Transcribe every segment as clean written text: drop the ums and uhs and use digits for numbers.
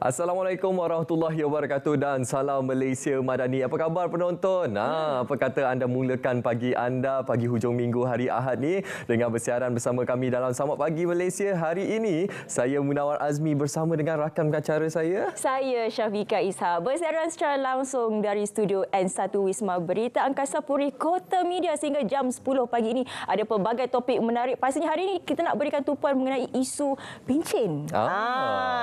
Assalamualaikum warahmatullahi wabarakatuh dan salam Malaysia Madani. Apa khabar penonton? Apa kata anda mulakan pagi anda, pagi hujung minggu hari Ahad ni dengan bersiaran bersama kami dalam Selamat Pagi Malaysia. Hari ini saya Munawar Azmi bersama dengan rakan pengacara saya. Saya Syafiqah Isha bersiaran secara langsung dari studio N1 Wisma Berita Angkasa Puri Kota Media sehingga jam 10 pagi ini. Ada pelbagai topik menarik. Pastinya hari ini kita nak berikan tumpuan mengenai isu pencen.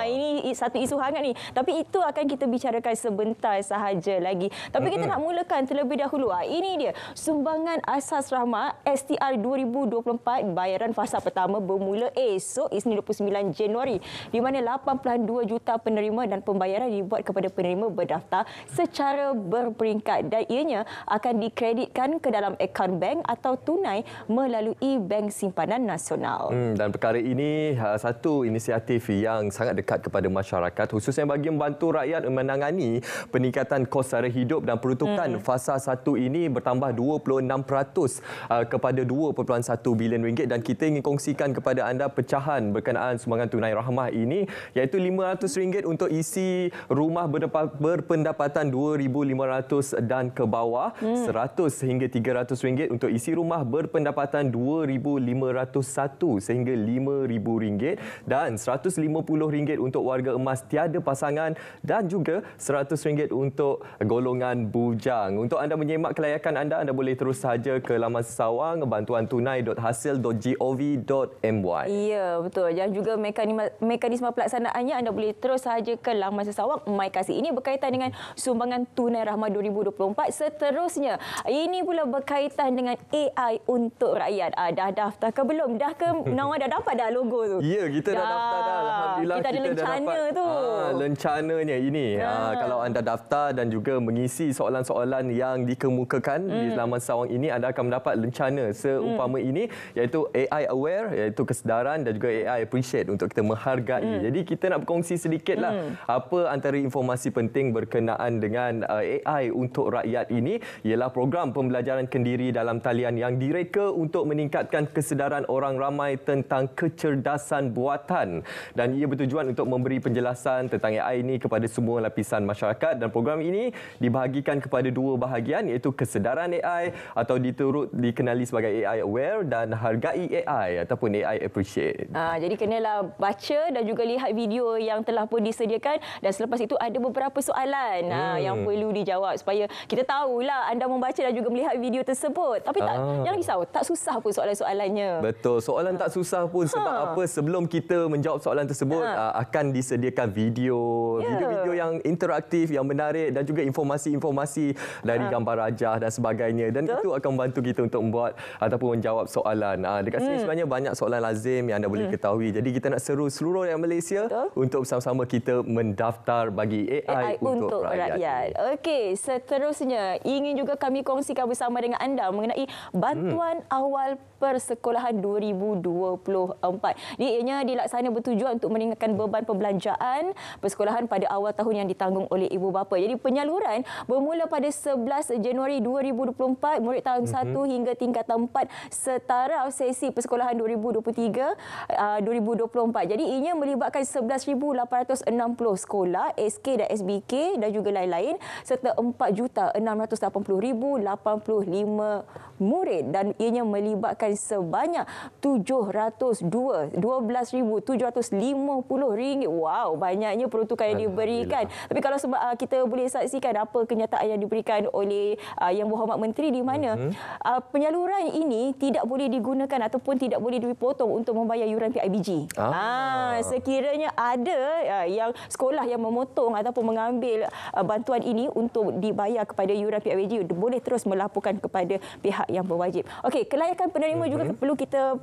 Ini satu isu hangat ni. Tapi itu akan kita bicarakan sebentar sahaja lagi. Tapi kita nak mulakan terlebih dahulu. Ini dia sumbangan asas rahmah STR 2024 bayaran fasa pertama bermula esok Isnin 29 Januari di mana 82 juta penerima dan pembayaran dibuat kepada penerima berdaftar secara berperingkat dan ianya akan dikreditkan ke dalam akaun bank atau tunai melalui Bank Simpanan Nasional. Dan perkara ini satu inisiatif yang sangat dekat kepada masyarakat khususnya bagi membantu rakyat menangani peningkatan kos sara hidup dan peruntukan fasa 1 ini bertambah 26% kepada 2.1 bilion ringgit dan kita ingin kongsikan kepada anda pecahan berkenaan sumbangan tunai rahmah ini iaitu RM500 untuk isi rumah berpendapatan RM2,500 dan ke bawah, RM100 hingga RM300 untuk isi rumah berpendapatan RM2,501 sehingga RM5,000 dan RM150 untuk warga emas tiada pasangan dan juga RM100 untuk golongan bujang. Untuk anda menyemak kelayakan anda boleh terus sahaja ke laman sesawang bantuantunai.hasil.gov.my. Ya, betul. Dan juga mekanisme pelaksanaannya anda boleh terus sahaja ke laman sesawang My Kasih. Ini berkaitan dengan sumbangan tunai rahmah 2024. Seterusnya, ini pula berkaitan dengan AI untuk rakyat. Dah daftar ke belum? Dah ke Nawar dah dapat dah logo tu? Ya, kita dah daftar dah. Alhamdulillah kita ada lencana tu. Lencananya ini. Kalau anda daftar dan juga mengisi soalan-soalan yang dikemukakan di laman sawang ini, anda akan mendapat lencana seumpama ini iaitu AI Aware, iaitu kesedaran dan juga AI Appreciate untuk kita menghargai. Jadi kita nak berkongsi sedikitlah apa antara informasi penting berkenaan dengan AI untuk rakyat ini ialah program pembelajaran kendiri dalam talian yang direka untuk meningkatkan kesedaran orang ramai tentang kecerdasan buatan dan ia bertujuan untuk memberi penjelasan tentang AI ini kepada semua lapisan masyarakat dan program ini dibahagikan kepada dua bahagian iaitu kesedaran AI atau dikenali sebagai AI Aware dan hargai AI ataupun AI Appreciate. Jadi kenalah baca dan juga lihat video yang telah pun disediakan dan selepas itu ada beberapa soalan yang perlu dijawab supaya kita tahulah anda membaca dan juga melihat video tersebut. Tapi jangan risau, tak susah pun soalan-soalannya. Betul, soalan tak susah pun sebab apa? Sebelum kita menjawab soalan tersebut akan disediakan video-video yang interaktif, yang menarik dan juga informasi-informasi dari gambar rajah dan sebagainya dan itu akan membantu kita untuk membuat ataupun menjawab soalan. Dekat sini sebenarnya banyak soalan lazim yang anda boleh ketahui. Jadi kita nak seru seluruh rakyat Malaysia untuk bersama-sama kita mendaftar bagi AI untuk rakyat. Okey, seterusnya ingin juga kami kongsikan bersama dengan anda mengenai bantuan awal persekolahan 2024. Ianya dilaksana bertujuan untuk meringankan beban pembelanjaan persekolahan pada awal tahun yang ditanggung oleh ibu bapa. Jadi penyaluran bermula pada 11 Januari 2024 murid tahun 1 hingga tingkatan 4 setaraf sesi persekolahan 2023-2024. Jadi ianya melibatkan 11,860 sekolah, SK dan SBK dan juga lain-lain serta 4,680,085 murid dan ianya melibatkan sebanyak RM12,750. Wow, banyaknya peruntukan yang diberikan. Tapi kalau sebab kita boleh saksikan apa kenyataan yang diberikan oleh Yang Berhormat Menteri di mana penyaluran ini tidak boleh digunakan ataupun tidak boleh dipotong untuk membayar yuran PIBG. Sekiranya ada yang sekolah yang memotong ataupun mengambil bantuan ini untuk dibayar kepada yuran PIBG boleh terus melaporkan kepada pihak yang berwajib. Okey, kelayakan penerima juga perlu kita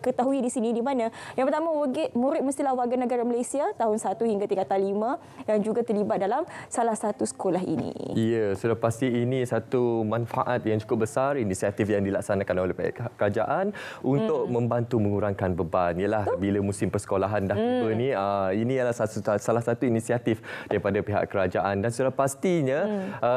ketahui di sini di mana yang pertama murid mestilah warga negara Malaysia tahun 1 hingga tingkatan 5 dan juga terlibat dalam salah satu sekolah ini. Ya, sudah pasti ini satu manfaat yang cukup besar, inisiatif yang dilaksanakan oleh pihak kerajaan untuk membantu mengurangkan beban. Ialah bila musim persekolahan dah tiba ni, ini adalah salah satu inisiatif daripada pihak kerajaan dan sudah pastinya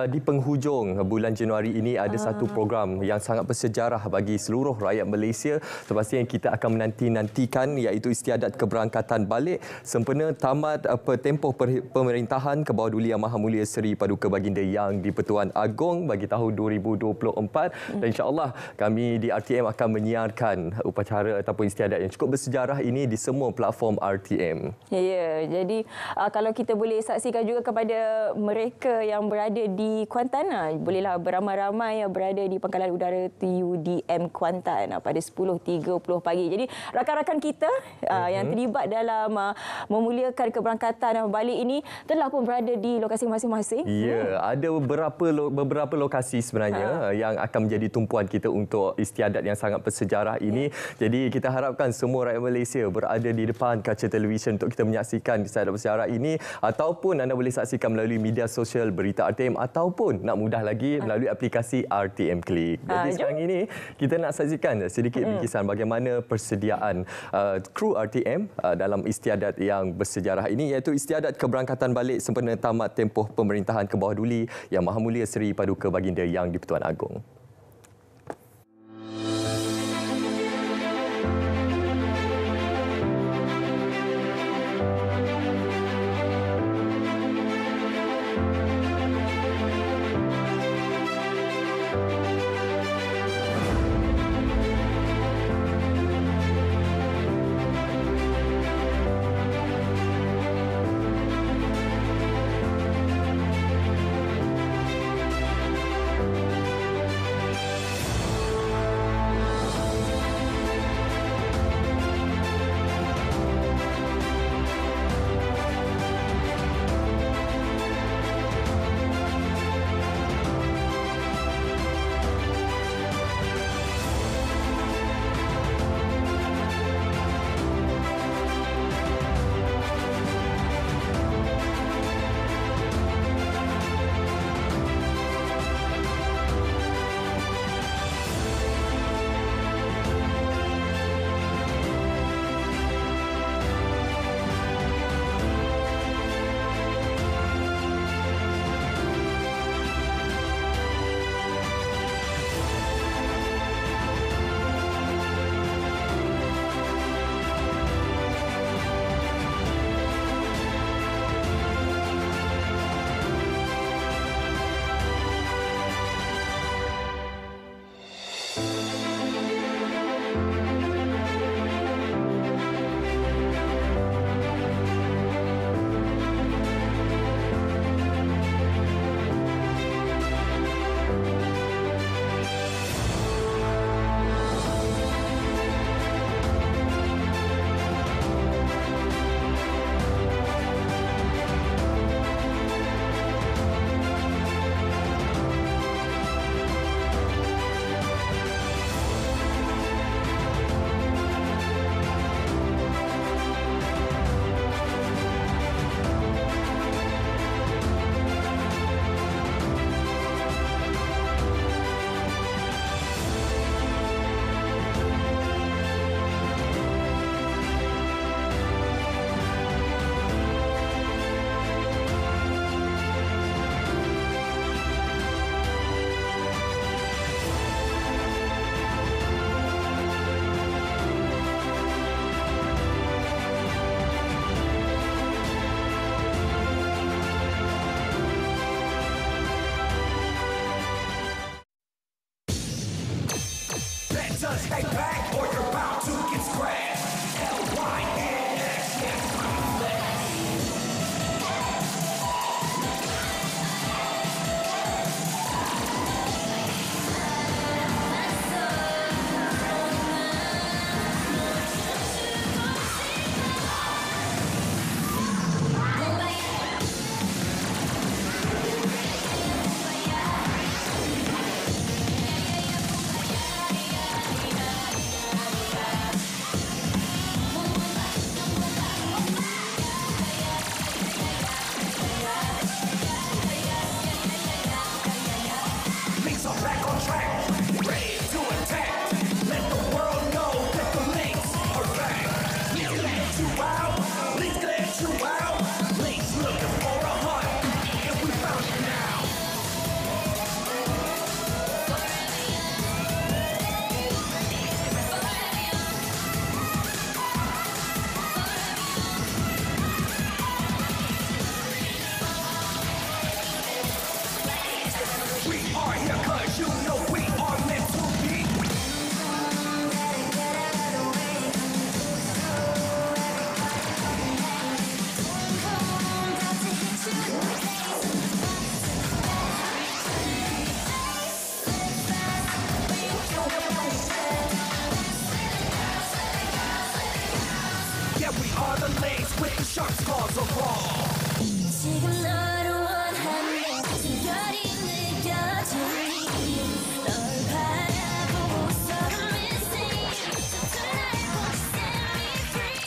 di penghujung bulan Januari ini ada satu program yang sangat bersejarah bagi seluruh rakyat Malaysia. Sepastinya kita akan menanti-nantikan iaitu istiadat keberangkatan balik sempena tamat tempoh pemerintahan ke bawah Duli Yang Maha Mulia Seri Paduka Baginda Yang di-Pertuan Agong bagi tahun 2024 dan insya-Allah kami di RTM akan menyiarkan upacara ataupun istiadat yang cukup bersejarah ini di semua platform RTM. Ya, jadi kalau kita boleh saksikan juga kepada mereka yang berada di Kuantan, bolehlah beramai-ramai yang berada di Pangkalan Udara TUDM Kuantan pada 10.30 pagi. Jadi rakan-rakan kita yang terlibat dalam memuliakan keberangkatan balik ini telah pun berada di lokasi masing-masing. Ya, ada beberapa lokasi sebenarnya yang akan menjadi tumpuan kita untuk istiadat yang sangat bersejarah ini. Jadi kita harapkan semua rakyat Malaysia berada di depan kaca televisyen untuk kita menyaksikan istiadat bersejarah ini, ataupun anda boleh saksikan melalui media sosial Berita RTM, ataupun nak mudah lagi melalui aplikasi RTM Klik. Jadi sekarang ini kita nak saksikan sedikit bingkisan bagaimana persediaan kru RTM dalam istiadat yang bersejarah ini, iaitu istiadat keberangkatan balik sempena tamat tempoh pemerintahan ke bawah Duli Yang Maha Mulia Seri Paduka Baginda Yang di-Pertuan Agong. We are the lanes with the sharpest claws of all. 지금 너를 원하는 특별히 느껴지니 널 바라보고서 missing Tonight won't set me free.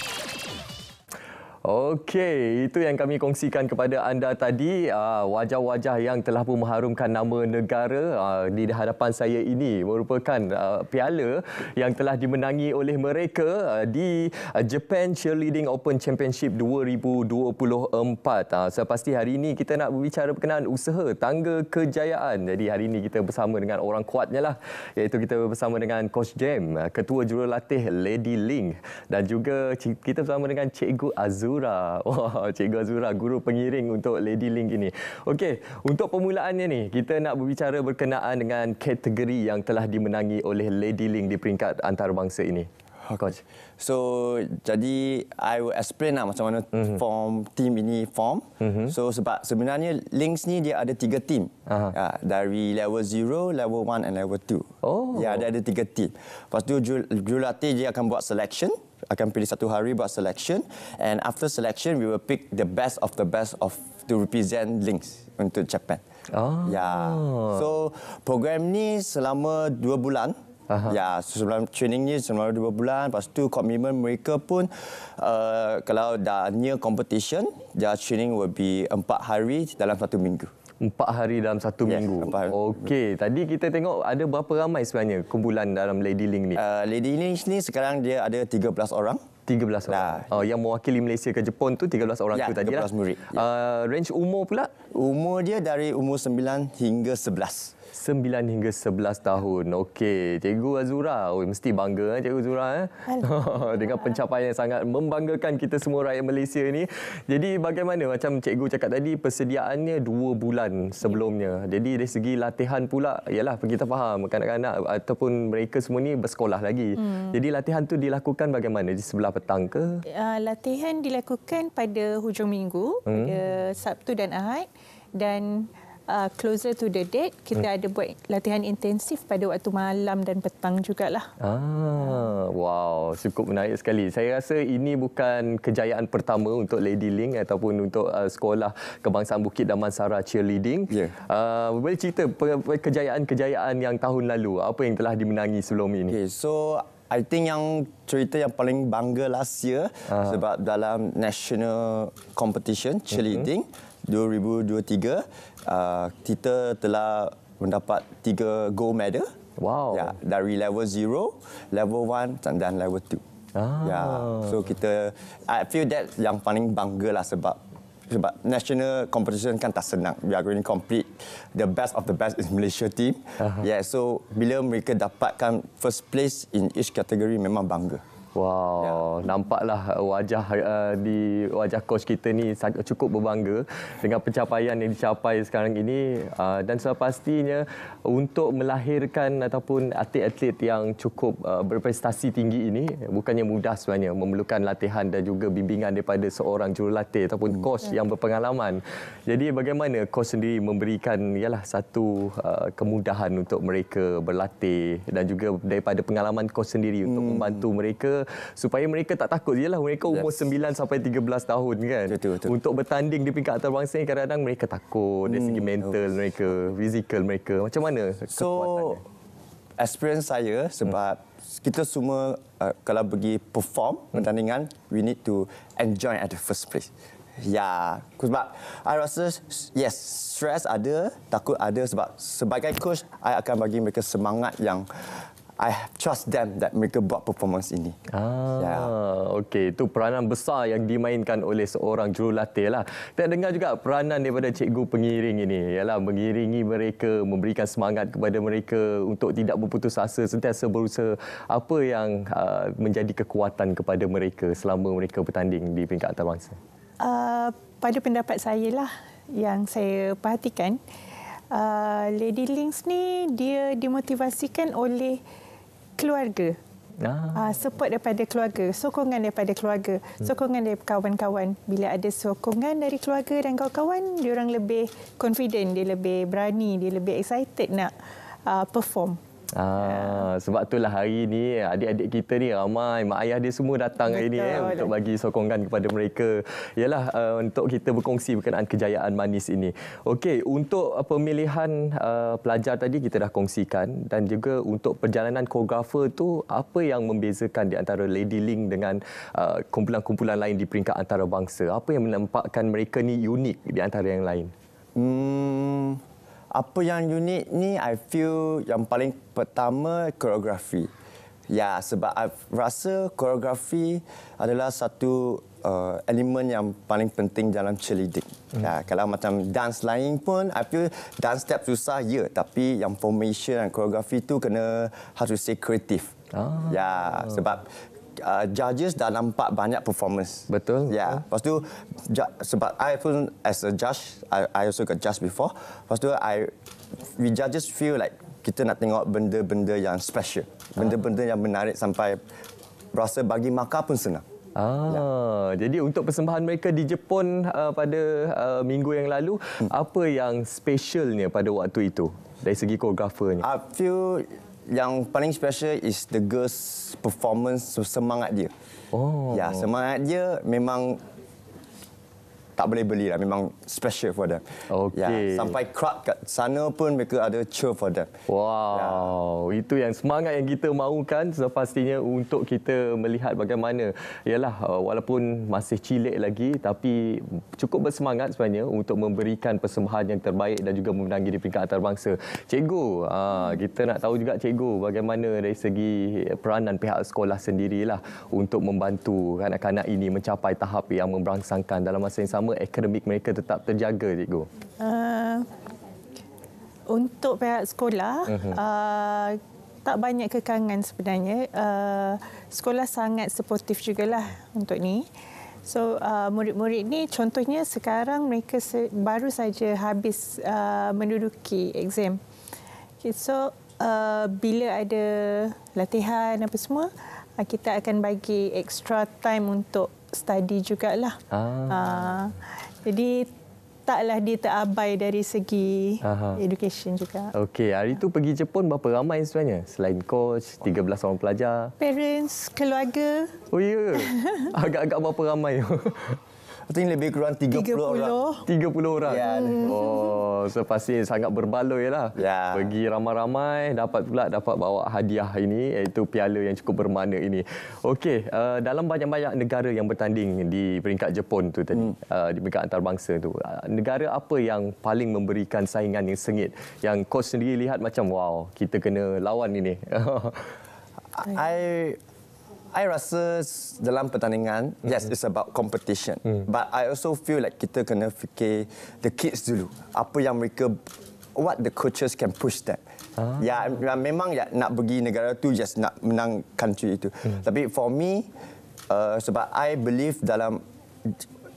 Okey, itu yang kami kongsikan kepada anda tadi, wajah-wajah yang telah pun mengharumkan nama negara di hadapan saya ini merupakan piala yang telah dimenangi oleh mereka di Japan Cheerleading Open Championship 2024. Sepasti hari ini kita nak berbicara berkenaan usaha tangga kejayaan. Jadi hari ini kita bersama dengan orang kuatnya lah, iaitu kita bersama dengan Coach Jem, Ketua Jurulatih Lady Ling, dan juga kita bersama dengan Cikgu Azura. Wah, Cikgu Azura, guru pengiring untuk Lady Ling ini. Okey, untuk permulaannya ni, kita nak berbicara berkenaan dengan kategori yang telah dimenangi oleh Lady Ling di peringkat antarabangsa ini. Coach. So, jadi I will explain lah macam mana form team ini form. So, sebab sebenarnya Links ni dia ada 3 team. Dari level 0, level 1 and level 2. Oh. Ya, dia ada 3 team. Lepas tu jurulatih dia akan buat selection. Akan pilih satu hari buat selection. And after selection, we will pick the best of to represent Links untuk Japan. Ya. So, program ni selama 2 bulan. Ya, sebelum training ni selama 2 bulan. Lepas tu komitmen mereka pun kalau dah near competition, their training will be 4 hari dalam 1 minggu. 4 hari dalam 1 minggu. Okey, tadi kita tengok ada berapa ramai sebenarnya kumpulan dalam Lady Ling ni? Lady Ling ni sekarang dia ada 13 orang. 13 orang. Yang mewakili Malaysia ke Jepun tu 13 orang tu tadi lah. 13 murid. Range umur pula? Umur dia dari umur 9 hingga 11. 9 hingga 11 tahun. Okey, Cikgu Azura, mesti bangga Cikgu Azura dengan pencapaian yang sangat membanggakan kita semua rakyat Malaysia ni. Jadi bagaimana macam Cikgu cakap tadi, persediaannya 2 bulan sebelumnya. Jadi dari segi latihan pula, ialah kita faham kanak-kanak ataupun mereka semua ni bersekolah lagi. Jadi latihan tu dilakukan bagaimana? Di sebelah petang ke? Latihan dilakukan pada hujung minggu, pada Sabtu dan Ahad, dan closer to the date, kita ada buat latihan intensif pada waktu malam dan petang jugalah. Wow, cukup menarik sekali. Saya rasa ini bukan kejayaan pertama untuk Lady Ling ataupun untuk sekolah Kebangsaan Bukit Damansara Cheerleading. Boleh cerita kejayaan-kejayaan yang tahun lalu, apa yang telah dimenangi sebelum ini? Okay, so I think yang cerita yang paling bangga last year sebab dalam national competition cheerleading 2023 kita telah mendapat 3 gold medal. Wow. Ya, dari level 0, level 1 dan level 2. Ya, so I feel that yang paling bangga lah sebab national competition kan tak senang. We are going to compete the best of the best in Malaysia team. Yeah, so bila mereka dapatkan first place in each category memang bangga. Wow, nampaklah wajah coach kita ni cukup berbangga dengan pencapaian yang dicapai sekarang ini, dan sepastinya untuk melahirkan ataupun atlet-atlet yang cukup berprestasi tinggi ini bukannya mudah sebenarnya, memerlukan latihan dan juga bimbingan daripada seorang jurulatih ataupun coach yang berpengalaman. Jadi bagaimana coach sendiri memberikan satu kemudahan untuk mereka berlatih dan juga daripada pengalaman coach sendiri untuk membantu mereka supaya mereka tak takut. Yalah, mereka umur 9 sampai 13 tahun kan. Betul. Untuk bertanding di peringkat antarabangsa ni kadang-kadang mereka takut dari segi mental mereka, fizikal mereka. Macam mana kekuatannya? So, experience saya sebab kita semua kalau pergi perform pertandingan, we need to enjoy at the first place. Ya, sebab I rasa yes, stress ada, takut ada, sebab sebagai coach I akan bagi mereka semangat yang I trust them that mereka buat performance ini. Okey, itu peranan besar yang dimainkan oleh seorang jurulatih lah. Kita dengar juga peranan daripada cikgu pengiring ini, ialah mengiringi mereka, memberikan semangat kepada mereka untuk tidak berputus asa, sentiasa berusaha. Apa yang menjadi kekuatan kepada mereka selama mereka bertanding di peringkat antarabangsa? Pada pendapat saya lah, yang saya perhatikan, Lady Links ni dia dimotivasikan oleh keluarga. Support daripada keluarga, sokongan daripada keluarga, sokongan dari kawan-kawan. Bila ada sokongan dari keluarga dan kawan-kawan, dia orang lebih confident, dia lebih berani, dia lebih excited nak perform. Sebab itulah hari ni adik-adik kita ni ramai, mak ayah dia semua datang hari ni untuk bagi sokongan kepada mereka. Yalah, untuk kita berkongsi berkenaan kejayaan manis ini. Okey, untuk pemilihan pelajar tadi kita dah kongsikan, dan juga untuk perjalanan koreografer tu, apa yang membezakan di antara Lady Ling dengan kumpulan-kumpulan lain di peringkat antarabangsa? Apa yang menampakkan mereka ni unik di antara yang lain? Apa yang unik ni, I feel yang paling pertama koreografi. Ya, sebab I rasa koreografi adalah satu elemen yang paling penting dalam cheerleading. Ya, kalau macam dance lain pun, I feel dance step susah, ya. Tapi yang formation dan koreografi tu kena, how to say, kreatif. Ya, sebab judges dah nampak banyak performance. Betul. Ya. Lepas tu sebab I pun as a judge, I also got judge before. Lepas tu we judges feel like kita nak tengok benda-benda yang special. Benda-benda yang menarik sampai rasa bagi markah pun senang. Jadi untuk persembahan mereka di Jepun pada minggu yang lalu, apa yang specialnya pada waktu itu dari segi koreografernya? I feel yang paling special is the girls' performance, semangat dia. Ya, semangat dia memang tak boleh beli lah, memang special for them. Okey. Ya, sampai crowd kat sana pun mereka ada cheer for them. Wow, itu yang semangat yang kita mahukan sepastinya untuk kita melihat bagaimana. Yalah, walaupun masih cilik lagi tapi cukup bersemangat sebenarnya untuk memberikan persembahan yang terbaik dan juga memenangi di peringkat antarabangsa. Cikgu, kita nak tahu juga cikgu bagaimana dari segi peranan pihak sekolah sendirilah untuk membantu kanak-kanak ini mencapai tahap yang memberangsangkan, dalam masa yang sama akademik mereka tetap terjaga, cikgu. Untuk pihak sekolah, tak banyak kekangan sebenarnya. Sekolah sangat supportif jugalah untuk ni. So, murid-murid ni contohnya sekarang mereka baru saja habis menduduki exam. Okay, so, bila ada latihan apa semua, kita akan bagi extra time untuk study jugalah. Jadi taklah dia terabai dari segi education juga. Okey, hari itu pergi Jepun berapa ramai sebenarnya? Selain coach, 13 orang pelajar. Parents, keluarga. Oh ya. Agak-agak berapa ramai? I think lebih kurang 30 orang. 30 orang. Ya. Oh, sepasti sangat berbaloi lah. Ya. Pergi ramai-ramai, dapat bawa hadiah ini, iaitu piala yang cukup bermakna ini. Okey, dalam banyak-banyak negara yang bertanding di peringkat Jepun tu tadi, di peringkat antarabangsa tu, negara apa yang paling memberikan saingan yang sengit, yang coach sendiri lihat macam wow, kita kena lawan ini? I rasa dalam pertandingan, yes, it's about competition. But I also feel like kita kena fikir the kids dulu. Apa yang mereka, what the coaches can push them. Ya, memang ya, nak pergi negara tu just nak menang country itu. Tapi for me, sebab I believe dalam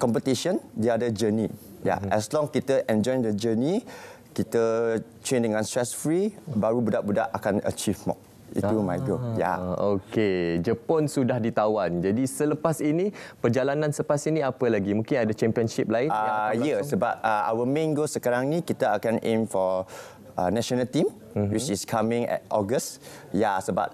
competition, dia ada journey. Ya, as long kita enjoy the journey, kita train dengan stress free, baru budak-budak akan achieve more. Itu my goal. Ya. Okey, Jepun sudah ditawan. Jadi selepas ini, perjalanan selepas ini apa lagi? Mungkin ada championship lain? Ya, sebab our main goal sekarang ni kita akan aim for national team, which is coming at August. Ya, sebab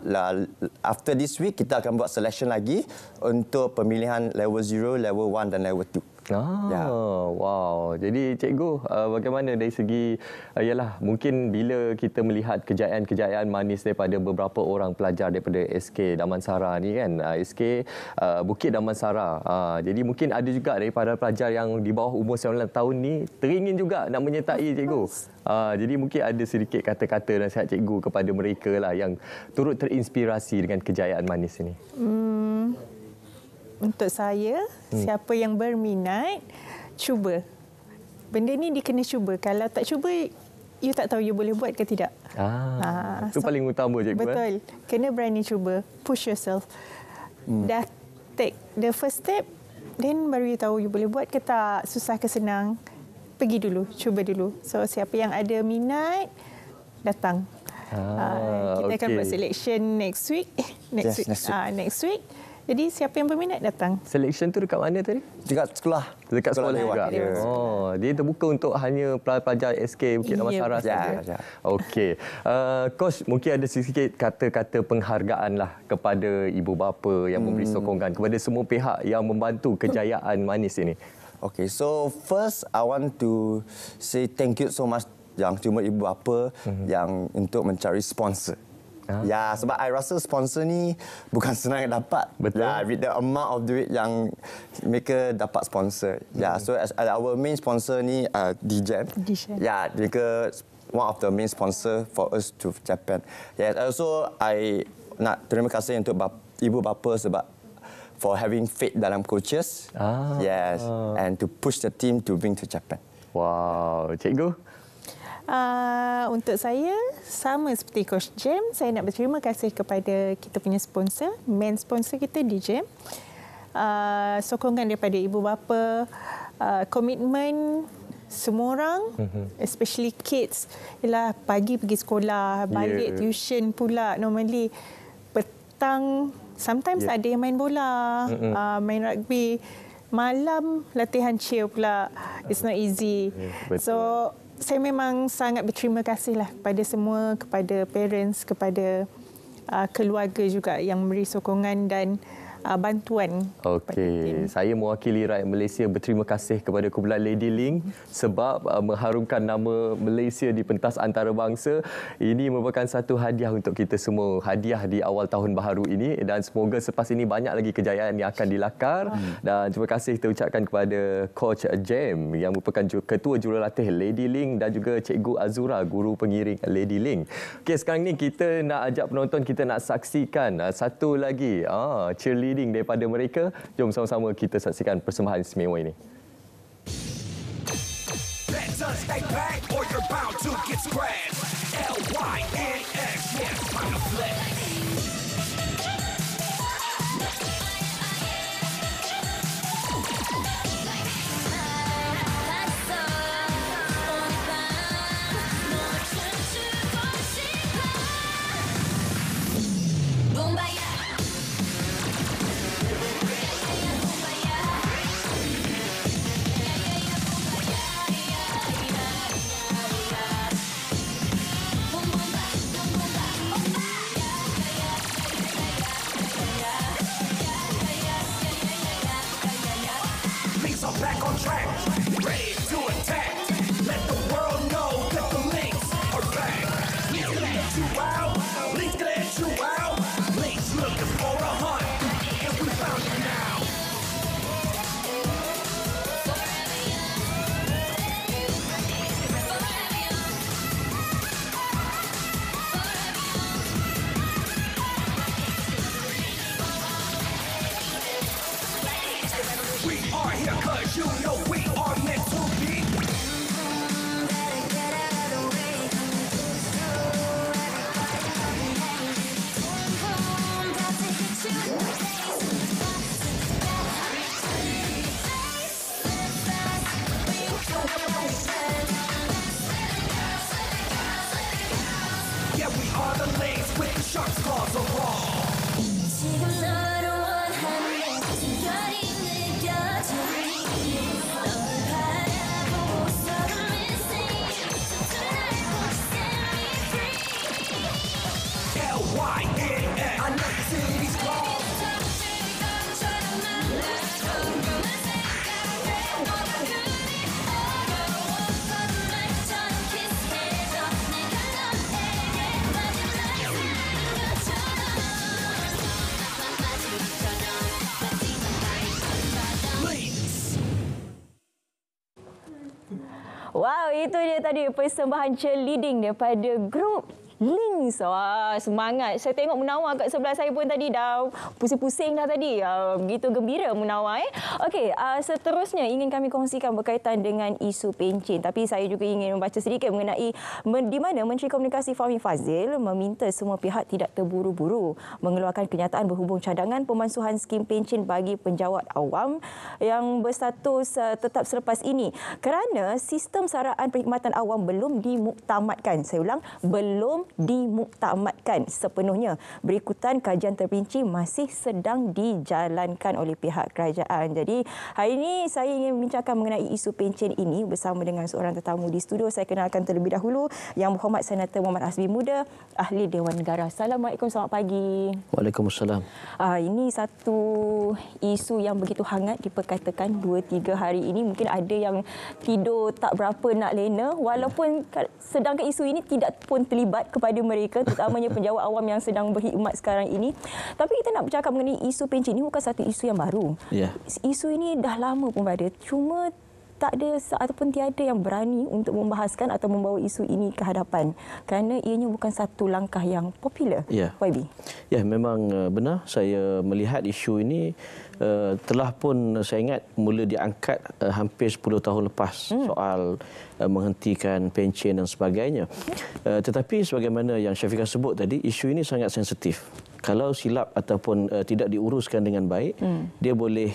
after this week kita akan buat selection lagi untuk pemilihan level 0, level 1 dan level 2. Wow. Jadi cikgu, bagaimana dari segi ialah mungkin bila kita melihat kejayaan-kejayaan manis daripada beberapa orang pelajar daripada SK Damansara ni kan, SK Bukit Damansara. Jadi mungkin ada juga daripada pelajar yang di bawah umur 19 tahun ni teringin juga nak menyertai cikgu. Jadi mungkin ada sedikit kata-kata nasihat cikgu kepada mereka lah yang turut terinspirasi dengan kejayaan manis ini. Untuk saya, siapa yang berminat, cuba. Benda ni dia kena cuba. Kalau tak cuba, you tak tahu you boleh buat ke tidak. Itu paling utama, cikgu. Betul. Kena berani cuba. Push yourself. Dah take the first step, then baru you tahu you boleh buat ke tak, susah ke senang. Pergi dulu, cuba dulu. So, siapa yang ada minat, datang. Kita akan buat selection next week. Next week. Jadi siapa yang berminat datang. Selection tu dekat mana tadi? Dekat sekolah. Dekat sekolah juga. Dewan. Oh, dia terbuka untuk hanya pelajar SK Bukit Damansara saja. Ya. Okey. Coach, mungkin ada sedikit kata-kata penghargaan lah kepada ibu bapa yang memberi sokongan, kepada semua pihak yang membantu kejayaan Manis ini. Okay, so first I want to say thank you so much yang cuma ibu bapa yang untuk mencari sponsor. Ya, sebab I rasa sponsor ni bukan senang dapat. Betul. Ya, with the amount of duit yang mereka dapat sponsor. Ya, so as our main sponsor ni DJAM. Ya, mereka one of the main sponsor for us to Japan. Yes, also I nak terima kasih untuk ibu bapa sebab for having faith dalam coaches. Yes, and to push the team to bring to Japan. Wow, cikgu? Untuk saya, sama seperti Coach Jem, saya nak berterima kasih kepada kita punya sponsor, main sponsor kita DJAM. Sokongan daripada ibu bapa, komitmen semua orang, especially kids, ialah pagi pergi sekolah, balik tuition pula normally, petang sometimes ada yang main bola, main rugby, malam latihan cheer pula. It's not easy. So saya memang sangat berterima kasihlah kepada semua, kepada parents, kepada keluarga juga yang memberi sokongan dan bantuan. Okey, saya mewakili rakyat Malaysia berterima kasih kepada kumpulan Lady Ling sebab mengharumkan nama Malaysia di pentas antarabangsa. Ini merupakan satu hadiah untuk kita semua, hadiah di awal tahun baharu ini, dan semoga selepas ini banyak lagi kejayaan yang akan dilakar. Dan terima kasih kita ucapkan kepada Coach Jem yang merupakan ketua jurulatih Lady Ling dan juga Cikgu Azura, guru pengiring Lady Ling. Okey, sekarang ni kita nak ajak penonton, kita nak saksikan satu lagi cheerleading daripada mereka. Jom sama-sama kita saksikan persembahan istimewa ini. Let's stay back or you're bound to get scratched. LYNX, yeah, time to flex. Back on track, ready to attack. Let the world know that the links are back. Links gonna let you out. Links gonna let you out. Links looking for a hunt, and we found it now. We are here 'cause you know we are meant to be. Yeah, we are the lanes with the sharp claws of raw. 지금 너를 원하는 순간이 느껴져 널 바라보고서도 missing Tonight won't set me free LYNX. I know the city's called. Wow, itu dia tadi persembahan cheerleading daripada grup Links. Wah, semangat. Saya tengok Munawar kat sebelah saya pun tadi dah pusing-pusing dah tadi. Begitu gembira Munawar. Okey, seterusnya ingin kami kongsikan berkaitan dengan isu pencen. Tapi saya juga ingin membaca sedikit mengenai di mana Menteri Komunikasi Fahmi Fadzil meminta semua pihak tidak terburu-buru mengeluarkan kenyataan berhubung cadangan pemansuhan skim pencen bagi penjawat awam yang berstatus tetap selepas ini. Kerana sistem saraan perkhidmatan awam belum dimuktamadkan. Saya ulang, belum dimuktamadkan sepenuhnya. Berikutan kajian terperinci masih sedang dijalankan oleh pihak kerajaan. Jadi hari ini saya ingin membincangkan mengenai isu pencen ini bersama dengan seorang tetamu di studio. Saya kenalkan terlebih dahulu Yang Berhormat Senator Muhammad Hasbi Muda, Ahli Dewan Negara. Assalamualaikum, selamat pagi. Waalaikumsalam. Ini satu isu yang begitu hangat diperkatakan 2-3 hari ini. Mungkin ada yang tidur tak berapa nak lena, walaupun sedangkan isu ini tidak pun terlibat kepada mereka, terutamanya penjawat awam yang sedang berkhidmat sekarang ini. Tapi kita nak bercakap mengenai isu pencen ini bukan satu isu yang baru. Isu ini dah lama pun ada. Cuma tak ada ataupun tiada yang berani untuk membahaskan atau membawa isu ini ke hadapan kerana ianya bukan satu langkah yang popular. YB. Ya, memang benar. Saya melihat isu ini telah pun saya ingat mula diangkat hampir 10 tahun lepas soal menghentikan pencen dan sebagainya. Tetapi sebagaimana yang Syafiqah sebut tadi, isu ini sangat sensitif. Kalau silap ataupun tidak diuruskan dengan baik, dia boleh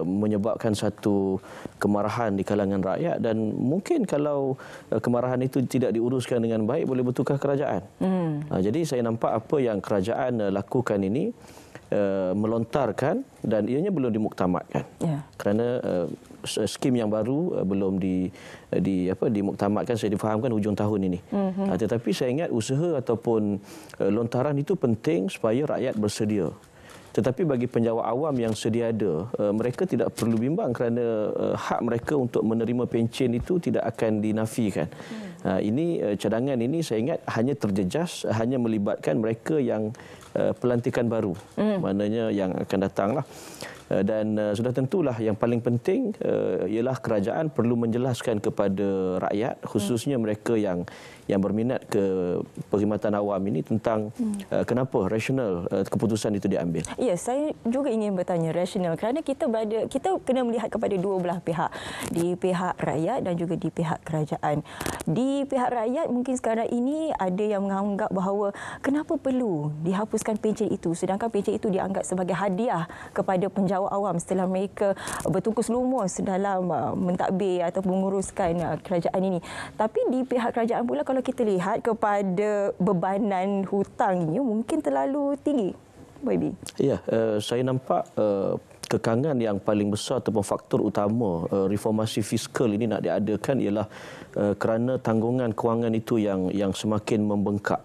menyebabkan satu kemarahan di kalangan rakyat dan mungkin kalau kemarahan itu tidak diuruskan dengan baik boleh bertukar kerajaan. Jadi saya nampak apa yang kerajaan lakukan ini melontarkan dan ianya belum dimuktamadkan. Kerana skim yang baru belum dimuktamadkan, saya difahamkan hujung tahun ini. Tetapi saya ingat usaha ataupun lontaran itu penting supaya rakyat bersedia. Tetapi bagi penjawat awam yang sedia ada, mereka tidak perlu bimbang kerana hak mereka untuk menerima pencen itu tidak akan dinafikan. Ini cadangan ini saya ingat hanya terjejas, hanya melibatkan mereka yang pelantikan baru, maknanya yang akan datanglah. Dan sudah tentulah yang paling penting ialah kerajaan perlu menjelaskan kepada rakyat, khususnya mereka yang berminat ke perkhidmatan awam ini tentang kenapa rasional keputusan itu diambil. Ya, saya juga ingin bertanya rasional kerana kita kena melihat kepada dua belah pihak, di pihak rakyat dan juga di pihak kerajaan. Di pihak rakyat mungkin sekarang ini ada yang menganggap bahawa kenapa perlu dihapuskan pencen itu sedangkan pencen itu dianggap sebagai hadiah kepada penjawat awam setelah mereka bertungkus lumus dalam mentadbir atau menguruskan kerajaan ini. Tapi di pihak kerajaan pula kalau kita lihat kepada bebanan hutang ini mungkin terlalu tinggi. YB. Ya, saya nampak kekangan yang paling besar ataupun faktor utama reformasi fiskal ini nak diadakan ialah kerana tanggungan kewangan itu yang semakin membengkak.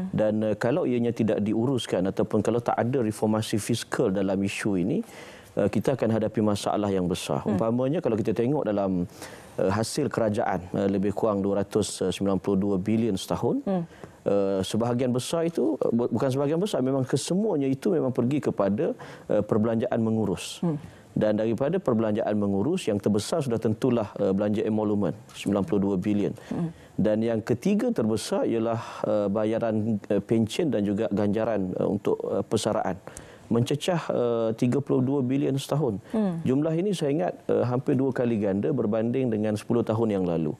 Dan kalau ianya tidak diuruskan ataupun kalau tak ada reformasi fiskal dalam isu ini, kita akan hadapi masalah yang besar. Umpamanya kalau kita tengok dalam hasil kerajaan lebih kurang 292 bilion setahun, sebahagian besar itu, bukan sebahagian besar, memang kesemuanya itu memang pergi kepada perbelanjaan mengurus. Dan daripada perbelanjaan mengurus, yang terbesar sudah tentulah belanja emolumen 92 bilion. Dan yang ketiga terbesar ialah bayaran pencen dan juga ganjaran untuk persaraan, mencecah 32 bilion setahun. Jumlah ini saya ingat hampir 2 kali ganda berbanding dengan 10 tahun yang lalu.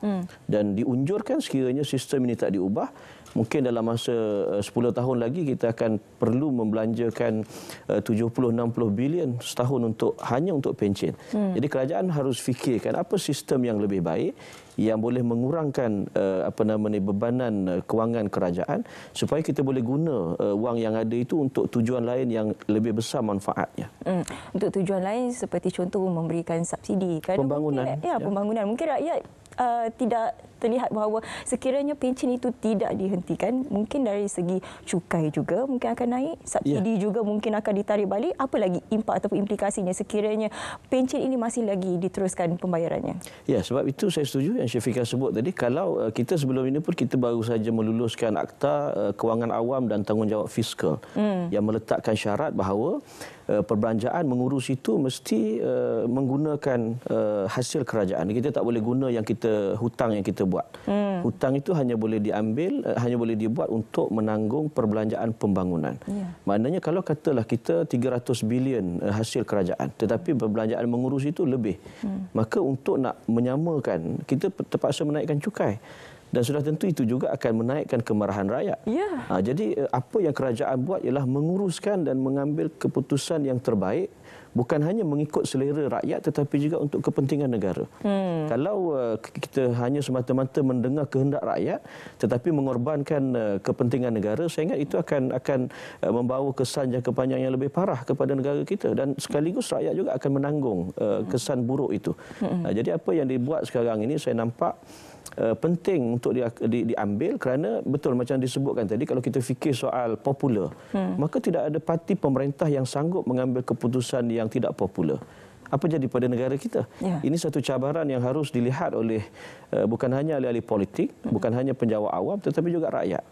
Dan diunjurkan sekiranya sistem ini tak diubah, mungkin dalam masa 10 tahun lagi kita akan perlu membelanjakan 70-60 bilion setahun hanya untuk pencen. Jadi kerajaan harus fikirkan apa sistem yang lebih baik yang boleh mengurangkan bebanan kewangan kerajaan supaya kita boleh guna wang yang ada itu untuk tujuan lain yang lebih besar manfaatnya. Untuk tujuan lain seperti contoh memberikan subsidi. Pembangunan. Pembangunan. Mungkin rakyat tidak terlihat bahawa sekiranya pencen itu tidak dihentikan, mungkin dari segi cukai juga mungkin akan naik, subsidi juga mungkin akan ditarik balik. Apa lagi impak ataupun implikasinya sekiranya pencen ini masih lagi diteruskan pembayarannya? Ya, sebab itu saya setuju yang Syafiqah sebut tadi. Kalau kita sebelum ini pun kita baru saja meluluskan Akta Kewangan Awam dan Tanggungjawab Fiskal yang meletakkan syarat bahawa perbelanjaan mengurus itu mesti menggunakan hasil kerajaan. Kita tak boleh guna yang hutang yang kita buat. Hutang itu hanya boleh dibuat untuk menanggung perbelanjaan pembangunan. Maknanya kalau katalah kita 300 bilion hasil kerajaan tetapi perbelanjaan mengurus itu lebih, maka untuk nak menyamakan kita terpaksa menaikkan cukai. Dan sudah tentu itu juga akan menaikkan kemarahan rakyat. Jadi apa yang kerajaan buat ialah menguruskan dan mengambil keputusan yang terbaik bukan hanya mengikut selera rakyat tetapi juga untuk kepentingan negara. Kalau kita hanya semata-mata mendengar kehendak rakyat tetapi mengorbankan kepentingan negara, saya ingat itu akan membawa kesan jangka panjang yang lebih parah kepada negara kita, dan sekaligus rakyat juga akan menanggung kesan buruk itu. Jadi apa yang dibuat sekarang ini saya nampak penting untuk diambil, kerana betul macam disebutkan tadi, kalau kita fikir soal popular, maka tidak ada parti pemerintah yang sanggup mengambil keputusan yang tidak popular. Apa jadi pada negara kita? Ini satu cabaran yang harus dilihat oleh bukan hanya ahli-ahli politik, bukan hanya penjawat awam, tetapi juga rakyat.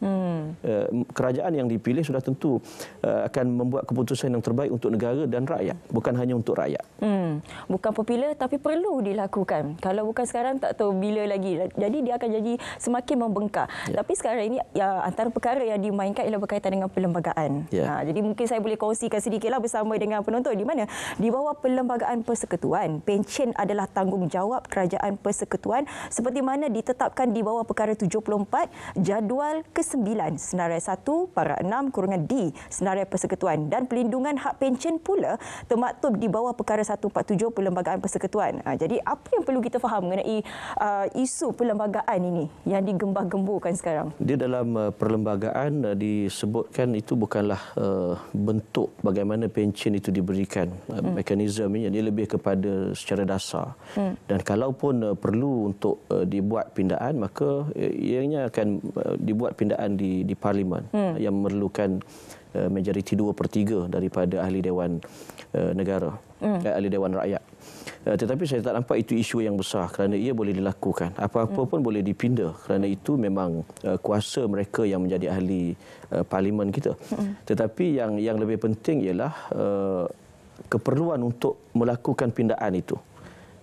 Kerajaan yang dipilih sudah tentu akan membuat keputusan yang terbaik untuk negara dan rakyat, bukan hanya untuk rakyat. Bukan popular tapi perlu dilakukan. Kalau bukan sekarang tak tahu bila lagi. Jadi dia akan jadi semakin membengkak. Tapi sekarang ini antara perkara yang dimainkan ialah berkaitan dengan perlembagaan. Jadi mungkin saya boleh kongsikan sedikitlah bersama dengan penonton, di mana di bawah Perlembagaan Persekutuan, pencen adalah tanggungjawab Kerajaan Persekutuan seperti mana ditetapkan di bawah Perkara 74 Jadual ke-9 Senarai 1 Para 6/D Senarai Persekutuan, dan pelindungan hak pencen pula termaktub di bawah Perkara 147 Perlembagaan Persekutuan. Jadi apa yang perlu kita faham mengenai isu perlembagaan ini yang digembar-gemburkan sekarang? Dia dalam perlembagaan disebutkan itu bukanlah bentuk bagaimana pencen itu diberikan. Mekanismenya dia lebih kepada secara dasar. Dan kalaupun perlu untuk dibuat pindaan, maka ianya akan dibuat pindaan di Parlimen yang memerlukan majoriti 2/3 daripada ahli Dewan Negara, ahli Dewan Rakyat. Tetapi saya tak nampak itu isu yang besar, kerana ia boleh dilakukan. Apa-apa pun boleh dipindah, kerana itu memang kuasa mereka yang menjadi ahli Parlimen kita. Tetapi yang lebih penting ialah keperluan untuk melakukan pindaan itu.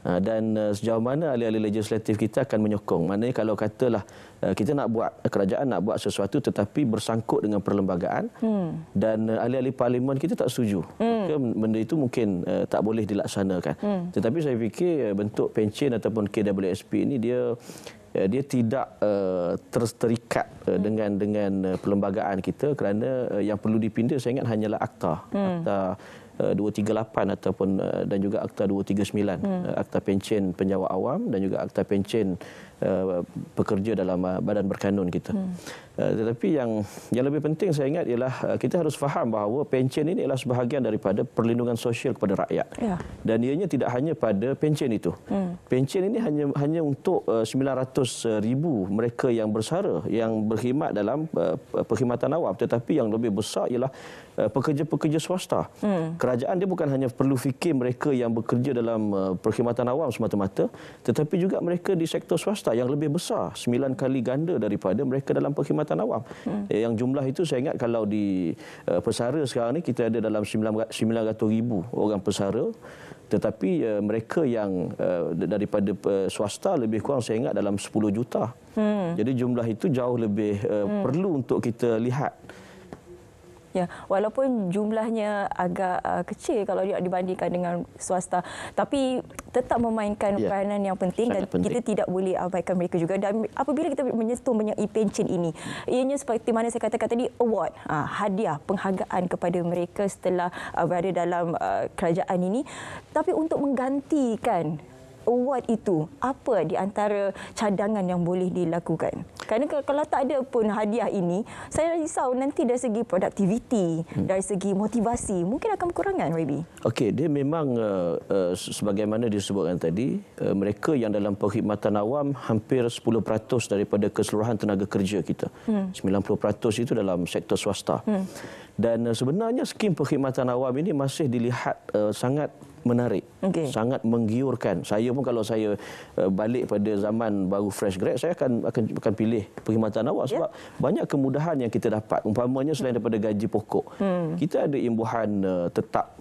Dan sejauh mana ahli-ahli legislatif kita akan menyokong. Maknanya kalau katalah kita nak buat, kerajaan nak buat sesuatu tetapi bersangkut dengan perlembagaan, dan ahli-ahli parlimen kita tak setuju, maka benda itu mungkin tak boleh dilaksanakan. Tetapi saya fikir bentuk pencen ataupun KWSP ini dia tidak terikat dengan perlembagaan kita, kerana yang perlu dipindah saya ingat hanyalah akta 238 ataupun dan juga akta 239, akta pencen penjawat awam dan juga akta pencen pekerja dalam badan berkanun kita. Tetapi yang lebih penting saya ingat ialah kita harus faham bahawa pencen ini adalah sebahagian daripada perlindungan sosial kepada rakyat. Dan ianya tidak hanya pada pencen itu. Pencen ini hanya untuk 900,000 mereka yang bersara, yang berkhidmat dalam perkhidmatan awam, tetapi yang lebih besar ialah pekerja-pekerja swasta. Kerajaan dia bukan hanya perlu fikir mereka yang bekerja dalam perkhidmatan awam semata-mata, tetapi juga mereka di sektor swasta yang lebih besar, 9 kali ganda daripada mereka dalam perkhidmatan awam. Yang jumlah itu saya ingat kalau di pesara sekarang ni kita ada dalam 900,000 orang pesara, tetapi mereka yang daripada swasta lebih kurang saya ingat dalam 10 juta. Jadi jumlah itu jauh lebih perlu untuk kita lihat. Ya, walaupun jumlahnya agak kecil kalau dibandingkan dengan swasta, tapi tetap memainkan peranan yang penting. Sangat dan penting. Kita tidak boleh abaikan mereka juga. Dan apabila kita menyentuh mengenai pencen ini, ianya seperti mana saya katakan tadi, award, hadiah, penghargaan kepada mereka setelah berada dalam kerajaan ini. Tapi untuk menggantikan award itu, apa di antara cadangan yang boleh dilakukan? Kerana kalau tak ada pun hadiah ini, saya risau nanti dari segi produktiviti, dari segi motivasi, mungkin akan kekurangan, YB. Okey, dia memang sebagaimana disebutkan tadi, mereka yang dalam perkhidmatan awam hampir 10% daripada keseluruhan tenaga kerja kita. 90% itu dalam sektor swasta. Dan sebenarnya skim perkhidmatan awam ini masih dilihat sangat menarik, sangat menggiurkan. Saya pun kalau saya balik pada zaman baru fresh grad, saya akan pilih perkhidmatan awam sebab banyak kemudahan yang kita dapat. Umpamanya selain daripada gaji pokok, kita ada imbuhan tetap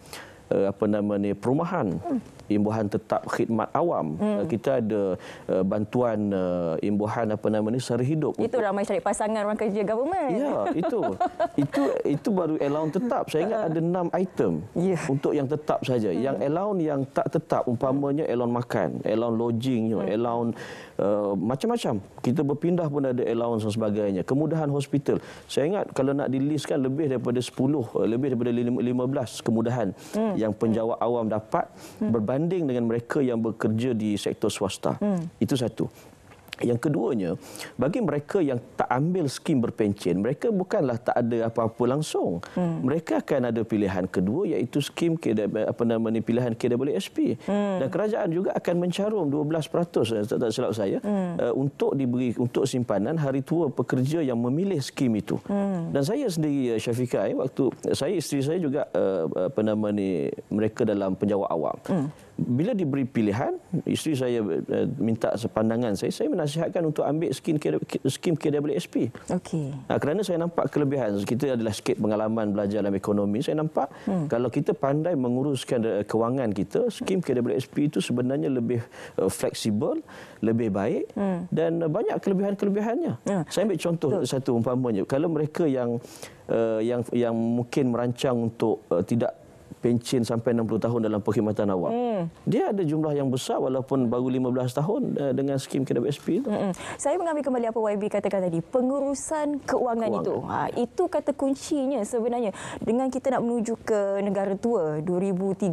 perumahan, imbuhan tetap khidmat awam. Kita ada bantuan imbuhan sara hidup. Itu ramai cari pasangan orang kerja government. Ya, itu baru allowance tetap. Saya ingat ada 6 item untuk yang tetap saja. Yang allowance yang tak tetap, umpamanya allowance makan, allowance lodging, allowance macam-macam. Kita berpindah pun ada allowance dan sebagainya. Kemudahan hospital. Saya ingat kalau nak dilistkan lebih daripada 10, lebih daripada 15 kemudahan yang penjawat awam dapat berbanding dengan mereka yang bekerja di sektor swasta. Itu satu. Yang keduanya, bagi mereka yang tak ambil skim berpencen, mereka bukanlah tak ada apa-apa langsung. Mereka akan ada pilihan kedua, iaitu skim pilihan KWSP. Dan kerajaan juga akan mencarum 12%, tak silap saya, untuk diberi untuk simpanan hari tua pekerja yang memilih skim itu. Dan saya sendiri, Syafiqah, waktu isteri saya juga mereka dalam penjawat awam. Bila diberi pilihan, isteri saya minta sepandangan saya menasihatkan untuk ambil skim KWSP. Okey. Kerana saya nampak kelebihan. Kita adalah sikit pengalaman belajar dalam ekonomi. Saya nampak kalau kita pandai menguruskan kewangan kita, skim KWSP itu sebenarnya lebih fleksibel, lebih baik dan banyak kelebihan-kelebihannya. Saya ambil contoh satu umpamanya. Kalau mereka yang mungkin merancang untuk tidak pencen sampai 60 tahun dalam perkhidmatan awam. Dia ada jumlah yang besar walaupun baru 15 tahun dengan skim KWSP itu. Saya mengambil kembali apa YB katakan tadi, pengurusan keuangan. Itu. Itu kata kuncinya sebenarnya. Dengan kita nak menuju ke negara tua 2030,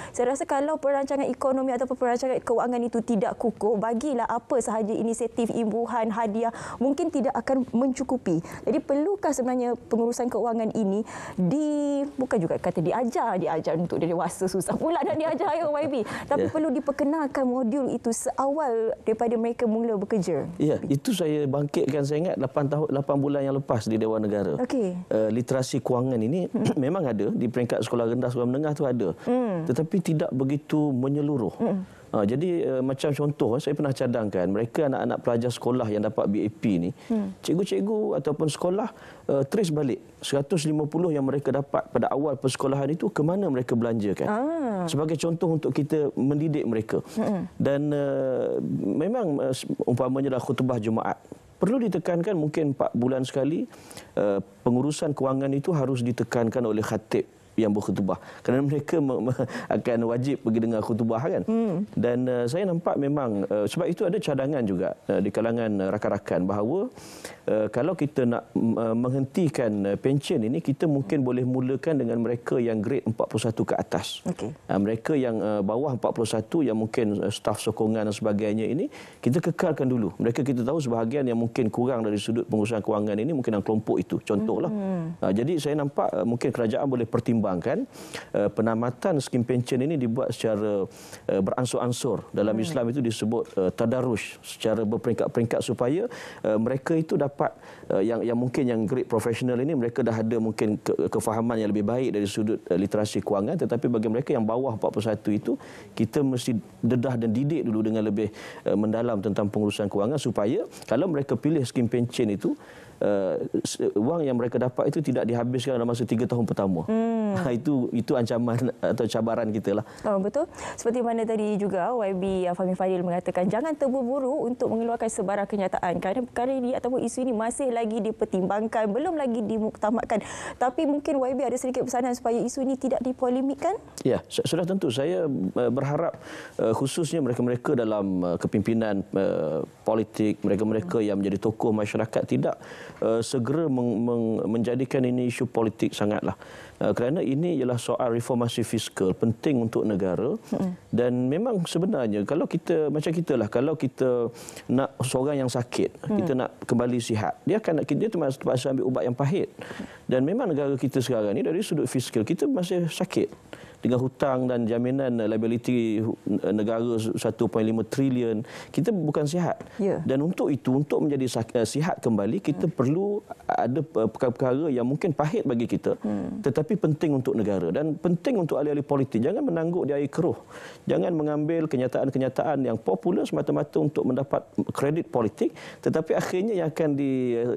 saya rasa kalau perancangan ekonomi atau perancangan keuangan itu tidak kukuh, bagilah apa sahaja inisiatif, imbuhan, hadiah, mungkin tidak akan mencukupi. Jadi perlukah sebenarnya pengurusan keuangan ini bukan juga kata diajar untuk dia dewasa, susah pula nak diajar YB. Tapi perlu diperkenalkan modul itu seawal daripada mereka mula bekerja. Ya, itu saya bangkitkan, saya ingat 8 bulan yang lepas di Dewan Negara. Okey. Literasi kewangan ini memang ada di peringkat sekolah rendah, sekolah menengah tu ada. Tetapi tidak begitu menyeluruh. Jadi macam contoh, saya pernah cadangkan mereka anak-anak pelajar sekolah yang dapat BAP ni, cikgu-cikgu ataupun sekolah trace balik 150 yang mereka dapat pada awal persekolahan itu ke mana mereka belanjakan. Sebagai contoh untuk kita mendidik mereka. Dan memang umpamanya dah khutbah Jumaat, perlu ditekankan mungkin 4 bulan sekali pengurusan kewangan itu harus ditekankan oleh khatib yang berkhutbah, kerana mereka akan wajib pergi dengar khutbah kan. Dan saya nampak memang sebab itu ada cadangan juga di kalangan rakan-rakan bahawa kalau kita nak menghentikan pencen ini, kita mungkin boleh mulakan dengan mereka yang grade 41 ke atas. Mereka yang bawah 41 yang mungkin staf sokongan dan sebagainya ini kita kekalkan dulu. Mereka kita tahu sebahagian yang mungkin kurang dari sudut pengurusan kewangan ini mungkin dalam kelompok itu, contohlah. Jadi saya nampak mungkin kerajaan boleh pertimbangkan penamatan skim pencen ini dibuat secara beransur-ansur. Dalam Islam itu disebut tadarruj, secara berperingkat-peringkat supaya mereka itu dapat yang mungkin yang grade profesional ini mereka dah ada mungkin kefahaman yang lebih baik dari sudut literasi kewangan, tetapi bagi mereka yang bawah 41 itu kita mesti dedah dan didik dulu dengan lebih mendalam tentang pengurusan kewangan supaya kalau mereka pilih skim pencen itu wang yang mereka dapat itu tidak dihabiskan dalam masa 3 tahun pertama. Itu ancaman atau cabaran kita lah. Betul. Seperti mana tadi juga YB Fahmi Fadil mengatakan jangan terburu-buru untuk mengeluarkan sebarang kenyataan kerana perkara ini ataupun isu ini masih lagi dipertimbangkan, belum lagi dimuktamadkan. Tapi mungkin YB ada sedikit pesanan supaya isu ini tidak dipolemikkan? Ya, sudah tentu. Saya berharap khususnya mereka-mereka dalam kepimpinan politik, mereka-mereka yang menjadi tokoh masyarakat tidak segera menjadikan ini isu politik sangatlah. Kerana ini ialah soal reformasi fiskal penting untuk negara. Dan memang sebenarnya kalau kita macam kita lah, kalau kita nak seorang yang sakit, kita nak kembali sihat, dia terpaksa ambil ubat yang pahit. Dan memang negara kita sekarang ni dari sudut fiskal kita masih sakit dengan hutang dan jaminan liability negara 1.5 trilion, kita bukan sihat. Dan untuk itu, untuk menjadi sihat kembali, kita perlu ada perkara-perkara yang mungkin pahit bagi kita, tetapi penting untuk negara dan penting untuk ahli-ahli politik. Jangan menangguk di air keruh. Jangan mengambil kenyataan-kenyataan yang popular semata-mata untuk mendapat kredit politik, tetapi akhirnya yang akan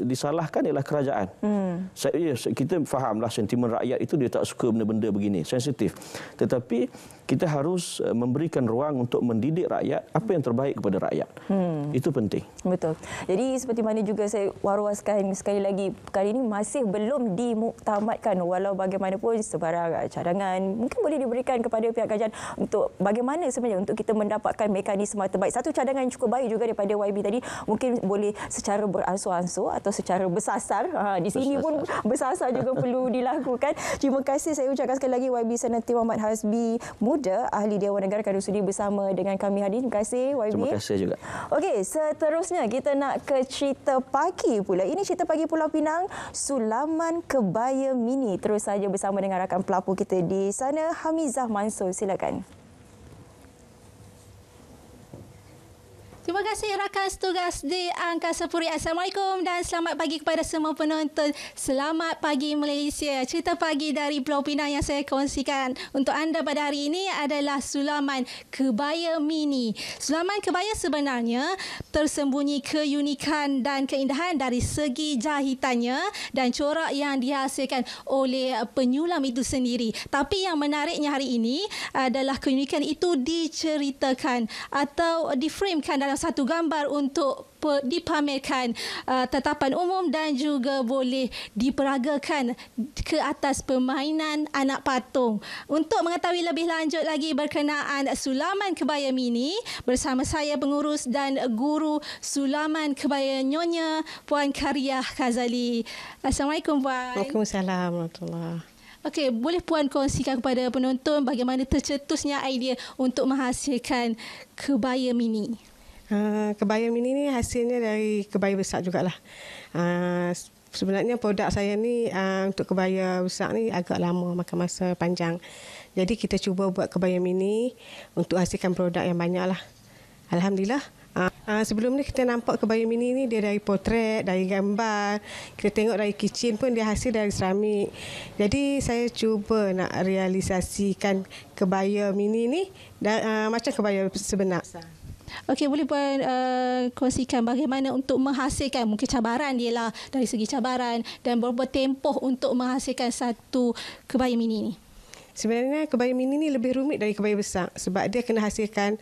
disalahkan ialah kerajaan. Kita fahamlah sentimen rakyat itu dia tak suka benda-benda begini, sensitif. Tetapi kita harus memberikan ruang untuk mendidik rakyat apa yang terbaik kepada rakyat. Itu penting. Betul. Jadi seperti mana juga saya warawaskan sekali lagi, perkara ini masih belum dimuktamadkan, walau bagaimanapun sebarang cadangan mungkin boleh diberikan kepada pihak kerajaan untuk bagaimana sebenarnya untuk kita mendapatkan mekanisme terbaik. Satu cadangan yang cukup baik juga daripada YB tadi, mungkin boleh secara beransur-ansur atau secara bersasar. Di sini pun bersasar juga perlu dilakukan. Terima kasih saya ucapkan sekali lagi YB Senator Muhammad Hasbi Muda, ahli Dewan Negara, kerana sudi bersama dengan kami hari ini. Terima kasih YB. Terima kasih juga. Okey, seterusnya kita nak ke cerita pagi pula. Ini cerita pagi Pulau Pinang, Sulaman Kebaya Mini. Terus saja bersama dengan rakan pelapor kita di sana, Hamizah Mansur. Silakan. Terima kasih rakan setugas di Angkasa Puri. Assalamualaikum dan selamat pagi kepada semua penonton. Selamat pagi Malaysia. Cerita pagi dari Pulau Pinang yang saya kongsikan untuk anda pada hari ini adalah Sulaman Kebaya Mini. Sulaman kebaya sebenarnya tersembunyi keunikan dan keindahan dari segi jahitannya dan corak yang dihasilkan oleh penyulam itu sendiri. Tapi yang menariknya hari ini adalah keunikan itu diceritakan atau diframekan dalam satu gambar untuk dipamerkan tetapan umum dan juga boleh diperagakan ke atas permainan anak patung. Untuk mengetahui lebih lanjut lagi berkenaan Sulaman Kebaya Mini, bersama saya pengurus dan guru Sulaman Kebaya Nyonya Puan Kariah Kazali. Assalamualaikum Puan. Waalaikumsalam warahmatullahi. Okey, boleh Puan kongsikan kepada penonton bagaimana tercetusnya idea untuk menghasilkan kebaya mini? Kebaya mini ni hasilnya dari kebaya besar jugalah. Sebenarnya produk saya ni untuk kebaya besar ni agak lama, makan masa panjang. Jadi kita cuba buat kebaya mini untuk hasilkan produk yang banyak lah. Alhamdulillah. Sebelum ni kita nampak kebaya mini ni dia dari potret, dari gambar. Kita tengok dari kitchen pun dia hasil dari seramik. Jadi saya cuba nak realisasikan kebaya mini ni macam kebaya sebenar. Okey, boleh Puan kongsikan bagaimana untuk menghasilkan, mungkin cabaran dia lah dari segi cabaran dan berapa tempoh untuk menghasilkan satu kebaya mini ni? Sebenarnya kebaya mini ni lebih rumit dari kebaya besar sebab dia kena hasilkan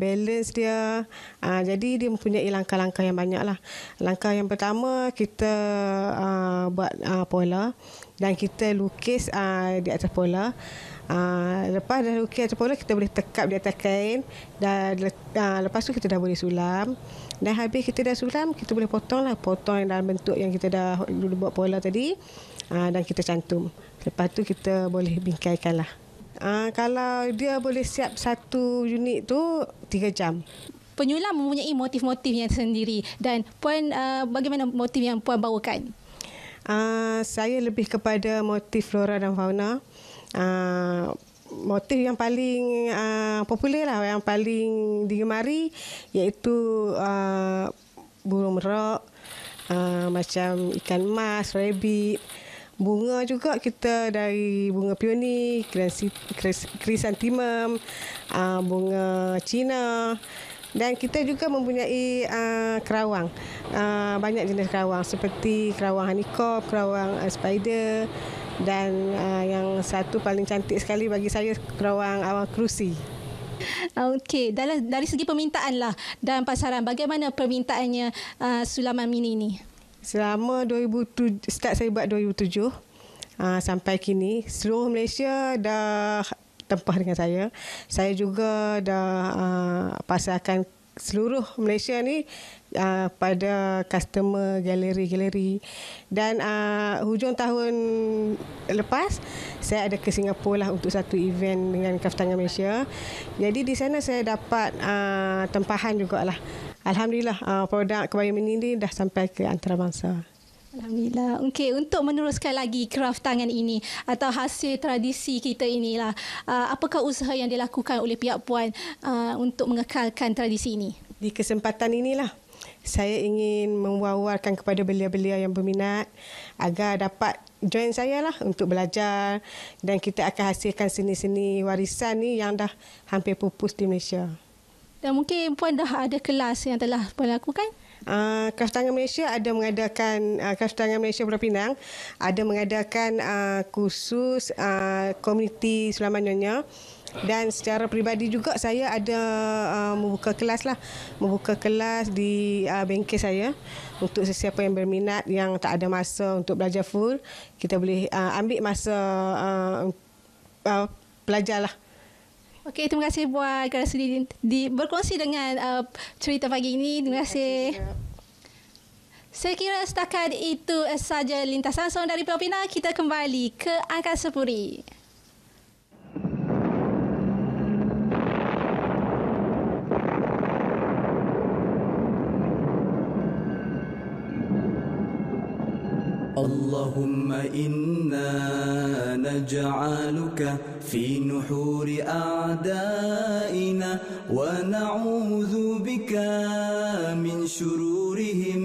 balance dia. Jadi dia mempunyai langkah-langkah yang banyak lah. Langkah yang pertama kita buat pola dan kita lukis di atas pola. Lepas dah lukis atas pola, kita boleh tekap di atas kain dan lepas tu kita dah boleh sulam. Dan habis kita dah sulam, kita boleh potong dalam bentuk yang kita dah dulu buat pola tadi dan kita cantum. Lepas tu kita boleh bingkaikan lah. Kalau dia boleh siap satu unit tu 3 jam. Penyulam mempunyai motif-motifnya sendiri dan Puan bagaimana motif yang Puan bawakan? Saya lebih kepada motif flora dan fauna. Motif yang paling popular lah, yang paling digemari iaitu burung merak, macam ikan mas, rabbit. Bunga juga kita dari bunga peony, chrysanthemum, bunga Cina. Dan kita juga mempunyai kerawang. Banyak jenis kerawang seperti kerawang honeycomb, kerawang spider dan yang satu paling cantik sekali bagi saya kerawang awal kerusi. Okey, dari segi permintaan lah dan pasaran, bagaimana permintaannya Sulaman Mini ni? Selama 2007, start saya buat 2007 sampai kini, seluruh Malaysia dah tempah dengan saya. Saya juga dah pasarkan seluruh Malaysia ni pada customer galeri-galeri. Dan hujung tahun lepas, saya ada ke Singapura lah untuk satu event dengan Kaftangan Malaysia. Jadi di sana saya dapat tempahan jugalah. Alhamdulillah, produk kebaya mini ni dah sampai ke antarabangsa. Alhamdulillah. Okey, untuk meneruskan lagi kraft tangan ini atau hasil tradisi kita inilah, apakah usaha yang dilakukan oleh pihak Puan untuk mengekalkan tradisi ini? Di kesempatan inilah saya ingin mewawarkan kepada belia-belia yang berminat agar dapat join saya lah untuk belajar dan kita akan hasilkan seni-seni warisan ni yang dah hampir pupus di Malaysia. Dan mungkin Puan dah ada kelas yang telah Puan lakukan? Kaftangan Malaysia ada mengadakan Kaftangan Malaysia Pulau Pinang ada mengadakan kursus komuniti Sulaman Nyonya, dan secara peribadi juga saya ada membuka kelas di bengkel saya untuk sesiapa yang berminat yang tak ada masa untuk belajar full, kita boleh ambil masa belajarlah. Okey, terima kasih Puan kerana sudi berkongsi dengan cerita pagi ini. Terima kasih. Saya kira setakat itu saja lintas langsung dari Pulau Pinang. Kita kembali ke Angkasa Puri. اللهم إنا نجعلك في نحور أعدائنا ونعوذ بك من شرورهم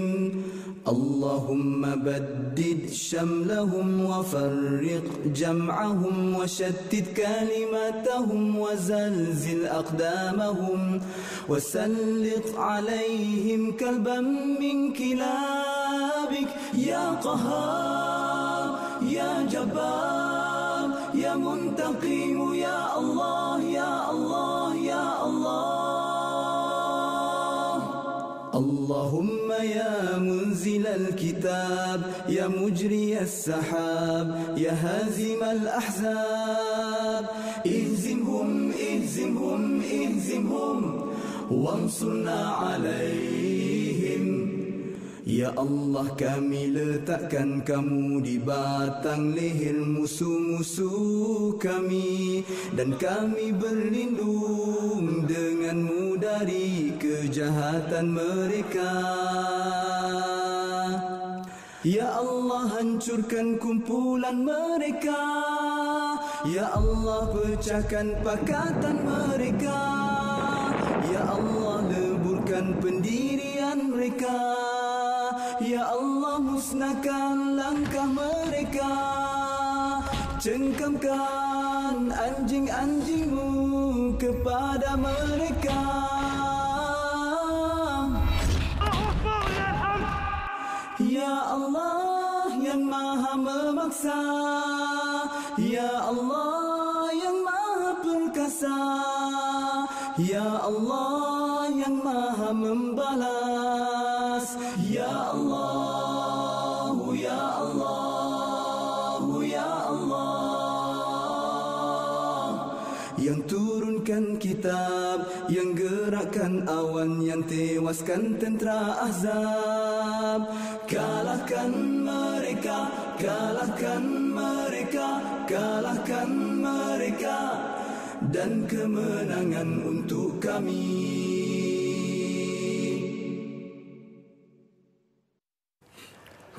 اللهم بدد شملهم وفرق جمعهم وشتت كلماتهم وزلزل أقدامهم وسلط عليهم كلبا من كلابك يا قهار يا جبار يا منتقم يا الله يا الله يا الله اللهم يا منزل الكتاب يا مجري السحاب يا هازم الأحزاب اهزمهم اهزمهم اهزمهم وانصرنا عليهم Ya Allah, kami letakkan kamu di batang leher musuh-musuh kami dan kami berlindung denganmu dari kejahatan mereka. Ya Allah, hancurkan kumpulan mereka. Ya Allah, pecahkan pakatan mereka. Ya Allah, leburkan pendirian mereka. Ya Allah, musnahkan langkah mereka. Cengkamkan anjing-anjingmu kepada mereka. Ya Allah yang maha memaksa, Ya Allah yang maha perkasa, Ya Allah yang maha membalas, Ya Allah, Ya Allah, Ya Allah yang turunkan kitab, yang gerakkan awan, yang tewaskan tentera Ahzab. Kalahkan mereka, kalahkan mereka, kalahkan mereka, dan kemenangan untuk kami.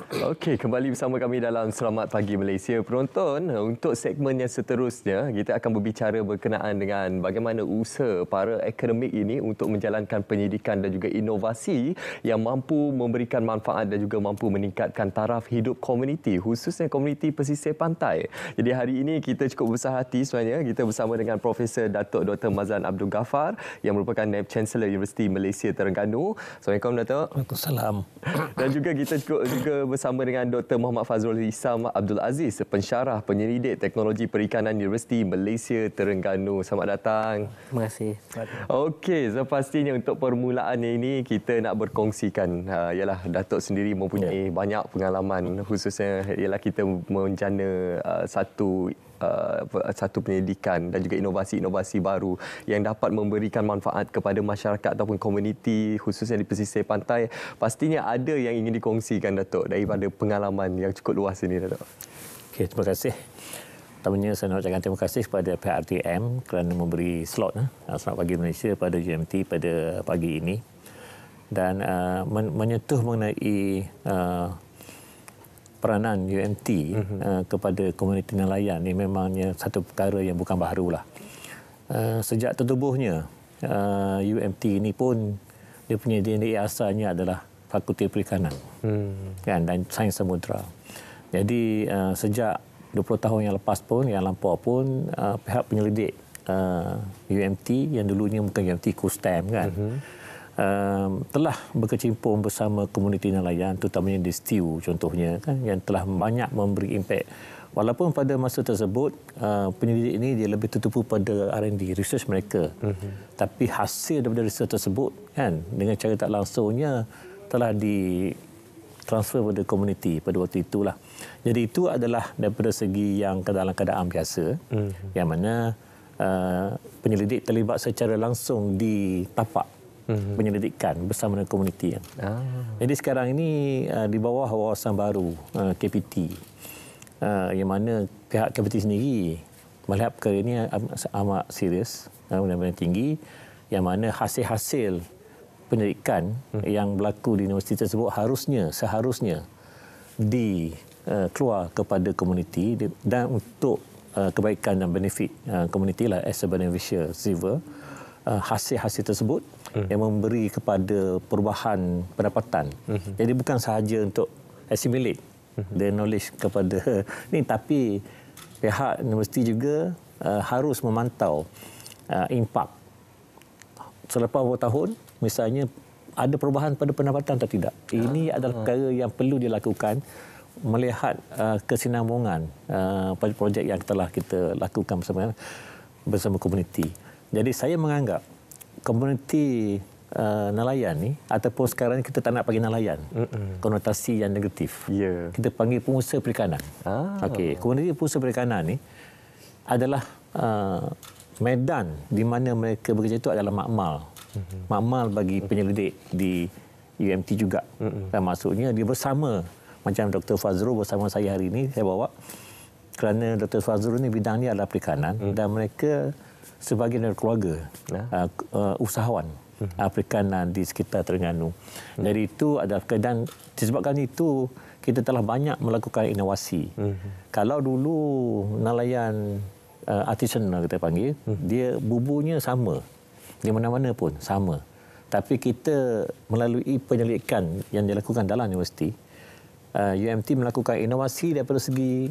Okey, kembali bersama kami dalam Selamat Pagi Malaysia. Penonton, untuk segmen yang seterusnya, kita akan berbicara berkenaan dengan bagaimana usaha para akademik ini untuk menjalankan penyidikan dan juga inovasi yang mampu memberikan manfaat dan juga mampu meningkatkan taraf hidup komuniti, khususnya komuniti pesisir pantai. Jadi hari ini kita cukup besar hati sebenarnya. Kita bersama dengan Profesor Datuk Dr. Mazlan Abdul Ghaffar yang merupakan Naib Chancellor Universiti Malaysia Terengganu. Assalamualaikum, Datuk. Waalaikumsalam. Dan juga kita juga bersama dengan Dr. Muhammad Fazrul Hisam Abdul Aziz, pensyarah penyelidik teknologi perikanan Universiti Malaysia Terengganu. Selamat datang. Terima kasih. Okey, sepastinya untuk permulaannya ini kita nak berkongsikan ialah Datuk sendiri mempunyai banyak pengalaman, khususnya ialah kita menjana satu penyelidikan dan juga inovasi-inovasi baru yang dapat memberikan manfaat kepada masyarakat ataupun komuniti khususnya di pesisir pantai. Pastinya ada yang ingin dikongsikan, Datuk, daripada pengalaman yang cukup luas ini, Datuk. Okey, terima kasih. Pertamanya saya nak ucapkan terima kasih kepada pihak RTM kerana memberi slot Selamat Pagi Malaysia pada UMT pada pagi ini dan menyentuh mengenai peranan UMT kepada komuniti nelayan ini memangnya satu perkara yang bukan barulah. Sejak tertubuhnya UMT ini pun dia punya DNA asalnya adalah Fakulti Perikanan kan, dan Sains Samudra. Jadi sejak 20 tahun yang lepas pun, yang lampau pun pihak penyelidik UMT yang dulunya bukan UMT KUSTEM kan, telah berkecimpung bersama komuniti nelayan terutamanya di STIU contohnya kan, yang telah banyak memberi impak. Walaupun pada masa tersebut penyelidik ini dia lebih tertumpu pada R&D, research mereka. Tapi hasil daripada research tersebut kan dengan cara tak langsungnya telah ditransfer pada komuniti pada waktu itulah. Jadi itu adalah daripada segi yang dalam keadaan biasa yang mana penyelidik terlibat secara langsung di tapak penyelidikan bersama dengan komuniti. Jadi sekarang ini di bawah wawasan baru KPT yang mana pihak KPT sendiri melihat perkara ini amat serius, benar-benar tinggi, yang mana hasil-hasil penyelidikan yang berlaku di universiti tersebut seharusnya keluar kepada komuniti dan untuk kebaikan dan benefit komuniti lah, as a beneficial receiver, hasil-hasil tersebut yang memberi kepada perubahan pendapatan. Jadi bukan sahaja untuk assimilate the knowledge kepada ni, tapi pihak universiti juga harus memantau impak selepas beberapa tahun, misalnya ada perubahan pada pendapatan atau tidak. Ini adalah perkara yang perlu dilakukan melihat kesinambungan pada projek yang telah kita lakukan bersama komuniti. Jadi saya menganggap komuniti nelayan ni, ataupun sekarang kita tak nak panggil nelayan, konotasi yang negatif. Kita panggil pengusaha perikanan. Okey, komuniti pengusaha perikanan ni adalah medan di mana mereka bekerja itu adalah makmal. Makmal bagi penyelidik di UMT juga. Dan maksudnya dia bersama, macam Dr. Fazrul bersama saya hari ini, saya bawa kerana Dr. Fazrul ni bidang ni adalah perikanan dan mereka sebagai keluarga usahawan perikanan di sekitar Terengganu. Jadi itu adalah, dan disebabkan itu kita telah banyak melakukan inovasi. Kalau dulu nelayan artisanal kita panggil, dia bubunya sama. Di mana-mana pun sama. Tapi kita melalui penyelidikan yang dilakukan dalam universiti, UMT melakukan inovasi daripada segi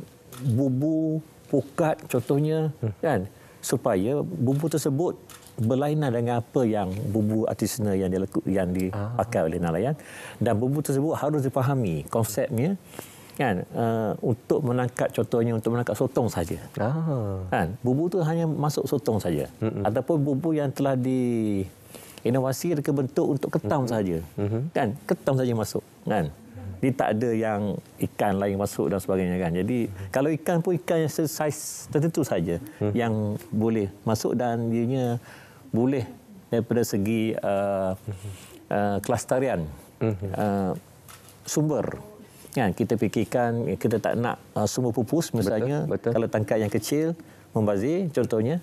bubu, pukat contohnya, kan, supaya bubu tersebut berlainan dengan apa yang bubu artisanal yang dipakai oleh nelayan, dan bubu tersebut harus dipahami konsepnya, kan, untuk menangkap, contohnya untuk menangkap sotong saja. Kan, bubu tu hanya masuk sotong saja, ataupun bubu yang telah diinovasi mereka bentuk untuk ketam saja, kan, ketam saja masuk, kan. Dia tak ada yang ikan lain masuk dan sebagainya, kan. Jadi kalau ikan pun ikan yang saiz tertentu saja yang boleh masuk, dan dianya boleh daripada segi kelestarian sumber. Kan, kita fikirkan kita tak nak sumber pupus misalnya, betul. Kalau tangkap yang kecil membazir contohnya,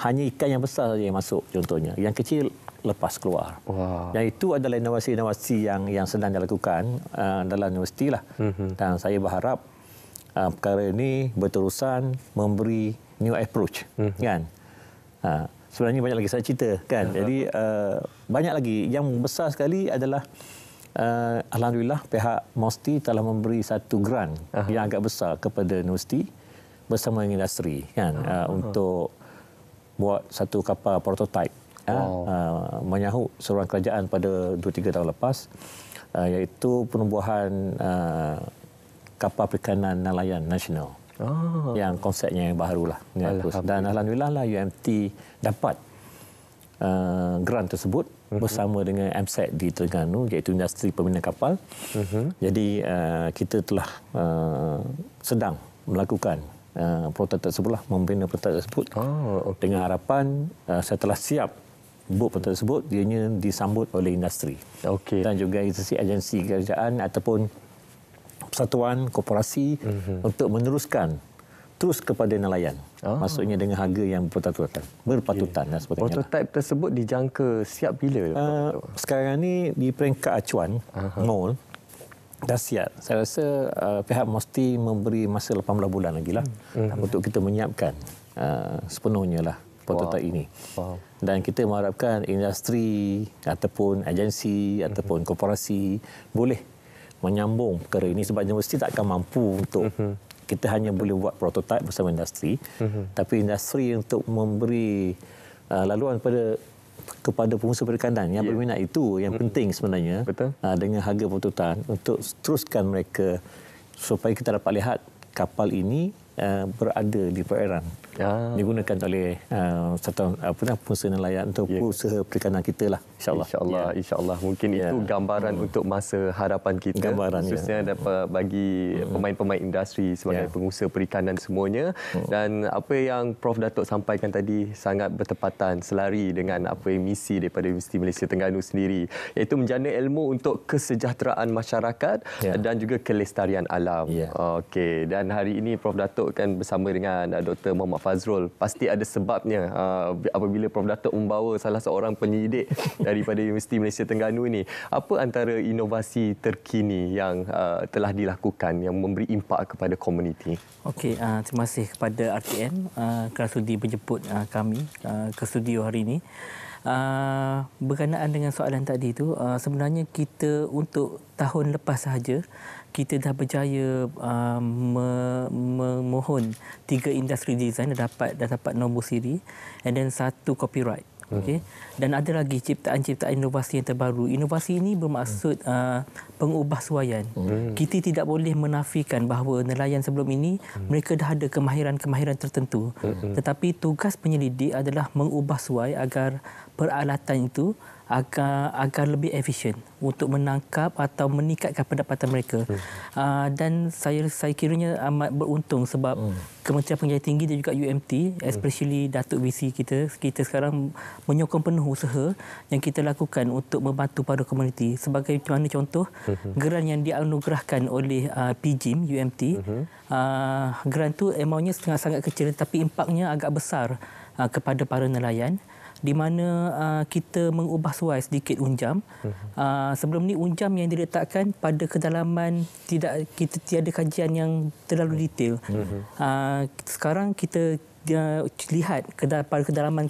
hanya ikan yang besar saja yang masuk contohnya, yang kecil lepas keluar. Dan itu adalah inovasi-inovasi yang sedang dilakukan dalam universiti lah. Dan saya berharap perkara ini berterusan memberi new approach, kan. Sebenarnya banyak lagi saya cerita, kan. Jadi banyak lagi. Yang besar sekali adalah alhamdulillah pihak MOSTI telah memberi satu grant yang agak besar kepada universiti bersama dengan industri, kan, untuk buat satu kapal prototype, menyahut seruan kerajaan pada 2-3 tahun lepas, iaitu penubuhan kapal perikanan nelayan nasional, yang konsepnya yang barulah. Dan alhamdulillah lah UMT dapat grant tersebut bersama dengan MSET di Terengganu, iaitu industri pembinaan kapal. Jadi kita telah sedang melakukan prototype tersebut, membina prototype tersebut, dengan harapan setelah siap bot prototype tersebut, dianya disambut oleh industri, dan juga agensi kerajaan ataupun persatuan korporasi untuk meneruskan terus kepada nelayan. Maksudnya dengan harga yang berpatutan dan sebagainya. Prototype tersebut dijangka siap bila? Sekarang ni di peringkat acuan, nol, dah siap. Saya rasa pihak MOSTI memberi masa 18 bulan lagi lah untuk kita menyiapkan sepenuhnya lah prototype ini. Dan kita mengharapkan industri ataupun agensi ataupun korporasi boleh menyambung perkara ini, sebab universiti tak akan mampu untuk kita hanya boleh buat prototype bersama industri, tapi industri untuk memberi laluan kepada pengusaha perikanan yang berminat itu yang penting sebenarnya. Dengan harga patutan untuk teruskan mereka supaya kita dapat lihat kapal ini berada di perairan, digunakan oleh pengusaha nelayan untuk usaha perikanan kita lah, insyaAllah. InsyaAllah. Mungkin itu gambaran untuk masa harapan kita, khususnya dapat bagi pemain-pemain industri sebagai pengusaha perikanan semuanya. Dan apa yang Prof Datuk sampaikan tadi sangat bertepatan, selari dengan apa misi daripada Universiti Malaysia Terengganu sendiri, iaitu menjana ilmu untuk kesejahteraan masyarakat dan juga kelestarian alam. Okey, dan hari ini Prof Datuk kan bersama dengan Dr. Muhammad Fazrul, pasti ada sebabnya apabila Prof Datuk membawa salah seorang penyidik daripada Universiti Malaysia Terengganu ini. Apa antara inovasi terkini yang telah dilakukan yang memberi impak kepada komuniti? Okey, terima kasih kepada RTM kerana sudi menjemput kami ke studio hari ini. Berkenaan dengan soalan tadi itu, sebenarnya kita untuk tahun lepas sahaja kita dah berjaya memohon 3 industri design dah dapat nombor siri and then 1 copyright. Okay. Dan ada lagi ciptaan-ciptaan inovasi yang terbaru. Inovasi ini bermaksud pengubahsuaian. Kita tidak boleh menafikan bahawa nelayan sebelum ini mereka dah ada kemahiran-kemahiran tertentu. Tetapi tugas penyelidik adalah mengubahsuai agar peralatan itu agar lebih efisien untuk menangkap atau meningkatkan pendapatan mereka. Dan saya kiranya amat beruntung sebab Kementerian Pengajian Tinggi dan juga UMT, especially Datuk VC kita sekarang menyokong penuh usaha yang kita lakukan untuk membantu para komuniti. Sebagai mana contoh, geran yang dianugerahkan oleh PGIM UMT, geran tu amountnya sangat kecil tapi impaknya agak besar kepada para nelayan, di mana kita mengubahsuai sedikit unjam. Sebelum ni unjam yang diletakkan pada kedalaman kita tiada kajian yang terlalu detail. Sekarang kita lihat pada kedalaman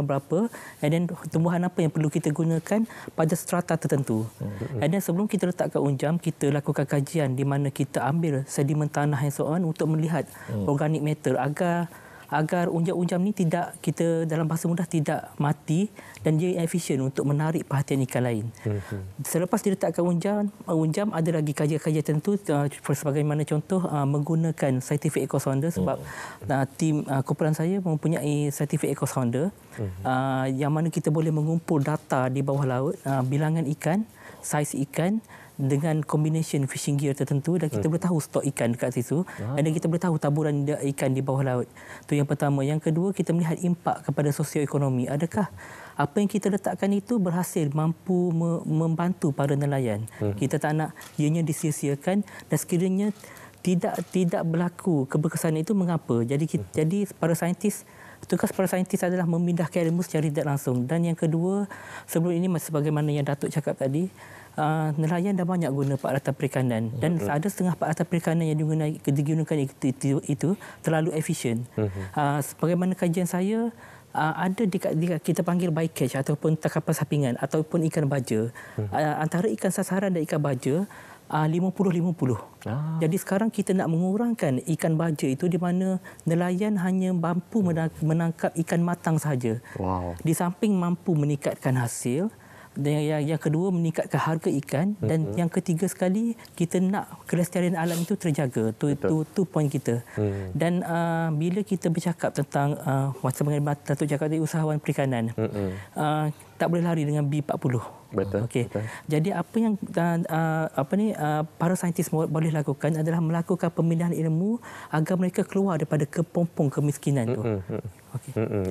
berapa and then tumbuhan apa yang perlu kita gunakan pada strata tertentu. And then sebelum kita letakkan unjam, kita lakukan kajian di mana kita ambil sedimen tanah and so on untuk melihat organic matter agar unjam-unjam ni tidak, kita dalam bahasa mudah, tidak mati dan dia efisien untuk menarik perhatian ikan lain. Selepas diletakkan unjam ada lagi kajian-kajian tertentu, sebagaimana contoh menggunakan scientific echo sounder sebab tim kumpulan saya mempunyai scientific echo sounder yang mana kita boleh mengumpul data di bawah laut, bilangan ikan, saiz ikan dengan combination fishing gear tertentu dan kita boleh tahu stok ikan dekat situ dan kita boleh tahu taburan ikan di bawah laut. Itu yang pertama. Yang kedua, kita melihat impak kepada sosioekonomi. Adakah apa yang kita letakkan itu berhasil mampu membantu para nelayan? Kita tak nak ianya disia-siakan dan sekiranya tidak berlaku keberkesanan itu, mengapa? Jadi para saintis, tugas para saintis adalah memindahkan ilmu secara tidak langsung. Dan yang kedua, sebelum ini sebagaimana yang Datuk cakap tadi, nelayan dah banyak guna peralatan perikanan dan ada setengah peralatan perikanan yang digunakan itu terlalu efisien. Sebagaimana kajian saya, ada kita panggil bycatch ataupun tangkapan sampingan ataupun ikan baja. Antara ikan sasaran dan ikan baja 50-50. Jadi sekarang kita nak mengurangkan ikan baja itu di mana nelayan hanya mampu menangkap ikan matang sahaja. Di samping mampu meningkatkan hasil, dan yang kedua meningkatkan harga ikan, dan yang ketiga sekali kita nak kelestarian alam itu terjaga. Tu poin kita. Dan bila kita bercakap tentang bagaimana Datuk cakap tadi, usahawan perikanan, tak boleh lari dengan B40. Betul. Okey. Jadi apa yang para saintis boleh lakukan adalah melakukan pemindahan ilmu agar mereka keluar daripada kepompong kemiskinan tu.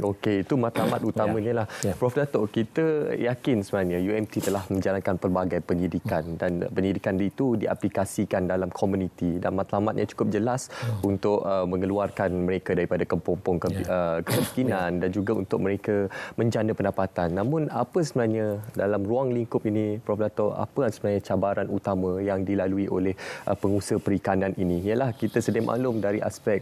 Okey, itu matlamat utamanya lah. Prof Datuk, kita yakin sebenarnya UMT telah menjalankan pelbagai penyidikan dan penyidikan itu diaplikasikan dalam komuniti dan matlamatnya cukup jelas untuk mengeluarkan mereka daripada kepompong kemiskinan dan juga untuk mereka menjana pendapatan. Namun apa sebenarnya dalam ruang lingkup ini, Prof Datuk, apa sebenarnya cabaran utama yang dilalui oleh pengusaha perikanan ini? Ialah kita sedia maklum dari aspek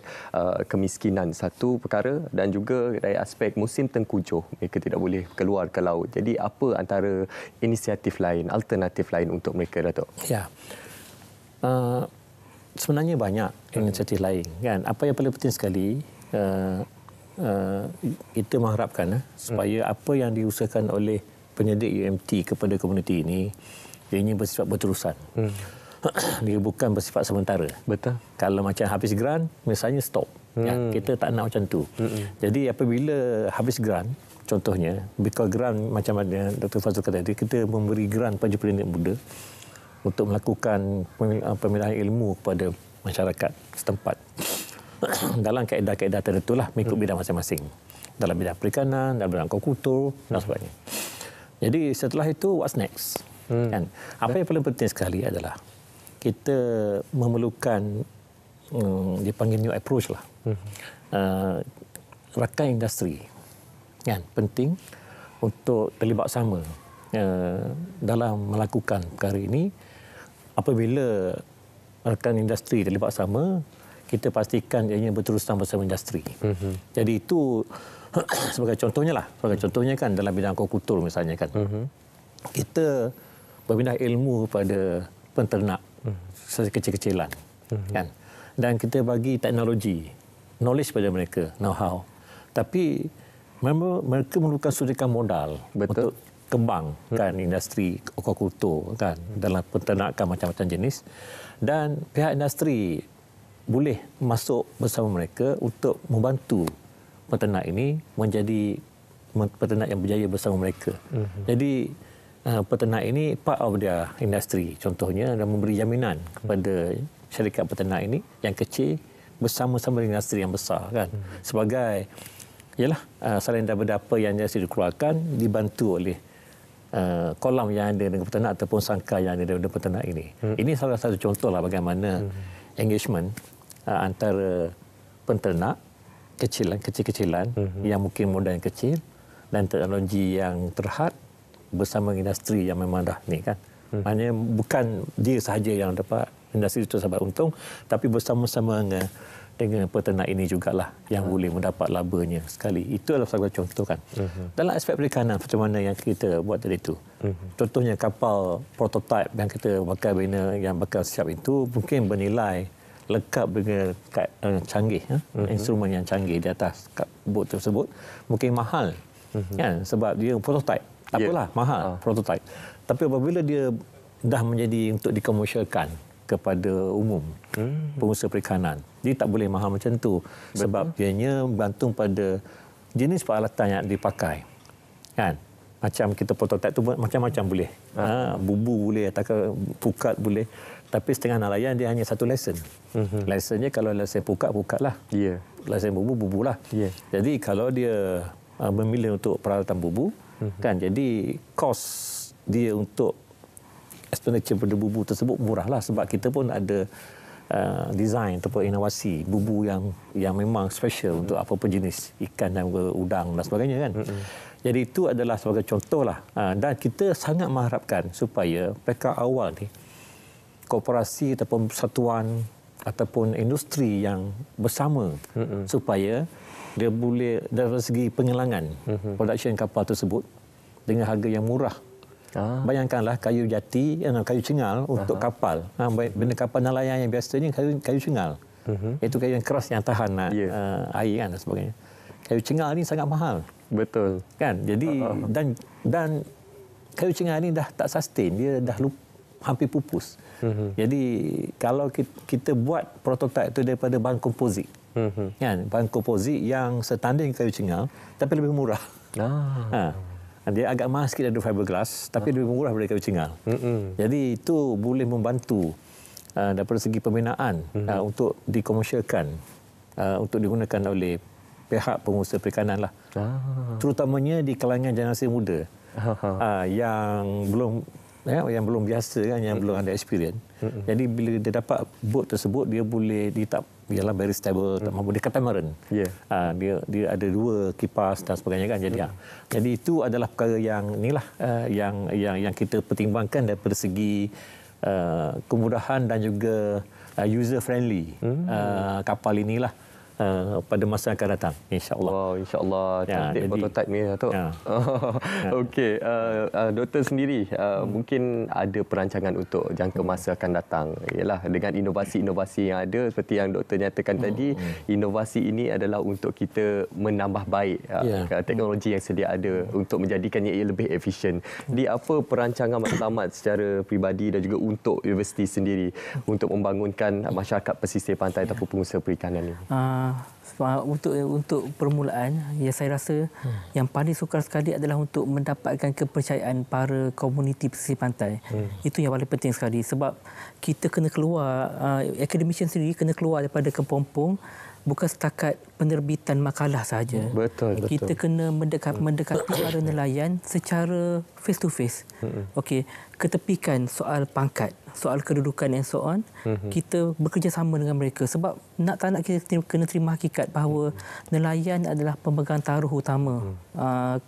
kemiskinan satu perkara dan juga dari aspek musim tengkujuh, mereka tidak boleh keluar ke laut. Jadi apa antara inisiatif lain, alternatif lain untuk mereka, Datuk? Ya, sebenarnya banyak inisiatif lain, kan? Apa yang paling penting sekali, kita mengharapkan supaya apa yang diusahakan oleh penyidik UMT kepada komuniti ini, ianya bersifat berterusan. Dia bukan bersifat sementara. Betul. Kalau macam habis grant, misalnya stop. Ya, kita tak nak macam tu. Jadi apabila habis grant, contohnya, because grant macam mana Dr. Fazrul kata tadi, kita memberi grant pada pendidik muda untuk melakukan pemindahan ilmu kepada masyarakat setempat dalam kaedah-kaedah tertentu lah, mengikut bidang masing-masing. Dalam bidang perikanan, dalam bidang akukultur dan sebagainya. Jadi setelah itu, what's next? Kan? Apa yang paling penting sekali adalah kita memerlukan dipanggil new approach lah. rakan industri kan penting untuk terlibat sama dalam melakukan perkara ini. Apabila rakan industri terlibat sama, kita pastikan ianya berterusan bersama industri. Jadi itu sebagai contohnya kan dalam bidang aquaculture misalnya kan. Kita berpindah ilmu kepada penternak secara kecil-kecilan kan. Dan kita bagi teknologi, knowledge pada mereka, know-how. Tapi mereka memerlukan suntikan modal untuk kembangkan industri aquaculture kan dalam penternakan macam-macam jenis, dan pihak industri boleh masuk bersama mereka untuk membantu peternak ini menjadi peternak yang berjaya bersama mereka. Jadi peternak ini part of their industry contohnya, dan memberi jaminan kepada syarikat peternak ini yang kecil bersama-sama dengan industri yang besar kan. Sebagai selain daripada apa yang industri dikeluarkan, dibantu oleh kolam yang ada dengan peternak ataupun sangkar yang ada dengan peternak ini. Ini salah satu contohlah bagaimana engagement antara penternak kecil-kecilan yang mungkin modal yang kecil dan teknologi yang terhad bersama industri yang memang dah ni kan. Maknanya bukan dia sahaja yang dapat, industri itu dapat untung, tapi bersama-sama dengan peternak ini jugalah yang boleh mendapat labanya sekali. Itu adalah salah satu contoh kan. Dalam aspek perikanan macam mana yang kita buat tadi itu. Contohnya kapal prototype yang kita bakal siap itu mungkin bernilai lengkap dengan canggih, instrumen yang canggih di atas bot tersebut, mungkin mahal kan, sebab dia prototype. Tak apalah, mahal prototype. Tapi apabila dia dah menjadi untuk dikomersialkan kepada umum pengusaha perikanan, dia tak boleh mahal macam tu. Sebab dianya bergantung pada jenis peralatan yang dipakai kan. Macam kita prototype tu macam-macam boleh. Bubu boleh, ataupun pukat boleh. Tapi setengah nelayan dia hanya satu lesen. Lesennya kalau lesen pukat lah. Lesen bubu lah. Jadi kalau dia memilih untuk peralatan bubu kan, jadi kos dia untuk expenditure pada bubu tersebut murahlah, sebab kita pun ada design ataupun inovasi bubu yang memang special untuk apa-apa jenis ikan dan udang dan sebagainya kan. Jadi itu adalah sebagai contohlah, dan kita sangat mengharapkan supaya mereka awal ni koperasi ataupun persatuan ataupun industri yang bersama supaya dia boleh dari segi pengelangan production kapal tersebut dengan harga yang murah. Bayangkanlah kayu jati, kayu cengal untuk kapal. Benda kapal nelayan yang biasanya kayu cengal. Itu kayu yang keras yang tahan air kan dan sebagainya. Kayu cengal ni sangat mahal. Betul. Kan? Jadi dan kayu cengal ni dah tak sustain, dia dah hampir pupus. Jadi kalau kita buat prototype itu daripada bahan komposit. Kan? Bahan komposit yang setanding kayu cengal tapi lebih murah. Dia agak mahal sikit dari fiberglass, tapi lebih murah daripada kayu cengal. Jadi itu boleh membantu daripada segi pembinaan untuk dikomersialkan, untuk digunakan oleh pihak pengusaha perikanan lah. Terutamanya di kalangan generasi muda yang belum biasa kan, yang belum ada experience. Jadi bila dia dapat boat tersebut, dia boleh ialah very stable, tak mampu dia catamaran. Dia ada 2 kipas dan sebagainya kan. Jadi itu adalah perkara yang inilah yang kita pertimbangkan daripada segi kemudahan dan juga user friendly kapal inilah pada masa yang akan datang, insya-Allah. Wow, insya-Allah cantik prototype ni, Datuk. Okey, Doktor sendiri mungkin ada perancangan untuk jangka masa akan datang. Ialah dengan inovasi-inovasi yang ada seperti yang Doktor nyatakan tadi, inovasi ini adalah untuk kita menambah baik teknologi yang sedia ada untuk menjadikannya ia lebih efisien. Di apa perancangan matlamat secara peribadi dan juga untuk universiti sendiri untuk membangunkan masyarakat pesisir pantai ataupun pengusaha perikanan ini? Untuk permulaan, ya saya rasa yang paling sukar sekali adalah untuk mendapatkan kepercayaan para komuniti pesisir pantai. Itu yang paling penting sekali, sebab kita kena keluar, academician sendiri kena keluar daripada kepompong, bukan setakat penerbitan makalah saja. Betul. Kita kena mendekati para nelayan secara face to face. Okey, ketepikan soal pangkat, soal kedudukan and so on. Kita bekerjasama dengan mereka sebab tak nak kita kena terima hakikat bahawa nelayan adalah pemegang taruh utama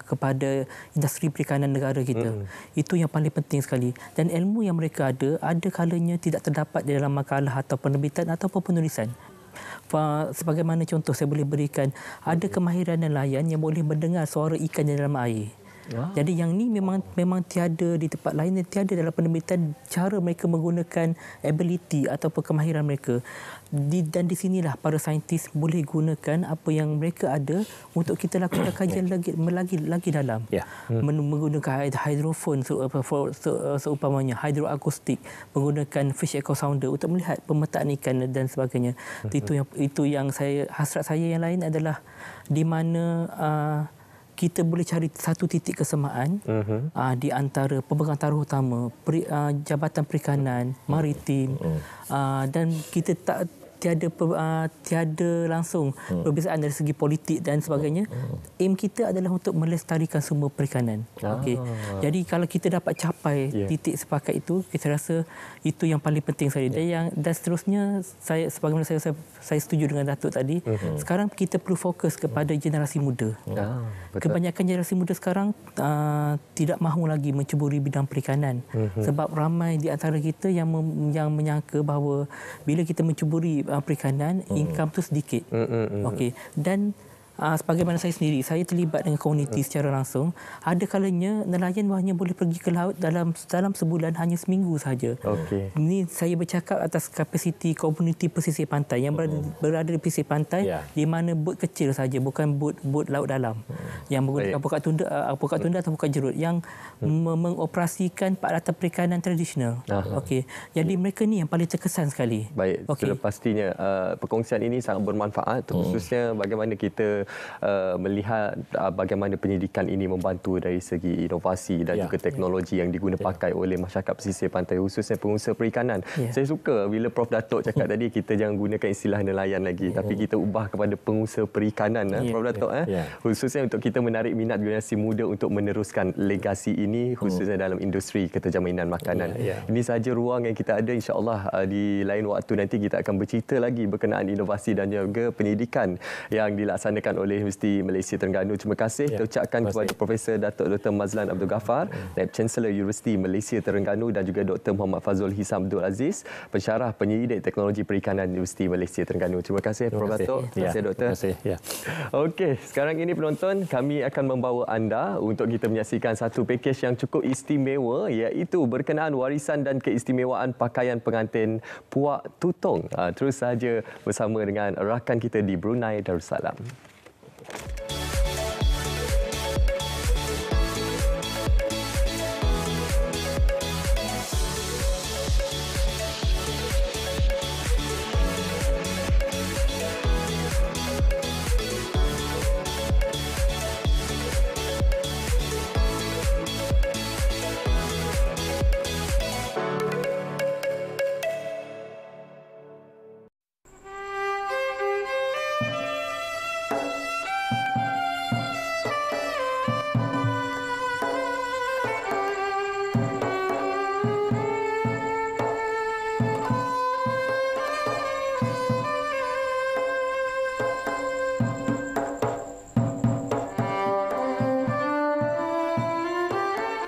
kepada industri perikanan negara kita. Itu yang paling penting sekali. Dan ilmu yang mereka ada kalanya tidak terdapat di dalam makalah atau penerbitan ataupun penulisan. Sebagaimana contoh saya boleh berikan, ada kemahiran nelayan yang boleh mendengar suara ikan di dalam air. Jadi yang ni memang tiada di tempat lain dan tiada dalam penerbitan cara mereka menggunakan ability ataupun kemahiran mereka. Dan di sinilah para saintis boleh gunakan apa yang mereka ada untuk kita lakukan kajian lagi dalam. Menggunakan hydrophone seumpamanya, hydroakustik, menggunakan fish echo sounder untuk melihat pemetaan ikan dan sebagainya. Itu yang hasrat saya yang lain adalah di mana kita boleh cari satu titik kesamaan di antara pemegang taruh utama, Jabatan Perikanan, Maritim, dan kita tiada langsung perbezaan dari segi politik dan sebagainya. Aim kita adalah untuk melestarikan semua perikanan. Okey. Jadi kalau kita dapat capai titik sepakat itu, kita rasa itu yang paling penting sekali. Dan seterusnya sebagaimana saya setuju dengan Datuk tadi, sekarang kita perlu fokus kepada generasi muda. Kebanyakan generasi muda sekarang tidak mahu lagi menceburi bidang perikanan sebab ramai di antara kita yang menyangka bahawa bila kita menceburi perikanan, income tu sedikit. Okey. Dan sebagaimana saya sendiri, saya terlibat dengan komuniti secara langsung. Ada kalanya nelayan hanya boleh pergi ke laut dalam sebulan hanya seminggu saja. Ini saya bercakap atas kapasiti komuniti pesisir pantai yang berada di pesisir pantai di mana bot kecil saja, bukan bot laut dalam yang menggunakan pokok tunda atau pokok jerut yang mengoperasikan peralatan perikanan tradisional. Okey. Jadi mereka ni yang paling terkesan sekali. Baik, sudah pastinya perkongsian ini sangat bermanfaat, khususnya bagaimana kita melihat bagaimana penyidikan ini membantu dari segi inovasi dan juga teknologi yang diguna pakai oleh masyarakat pesisir pantai, khususnya pengusaha perikanan. Saya suka bila Prof Datuk cakap tadi, kita jangan gunakan istilah nelayan lagi, tapi kita ubah kepada pengusaha perikanan, Prof Datuk. Khususnya untuk kita menarik minat generasi muda untuk meneruskan legasi ini, khususnya dalam industri keterjaminan makanan. Ini sahaja ruang yang kita ada. InsyaAllah di lain waktu nanti kita akan bercerita lagi berkenaan inovasi dan juga penyidikan yang dilaksanakan oleh Universiti Malaysia Terengganu. Terima kasih terucapkan kepada Profesor Datuk Dr. Mazlan Abdul Ghaffar, Naib Chancellor Universiti Malaysia Terengganu, dan juga Dr. Muhammad Fazul Hisam Abdul Aziz, pensyarah penyidik teknologi perikanan Universiti Malaysia Terengganu. Terima kasih Prof Datuk. Terima kasih Doktor. Terima kasih. Okey, sekarang ini penonton, kami akan membawa anda untuk kita menyaksikan satu pakej yang cukup istimewa, iaitu berkenaan warisan dan keistimewaan pakaian pengantin Puak Tutong. Terus saja bersama dengan rakan kita di Brunei Darussalam.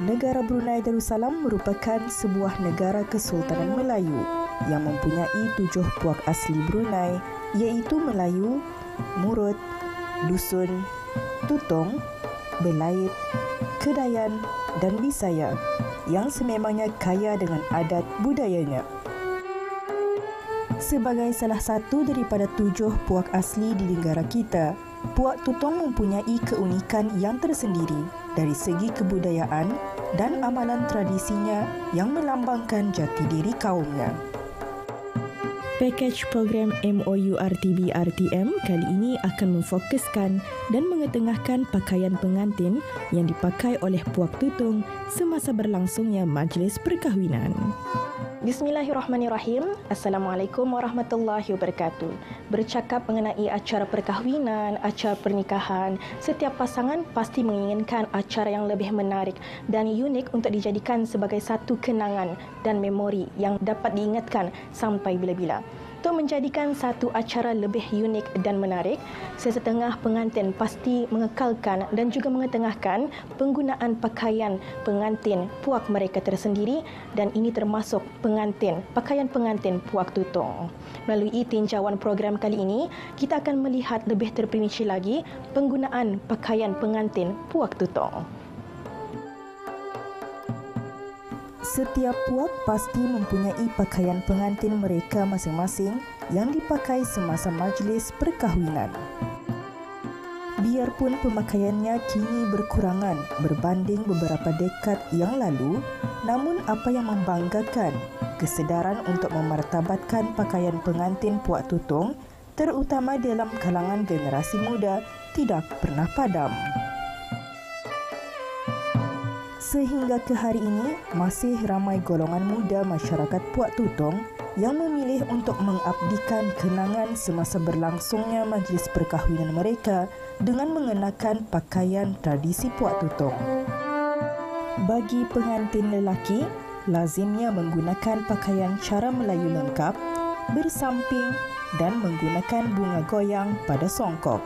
Negara Brunei Darussalam merupakan sebuah negara Kesultanan Melayu yang mempunyai 7 puak asli Brunei, iaitu Melayu, Murut, Dusun, Tutong, Belait, Kedayan dan Bisaya yang sememangnya kaya dengan adat budayanya. Sebagai salah satu daripada 7 puak asli di negara kita, Puak Tutong mempunyai keunikan yang tersendiri dari segi kebudayaan dan amalan tradisinya yang melambangkan jati diri kaumnya. Pakej program MOU RTB RTM kali ini akan memfokuskan dan mengetengahkan pakaian pengantin yang dipakai oleh Puak Tutong semasa berlangsungnya majlis perkahwinan. Bismillahirrahmanirrahim. Assalamualaikum warahmatullahi wabarakatuh. Bercakap mengenai acara perkahwinan, acara pernikahan, setiap pasangan pasti menginginkan acara yang lebih menarik dan unik untuk dijadikan sebagai satu kenangan dan memori yang dapat diingatkan sampai bila-bila. Untuk menjadikan satu acara lebih unik dan menarik, sesetengah pengantin pasti mengekalkan dan juga mengetengahkan penggunaan pakaian pengantin puak mereka tersendiri, dan ini termasuk pakaian pengantin puak tutong. Melalui tinjauan program kali ini, kita akan melihat lebih terperinci lagi penggunaan pakaian pengantin puak tutong. Setiap puak pasti mempunyai pakaian pengantin mereka masing-masing yang dipakai semasa majlis perkahwinan. Biarpun pemakaiannya kini berkurangan berbanding beberapa dekad yang lalu, namun apa yang membanggakan, kesedaran untuk memartabatkan pakaian pengantin puak tutong, terutama dalam kalangan generasi muda, tidak pernah padam. Sehingga ke hari ini, masih ramai golongan muda masyarakat puak tutong yang memilih untuk mengabdikan kenangan semasa berlangsungnya majlis perkahwinan mereka dengan mengenakan pakaian tradisi puak tutong. Bagi pengantin lelaki, lazimnya menggunakan pakaian cara Melayu lengkap, bersamping dan menggunakan bunga goyang pada songkok.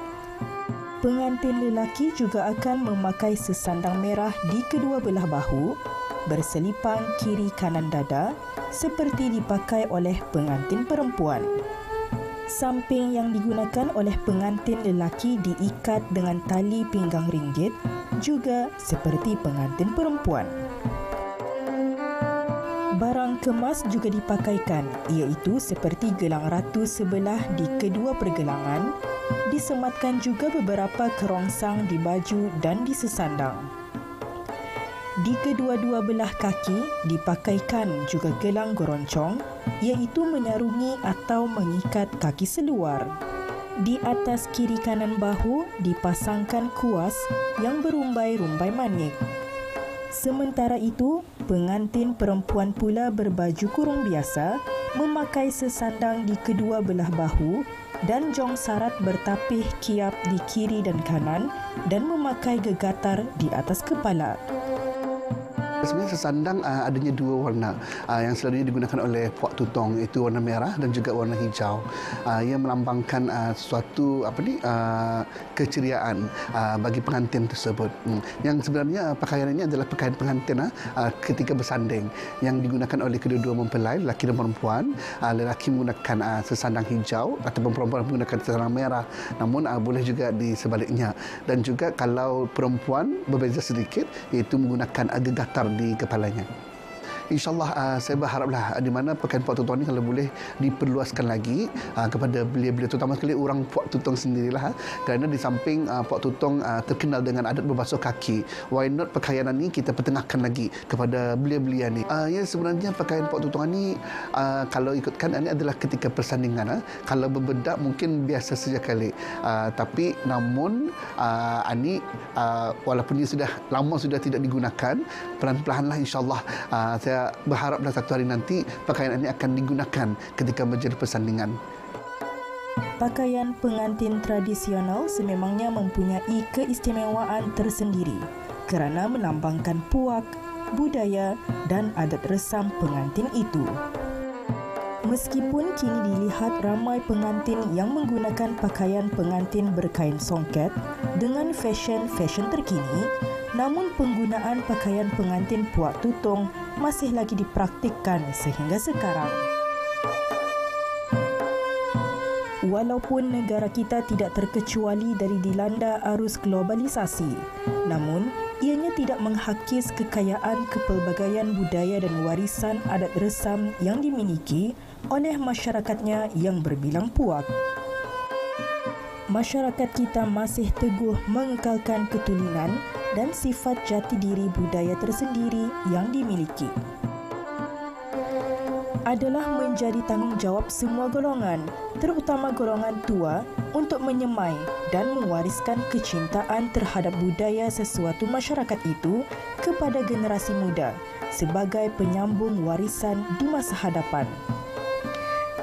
Pengantin lelaki juga akan memakai sesandang merah di kedua belah bahu, berselipang kiri kanan dada, seperti dipakai oleh pengantin perempuan. Samping yang digunakan oleh pengantin lelaki diikat dengan tali pinggang ringgit, juga seperti pengantin perempuan. Barang kemas juga dipakaikan, iaitu seperti gelang ratu sebelah di kedua pergelangan, disematkan juga beberapa kerongsang di baju dan di sesandang. Di kedua-dua belah kaki dipakaikan juga gelang goroncong, iaitu menyarungi atau mengikat kaki seluar. Di atas kiri kanan bahu dipasangkan kuas yang berumbai-rumbai manik. Sementara itu, pengantin perempuan pula berbaju kurung biasa, memakai sesandang di kedua belah bahu dan jong sarat bertapih kiap di kiri dan kanan dan memakai gegatar di atas kepala. Sebenarnya sesandang adanya dua warna yang selalunya digunakan oleh puak tutong, iaitu warna merah dan juga warna hijau. Ia melambangkan suatu keceriaan bagi pengantin tersebut. Yang sebenarnya pakaian ini adalah pakaian pengantin ketika bersanding yang digunakan oleh kedua-dua mempelai, lelaki dan perempuan. Lelaki menggunakan sesandang hijau ataupun perempuan menggunakan sesandang merah. Namun boleh juga di sebaliknya. Dan juga kalau perempuan berbeza sedikit, iaitu menggunakan gegatar di kepalanya. InsyaAllah saya berharaplah di mana pakaian puak tutong ini kalau boleh diperluaskan lagi kepada belia-belia, terutama sekali orang puak tutong sendirilah, kerana di samping puak tutong terkenal dengan adat berbasuh kaki, why not pakaian ini kita pertengahkan lagi kepada belia-belia ni. Ya, sebenarnya pakaian puak tutong ini kalau ikutkan ini adalah ketika persandingan. Kalau berbedak mungkin biasa saja kali, tapi namun ini walaupun ia sudah lama sudah tidak digunakan, perlahan-lahanlah insyaAllah saya berharaplah satu hari nanti pakaian ini akan digunakan ketika majlis persandingan. Pakaian pengantin tradisional sememangnya mempunyai keistimewaan tersendiri kerana melambangkan puak, budaya dan adat resam pengantin itu. Meskipun kini dilihat ramai pengantin yang menggunakan pakaian pengantin berkain songket dengan fashion terkini, namun penggunaan pakaian pengantin puak tutong masih lagi dipraktikkan sehingga sekarang. Walaupun negara kita tidak terkecuali dari dilanda arus globalisasi, namun ianya tidak menghakis kekayaan kepelbagaian budaya dan warisan adat resam yang dimiliki oleh masyarakatnya yang berbilang puak. Masyarakat kita masih teguh mengekalkan ketulinan dan sifat jati diri budaya tersendiri yang dimiliki. adalah menjadi tanggungjawab semua golongan, terutama golongan tua, untuk menyemai dan mewariskan kecintaan terhadap budaya sesuatu masyarakat itu kepada generasi muda sebagai penyambung warisan di masa hadapan.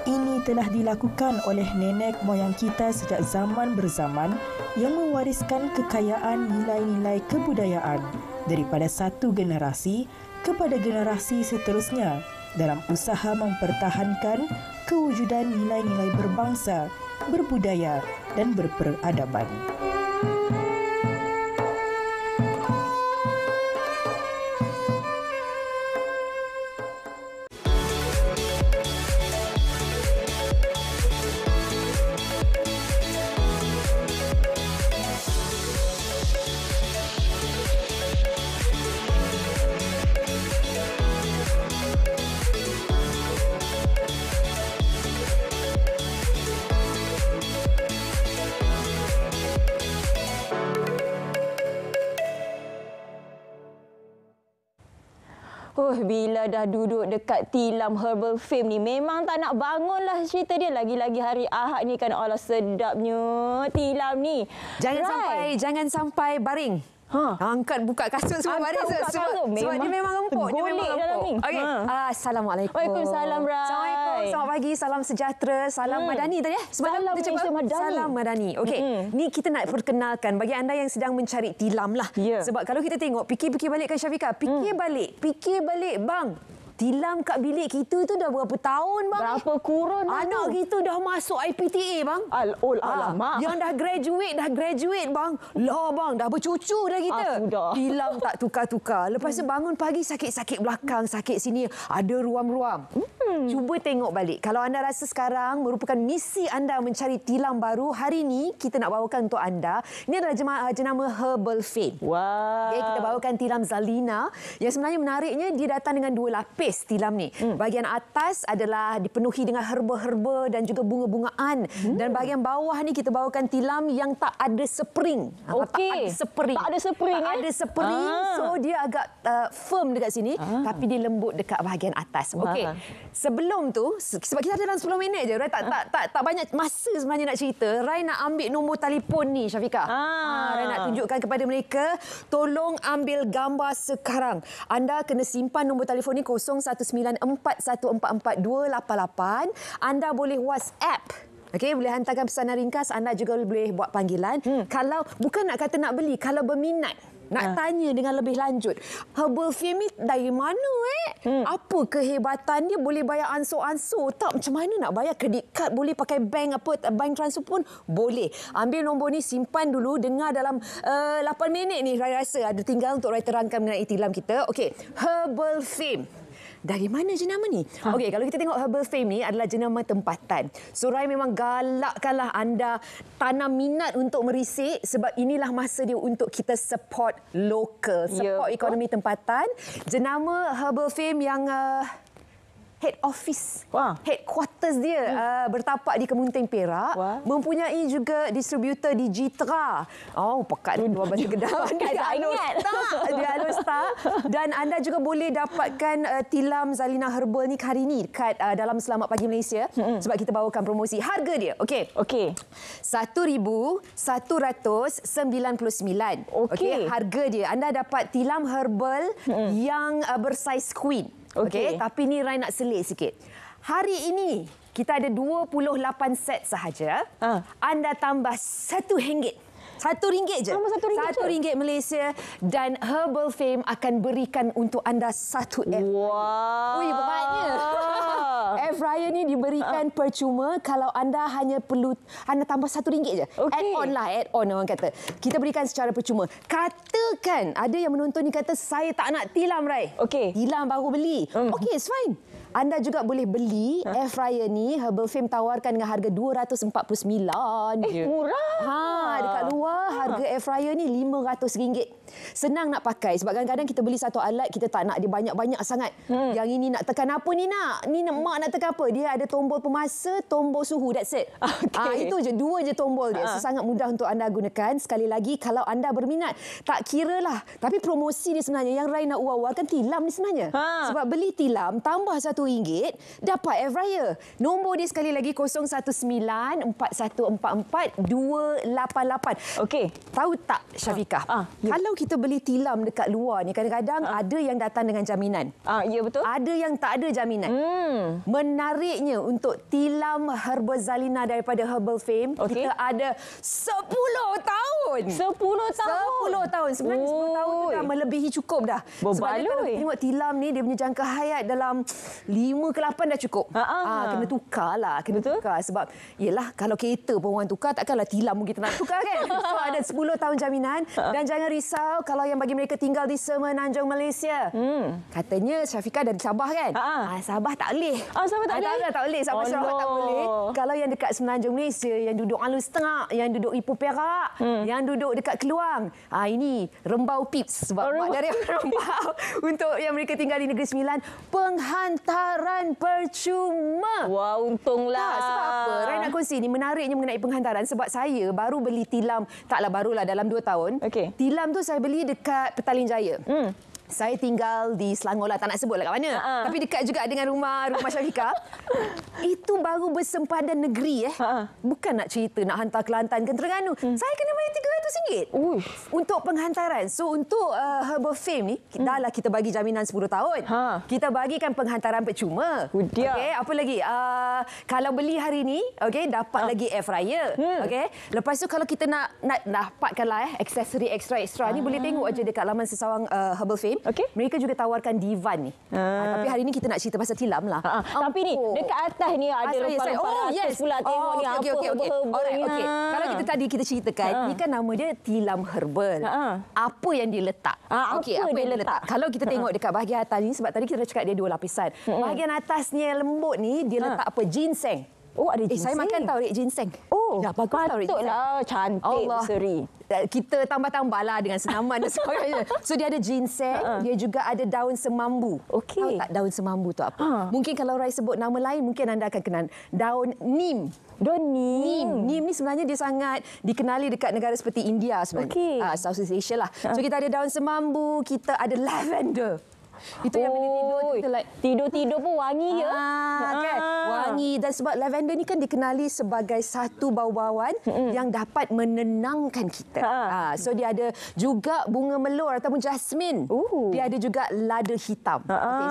Ini telah dilakukan oleh nenek moyang kita sejak zaman berzaman yang mewariskan kekayaan nilai-nilai kebudayaan daripada satu generasi kepada generasi seterusnya dalam usaha mempertahankan kewujudan nilai-nilai berbangsa, berbudaya dan berperadaban. Bila dah duduk dekat tilam Herbal Fame ni, memang tak nak bangun lah cerita dia. Lagi-lagi hari Ahad ni kan, Allah sedapnya tilam ni. Jangan sampai baring. Angkat buka kasut semua baring sebab dia memang empuk. Dia memang empuk. Okey. Assalamualaikum. Waalaikumsalam, Rai. Assalamualaikum. Selamat pagi, salam sejahtera, salam Madani tadi Salam Madani. Salam Madani. Okey. Ni kita nak perkenalkan bagi anda yang sedang mencari tilam lah. Sebab kalau kita tengok, fikir balik kan Syafiqah, fikir balik bang. Tilam kat bilik kita tu dah berapa tahun bang? Berapa kurun dah anak tu? kita dah masuk IPTA bang. Alamak. Yang dah graduate bang. Lah bang, dah bercucu dah kita. Tilam tak tukar-tukar. Lepas tu bangun pagi sakit-sakit belakang, sakit sini, ada ruam-ruam. Cuba tengok balik. Kalau anda rasa sekarang merupakan misi anda mencari tilam baru, hari ini kita nak bawakan untuk anda. Ini adalah jenama Herbal Fame. Wow. Okay, kita bawakan tilam Zalina yang sebenarnya menariknya dia datang dengan 2 lapis tilam ni. Bahagian atas adalah dipenuhi dengan herba-herba dan juga bunga-bungaan. Dan bahagian bawah ni kita bawakan tilam yang tak ada spring. Tak ada spring. So dia agak firm dekat sini, tapi dia lembut dekat bahagian atas. Okey. Sebelum tu, sebab kita ada dalam 10 minit je, Rai tak banyak masa sebenarnya nak cerita. Rai nak ambil nombor telefon ni, Syafiqah. Rai nak tunjukkan kepada mereka, tolong ambil gambar sekarang. Anda kena simpan nombor telefon ni 0194144288. Anda boleh WhatsApp. Okey, boleh hantarkan pesanan ringkas. Anda juga boleh buat panggilan. Kalau bukan nak kata nak beli, kalau berminat nak tanya dengan lebih lanjut, Herbal Fame ni dari mana apa kehebatan dia? Boleh bayar ansur-ansur tak? Macam mana nak bayar? Kredit kad boleh, pakai bank bank transfer pun boleh. Ambil nombor ni, simpan dulu, dengar dalam 8 minit ni. Rai rasa ada tinggal untuk Rai terangkan mengenai tilam kita. Okey, Herbal Fame. Dari mana jenama ni? Okey, kalau kita tengok Herbal Fame ni adalah jenama tempatan. So, Rai memang galakkanlah anda tanam minat untuk merisik sebab inilah masa dia untuk kita support local, support ekonomi tempatan. Jenama Herbal Fame yang head office, headquarters dia bertapak di Kemunteng Perak, mempunyai juga distributor di Jitra. Pekat ni dua bahasa Kedah. Dia halus tak? Dan anda juga boleh dapatkan tilam Zalina Herbal ni hari ni dekat dalam Selamat Pagi Malaysia sebab kita bawakan promosi. Harga dia, okey. RM1,199. Okey, harga dia. Anda dapat tilam herbal yang bersaiz queen. Okey, tapi ni Rai nak selit sikit. Hari ini kita ada 28 set sahaja. Anda tambah RM1. RM1 je. RM1 Malaysia dan Herbal Fame akan berikan untuk anda 1 air. Ui, beratnya. Air fryer ni diberikan percuma kalau anda hanya perlu tambah RM1 je. Add-on lah, add-on orang kata. Kita berikan secara percuma. Katakan ada yang menonton ni kata saya tak nak tilam, Rai. Tilam baru beli. Okey, it's fine. Anda juga boleh beli air fryer ni. Herbal Fame tawarkan dengan harga RM249 je. Murah. Dekat luar harga air fryer ni RM500. Senang nak pakai sebab kadang-kadang kita beli satu alat kita tak nak dia banyak-banyak sangat. Yang ini nak tekan apa ni nak? Ni mak nak tekan apa? Dia ada tombol pemasa, tombol suhu, that's it. Itu je, 2 je tombol dia. Sangat mudah untuk anda gunakan. Sekali lagi kalau anda berminat, tak kiralah. Tapi promosi ni sebenarnya yang Rai nak war-warkan tilam ni sebenarnya. Sebab beli tilam tambah RM1 RM1 dapat air fryer. Nombor dia sekali lagi 019-4144-288. Okey. Tahu tak Syafiqah? Kalau kita beli tilam dekat luar ni kadang-kadang ada yang datang dengan jaminan. Ya betul. Ada yang tak ada jaminan. Menariknya untuk tilam Herbazalina daripada Herbal Fame, kita ada 10 tahun. 10 tahun. 10 tahun. Sebenarnya 10 tahun tu dah melebihi cukup dah. Sebab kalau kita tengok tilam ni dia punya jangka hayat dalam 5 ke 8 dah cukup. Kena tukar lah. Kena tukar. Sebab yelah kalau kereta pun orang tukar takkanlah tilam pun kita nak tukar kan. So ada 10 tahun jaminan. Dan jangan risau kalau yang bagi mereka tinggal di Semenanjung Malaysia. Katanya Syafiqah dari Sabah kan? Sabah tak boleh. Sabah tak boleh? Tak boleh. Sabah Sarawak tak boleh. Kalau yang dekat Semenanjung Malaysia, yang duduk Alus Tengah, yang duduk Ipoh Perak, yang duduk dekat Keluang. Ini Rembau Pips. Sebab mak dari Rembau. Untuk yang mereka tinggal di Negeri Sembilan, penghantaran percuma. Wah, untunglah. Sebab apa? Rai nak kongsi ni menariknya mengenai penghantaran. Sebab saya baru beli tilam, taklah barulah dalam 2 tahun. Tilam tu saya beli dekat Petaling Jaya. Saya tinggal di Selangor lah, tak nak sebut lah kat mana. Tapi dekat juga dengan rumah Syafiqah. Itu baru bersempadan negeri. Bukan nak cerita nak hantar Kelantan ke Terengganu. Saya kena bayar RM300 untuk penghantaran. So untuk Herbal Fame ni, dah lah kita bagi jaminan 10 tahun. Kita bagikan penghantaran percuma. Okay, apa lagi? Kalau beli hari ni, dapat lagi air fryer. Lepas tu kalau kita nak dapatkanlah aksesori ekstra ni, boleh tengok aja dekat laman sesawang Herbal Fame. Mereka juga tawarkan divan ni. Tapi hari ni kita nak cerita pasal tilam lah. Tapi ni dekat atas ni ada rempah-rempah pula. Tengok ni apa herbal ni. Kalau kita ceritakan, ni kan nama dia tilam herbal. Apa yang dia letak? Apa yang dia letak? Kalau kita tengok dekat bahagian atas ni, sebab tadi kita dah cakap dia 2 lapisan. Bahagian atasnya lembut ni, dia letak apa? Ginseng. Ada ginseng. Saya makan tahu ginseng. Patutlah cantik Seri. Kita tambah-tambahlah dengan senaman dan sebagainya. So dia ada ginseng, dia juga ada daun semambu. Tahu tak daun semambu tu apa? Mungkin kalau Rai sebut nama lain, mungkin anda akan kenal. Daun neem. Daun neem. Neem ni sebenarnya dia sangat dikenali dekat negara seperti India sebenarnya. Southeast Asia lah. So kita ada daun semambu, kita ada lavender. Itu yang bila tidur kita tidur-tidur pun wangi je. Kan? Wangi. Dan sebab lavender ni kan dikenali sebagai satu bau-bauan yang dapat menenangkan kita. So dia ada juga bunga melur ataupun jasmine. Dia ada juga lada hitam.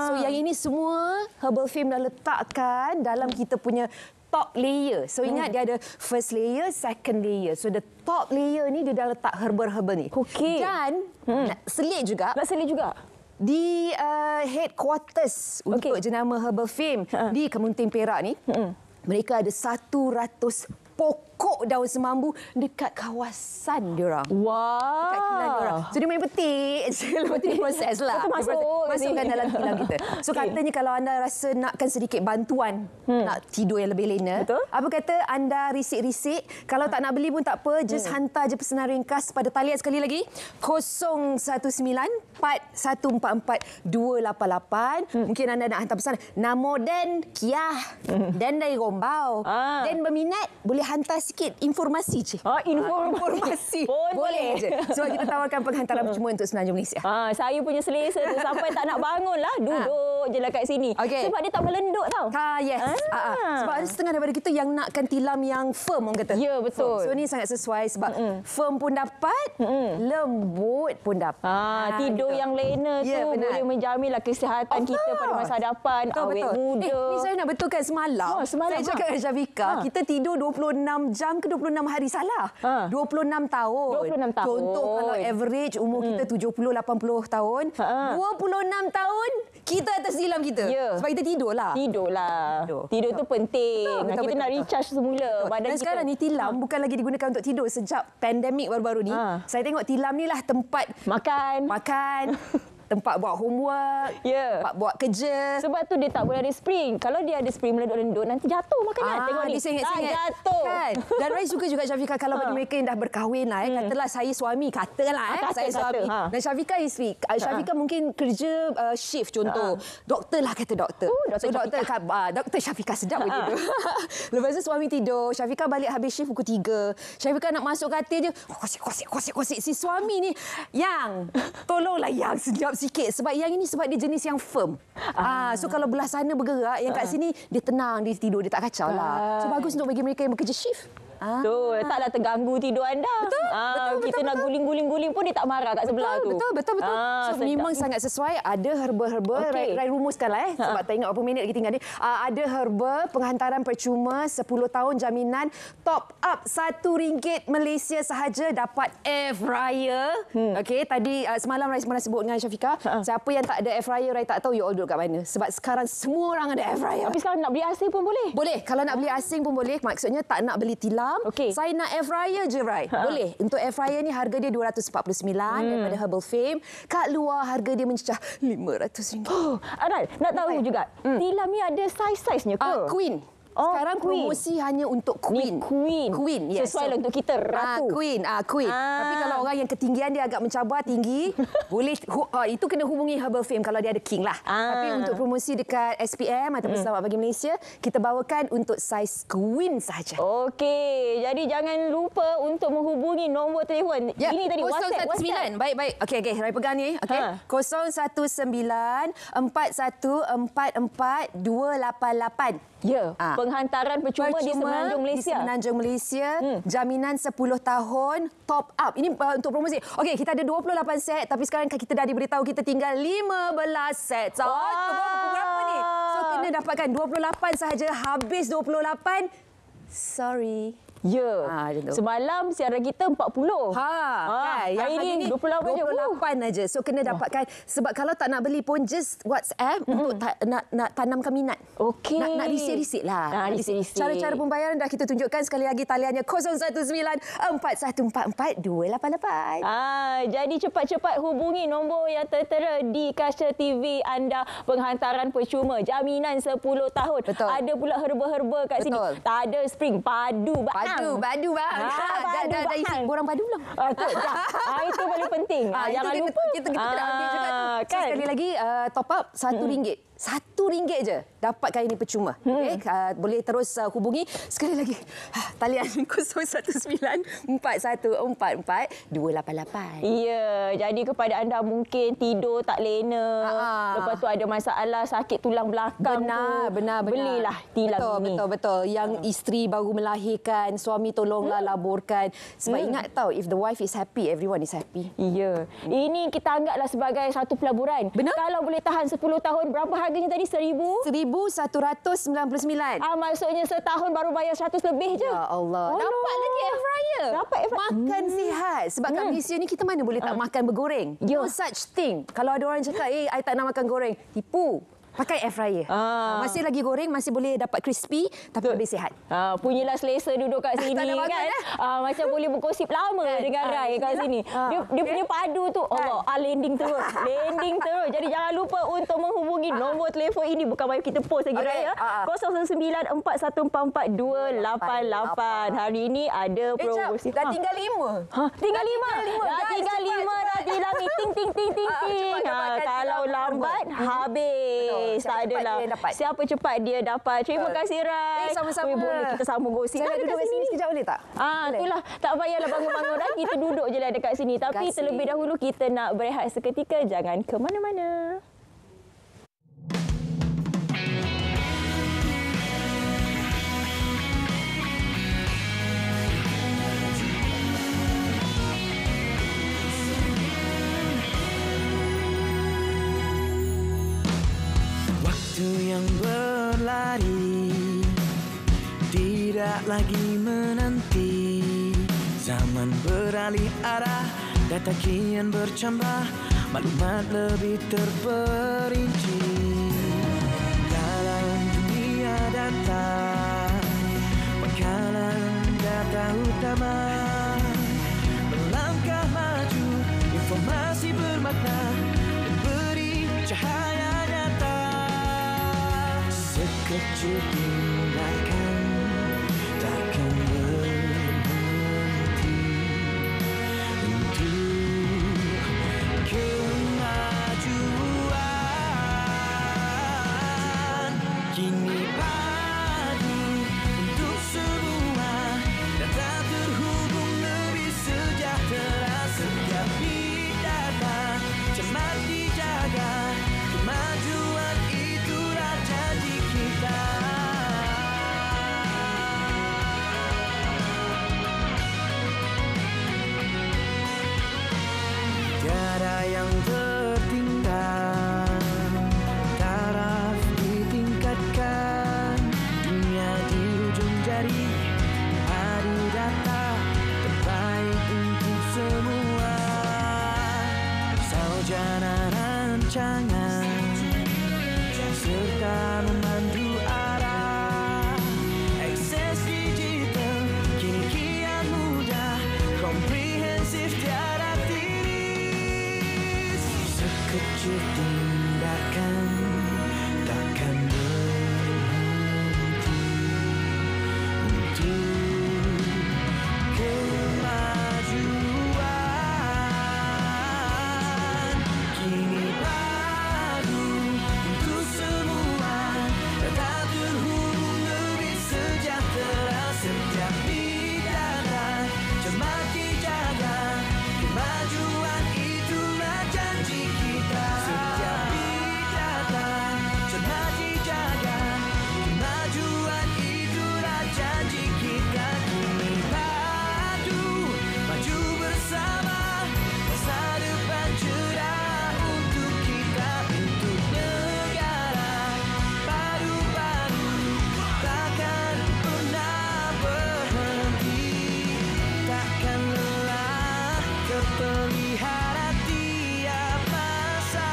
So yang ini semua Herbal Fame dah letakkan dalam kita punya top layer. So ingat dia ada first layer, second layer. So the top layer ni dia dah letak herbal-herbal ni. Dan nak selit juga. Di headquarters untuk jenama Herbal Fame di Kemunting Perak ni, mereka ada 100 pokok daun semambu dekat kawasan diorang. Dekat kilang diorang. So dia main petik je. Lepas tu dia proses lah. Masukkan dalam kilang kita. So katanya kalau anda rasa nakkan sedikit bantuan nak tidur yang lebih lena, apa kata anda risik-risik, kalau tak nak beli pun tak apa, just hantar je pesanan ringkas pada talian sekali lagi 019-4144-288. Mungkin anda nak hantar pesanan Namo Den Kiah dan dari Rombau. Dan berminat boleh hantar sikit informasi je. Informasi. Boleh je. Sebab kita tawarkan penghantaran percuma untuk Semenanjung Malaysia. Saya punya selesa tu sampai tak nak bangun lah. Duduk je lah kat sini. Sebab dia tak melenduk tau. Yes. Sebab ada setengah daripada kita yang nakkan tilam yang firm, orang kata. Ya, betul. So ni sangat sesuai sebab firm pun dapat, lembut pun dapat. Tidur yang lena tu boleh menjaminlah kesihatan kita pada masa hadapan. Awet muda. Ni saya nak betulkan semalam. Saya cakap dengan Syafiqah, kita tidur 26 jam ke 26 hari, salah. 26 tahun. 26 tahun. Contoh kalau average umur kita 70-80 tahun, 26 tahun kita atas tilam kita. Sebab kita tidurlah. Tidur tu penting. Betul, kita nak recharge semula badan kita. Dan sekarang ni tilam bukan lagi digunakan untuk tidur. Sejak pandemik baru-baru ni, saya tengok tilam ni lah tempat makan, tempat buat homework, tempat buat kerja. Sebab tu dia tak boleh ada spring. Kalau dia ada spring melendut-lendut, nanti jatuh makanan. Tengok ni. Disengit-sengit. Jatuh. Kan? Dan Rai suka juga Syafiqah kalau bagi mereka yang dah berkahwin lah. Katalah saya suami. Saya suami. Dan Syafiqah isteri. Syafiqah mungkin kerja shift contoh. Doktor lah kata doktor. Doktor Syafiqah sedap begitu. Lepas tu suami tidur. Syafiqah balik habis shift pukul 3. Syafiqah nak masuk katil je. Kosik. Si suami ni. Yang. Tolonglah yang. Sekejap up sikit sebab yang ini sebab dia jenis yang firm. So kalau belah sana bergerak, yang kat sini dia tenang, dia tidur, dia tak kacau lah. So bagus untuk bagi mereka yang bekerja shift. Taklah terganggu tidur anda. Betul, kita nak guling-guling pun dia tak marah kat sebelah tu. Betul. So memang sangat sesuai. Ada herba-herba. Rai rumuskanlah sebab tak ingat berapa minit lagi tinggal ni. Ada herba penghantaran percuma 10 tahun jaminan top up RM1 Malaysia sahaja dapat air fryer. Okey, tadi semalam Rai pernah sebut dengan Syafiqah, siapa yang tak ada air fryer Rai tak tahu you all duduk kat mana. Sebab sekarang semua orang ada air fryer. Tapi sekarang nak beli asing pun boleh? Boleh. Kalau nak beli asing pun boleh. Maksudnya tak nak beli tilam. Saya nak air fryer je, Rai. Boleh. Untuk air fryer ni harga dia $249 daripada Herbal Fame. Kat luar harga dia mencecah RM500. Aral, nak tahu juga. Tilam ni ada saiz-saiznya ke? Queen. Sekarang promosi hanya untuk Queen. Queen, yes. Sesuai lah untuk kita, Ratu. Queen. Tapi kalau orang yang ketinggian dia agak mencabar tinggi, boleh itu kena hubungi Herbal Fame kalau dia ada King lah. Tapi untuk promosi dekat SPM ataupun Selamat Pagi Malaysia, kita bawakan untuk saiz Queen sahaja. Okey, jadi jangan lupa untuk menghubungi nombor telefon. Ini tadi WhatsApp. Baik. Okey, Rai pegang ni. Okey. 019-4144-288. Ya, penghantaran percuma di Semenanjung Malaysia. Di Semenanjung Malaysia, jaminan 10 tahun, top up. Ini untuk promosi. Okey, kita ada 28 set, tapi sekarang kita dah diberitahu kita tinggal 15 set. So, berapa ni? So, kena dapatkan 28 sahaja, habis 28. Sorry. Ya. Semalam siaran kita 40. Hari ini 28 aja. So kena dapatkan sebab kalau tak nak beli pun just WhatsApp untuk nak tanamkan minat. Okey. Nak risik-risik lah. Cara-cara pembayaran dah kita tunjukkan sekali lagi taliannya 019-4144-288. Jadi cepat-cepat hubungi nombor yang tertera di kaca TV anda. Penghantaran percuma, jaminan 10 tahun. Betul. Ada pula herba-herba kat sini. Tak ada spring, padu bang. Padu bang. Dah isi borang padu belum? Itu paling penting. Jangan lupa. Kita nak ambil juga tu. Kan? Sekali lagi top up RM1. RM1 je dapatkan ini percuma. Okay? Boleh terus hubungi. Sekali lagi talian 019-4144-288. Ya, jadi kepada anda mungkin tidur tak lena, lepas tu ada masalah sakit tulang belakang. Benar. Belilah tilam ini. Betul. Yang isteri baru melahirkan, suami tolonglah laburkan. Sebab ingat tau, if the wife is happy, everyone is happy. Ya. Ini kita anggaplah sebagai satu pelaburan. Benar. Kalau boleh tahan 10 tahun, berapa harganya tadi? 1,199. Maksudnya setahun baru bayar 100 lebih je. Ya Allah. Dapat lagi air fryer. Makan sihat. Sebab kat Malaysia ni kita mana boleh tak makan bergoreng. No such thing. Kalau ada orang cakap, I tak nak makan goreng. Tipu. Pakai air fryer. Masih lagi goreng, masih boleh dapat crispy tapi lebih sihat. Punyalah selesa duduk kat sini kan. Macam boleh bergosip lama dengan Rai kat sini. Dia punya padu tu Allah, landing terus. Jadi jangan lupa untuk menghubungi nombor telefon ini. Bukan bagi kita post lagi Rai ya. 019-4144-288. Hari ini ada promosi. Dah tinggal 5. Tinggal 5 dah tilam ni. Ting. Kalau lambat habis. Tak adalah. Siapa cepat dia dapat. Terima kasih Rai. Sama-sama. Boleh kita sambung gosip. Saya duduk kat sini sekejap boleh tak? Itulah. Tak payahlah bangun-bangun dah. Kita duduk je lah dekat sini. Tapi terlebih dahulu kita nak berehat seketika. Jangan ke mana-mana. Waktu yang berlari tidak lagi menanti. Zaman beralih arah, data kian bercambah, maklumat lebih terperinci. Dalam dunia data, pangkalan data utama melangkah maju, informasi bermakna dan beri cahaya. Sekecil tindakan takkan berhenti untuk kemajuan. Kini padu untuk semua, data terhubung lebih sejahtera. Setiap bidata cermat dijaga. serta memandu arah. Akses digital kini kian mudah, komprehensif tiada tiris. Sekecil tindakan takkan berhenti untuk kemajuan. Kini padu untuk semua, tak terhubung lebih sejahtera. Setiap bidara cermat dijaga, kemajuan itulah janji kita. Setiap bidara cermat dijaga, kemajuan itulah janji kita. Kini padu maju bersama, masa depan cerah untuk kita, untuk negara. Padu-padu takkan pernah berhenti, takkan lelah terpelihara tiap masa.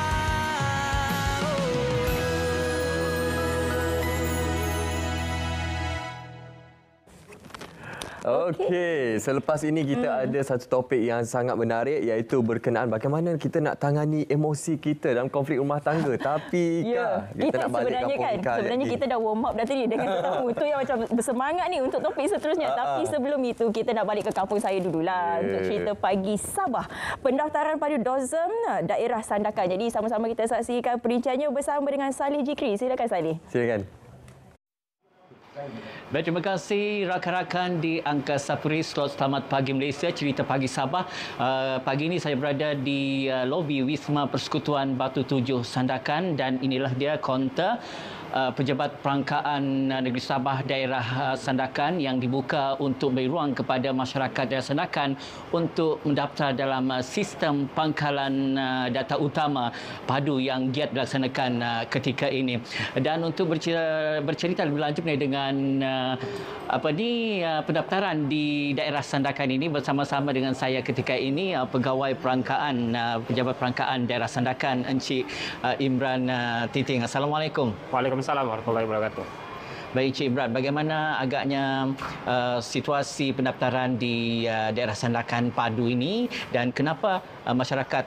Okey, selepas ini kita ada satu topik yang sangat menarik, iaitu berkenaan bagaimana kita nak tangani emosi kita dalam konflik rumah tangga. Tapi kita nak balik kampung Ika. Sebenarnya kita dah warm up dah tadi dengan tetamu tu yang macam bersemangat ni untuk topik seterusnya. Tapi sebelum itu kita nak balik ke kampung saya dululah untuk cerita pagi Sabah. Pendaftaran pada DOSM daerah Sandakan. Jadi sama-sama kita saksikan perinciannya bersama dengan Salih Jikri. Silakan Salih. Silakan. Baik, terima kasih rakan-rakan di Angkasa Puri Slot Selamat Pagi Malaysia, cerita pagi Sabah. Pagi ini saya berada di lobi Wisma Persekutuan Batu Tujuh Sandakan dan inilah dia kaunter Pejabat Perangkaan Negeri Sabah Daerah Sandakan yang dibuka untuk beri ruang kepada masyarakat daerah Sandakan untuk mendaftar dalam sistem pangkalan data utama padu yang giat dilaksanakan ketika ini. Dan untuk bercerita lebih lanjut dengan pendaftaran di daerah Sandakan ini bersama-sama dengan saya ketika ini pegawai perangkaan Pejabat Perangkaan Daerah Sandakan Encik Imran Titing. Assalamualaikum. Waalaikumsalam warahmatullahi wabarakatuh. Baik Encik Imran, bagaimana agaknya situasi pendaftaran di daerah Sandakan Padu ini dan kenapa masyarakat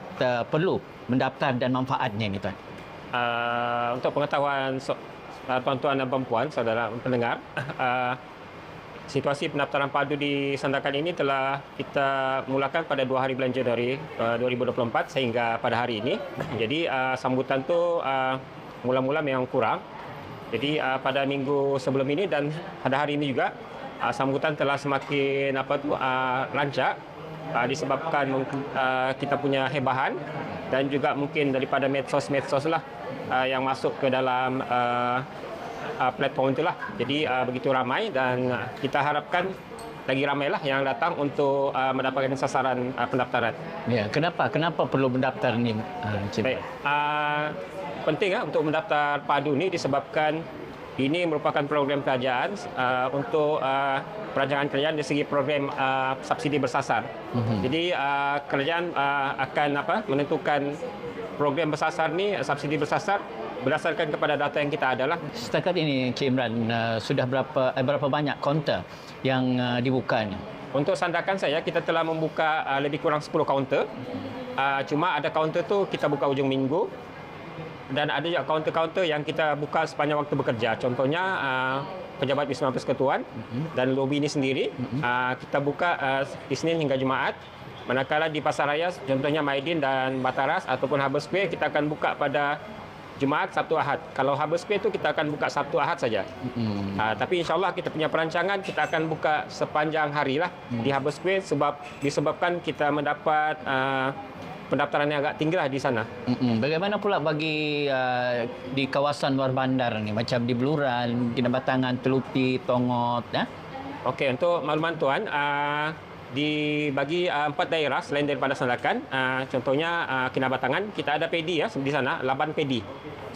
perlu mendaftar dan manfaatnya ini Tuan? Untuk pengetahuan tuan-tuan dan puan-puan, saudara pendengar, situasi pendaftaran padu di Sandakan ini telah kita mulakan pada 2 hari belanja dari 2024 sehingga pada hari ini. Jadi sambutan tu mula-mula memang kurang. Jadi pada minggu sebelum ini dan pada hari ini juga sambutan telah semakin lancar disebabkan kita punya hebahan dan juga mungkin daripada medsos-medsos lah yang masuk ke dalam platform itulah. Jadi begitu ramai dan kita harapkan lagi ramailah yang datang untuk mendapatkan sasaran pendaftaran. Ya, kenapa perlu mendaftar ni? Baik. Penting untuk mendaftar padu ni disebabkan ini merupakan program kerajaan untuk perancangan kerajaan dari segi program subsidi bersasar. Jadi kerajaan akan menentukan program bersasar ni, subsidi bersasar berdasarkan kepada data yang kita adalah. Setakat ini Cik Imran sudah berapa banyak kaunter yang dibuka ni? Untuk Sandakan saya kita telah membuka lebih kurang 10 kaunter. Cuma ada kaunter tu kita buka hujung minggu. Dan ada juga kaunter-kaunter yang kita buka sepanjang waktu bekerja. Contohnya Pejabat Wisma Persekutuan dan lobi ini sendiri kita buka Isnin hingga Jumaat. Manakala di Pasaraya contohnya Maidin dan Bataras ataupun Harbour Square kita akan buka pada Jumaat, Sabtu, Ahad. Kalau Harbour Square itu kita akan buka Sabtu, Ahad saja. Tapi insyaAllah kita punya perancangan kita akan buka sepanjang hari lah di Harbour Square disebabkan kita mendapat pendaftaran yang agak tinggi lah di sana. Bagaimana pula bagi di kawasan luar bandar ni, macam di Beluran, Kinabatangan, Telupi, Tongot? Okey, untuk makluman tuan, dibagi 4 daerah selain daripada Sandakan. Contohnya Kinabatangan, kita ada pedi di sana, Laban Pedi.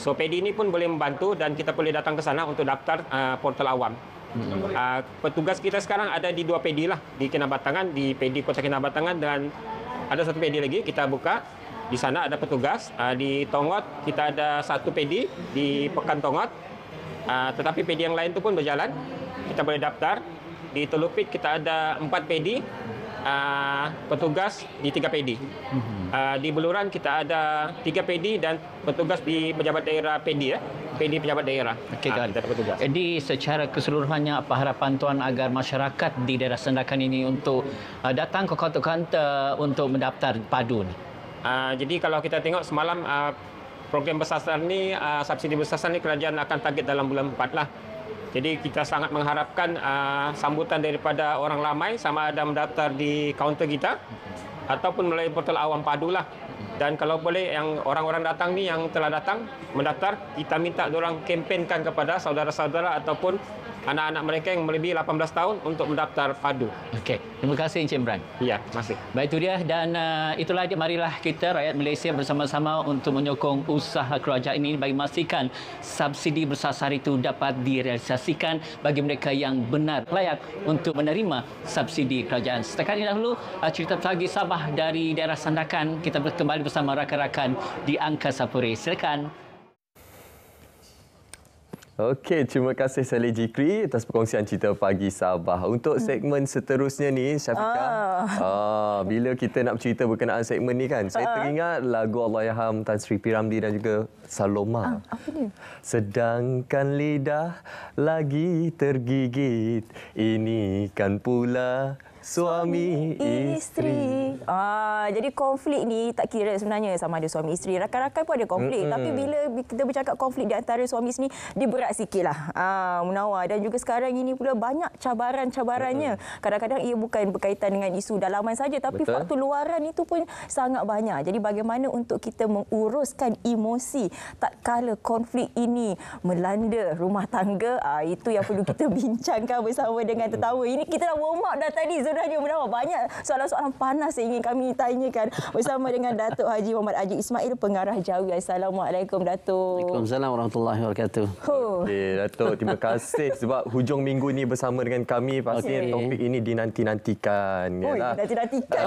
So pedi ini pun boleh membantu dan kita boleh datang ke sana untuk daftar portal awam. Petugas kita sekarang ada di 2 pedi lah, di Kinabatangan, di pedi Kota Kinabatangan dan ada 1 pedi lagi kita buka Di sana ada petugas. Di Tongot kita ada 1 pedi di Pekan Tongot. Tetapi pedi yang lain itu pun berjalan. Kita boleh daftar. Di Telupit kita ada 4 pedi. Petugas di 3 pedi. Di Beluran kita ada 3 pedi dan petugas di pejabat daerah pedi pedi pejabat daerah. Okey, kita ada petugas. Jadi secara keseluruhannya apa harapan tuan agar masyarakat di daerah Sandakan ini untuk datang ke kaunter-kaunter untuk mendaftar padu ni? Jadi kalau kita tengok semalam program bersasar ni, subsidi bersasar ni kerajaan akan target dalam bulan 4 lah. Jadi kita sangat mengharapkan sambutan daripada orang ramai sama ada mendaftar di kaunter kita ataupun melalui portal Awam Padu lah. Dan kalau boleh yang orang-orang datang ni yang telah datang mendaftar, kita minta diorang kempenkan kepada saudara-saudara ataupun anak-anak mereka yang melebihi 18 tahun untuk mendaftar padu. Okey, terima kasih Encik Imran. Ya, masih. Baik, itu dia dan itulah dia, marilah kita rakyat Malaysia bersama-sama untuk menyokong usaha kerajaan ini bagi memastikan subsidi bersasar itu dapat direalisasikan bagi mereka yang benar layak untuk menerima subsidi kerajaan. Setakat ini dahulu cerita pagi Sabah dari daerah Sandakan. Kita kembali bersama rakan-rakan di Angkasa Puri. Silakan. Okey, terima kasih Saleh Jikri atas perkongsian cerita pagi Sabah. Untuk segmen seterusnya ni, Syafiqah, bila kita nak cerita berkenaan segmen ni kan, saya teringat lagu Allahyarham Tan Sri P. Ramlee dan juga Saloma. Apa dia? Sedangkan lidah lagi tergigit, ini kan pula suami isteri. Jadi konflik ni tak kira sebenarnya sama ada suami isteri. Rakan-rakan pun ada konflik. Tapi bila kita bercakap konflik di antara suami isteri ni, dia berat sikitlah. Munawar. Dan juga sekarang ini pula banyak cabaran-cabarannya. Kadang-kadang ia bukan berkaitan dengan isu dalaman saja, tapi faktor luaran itu pun sangat banyak. Jadi bagaimana untuk kita menguruskan emosi tak kala konflik ini melanda rumah tangga, itu yang perlu kita bincangkan bersama dengan tetamu. Ini kita dah warm up dah tadi. Sebenarnya Munawar, banyak soalan-soalan panas yang ingin kami tanyakan bersama dengan Datuk Haji Muhammad Ajib Ismail, Pengarah Jawi. Assalamualaikum Datuk. Waalaikumsalam warahmatullahi wabarakatuh. Okey, Datuk, terima kasih sebab hujung minggu ni bersama dengan kami. Pasti topik ini dinanti-nantikan. Dinanti-nantikan.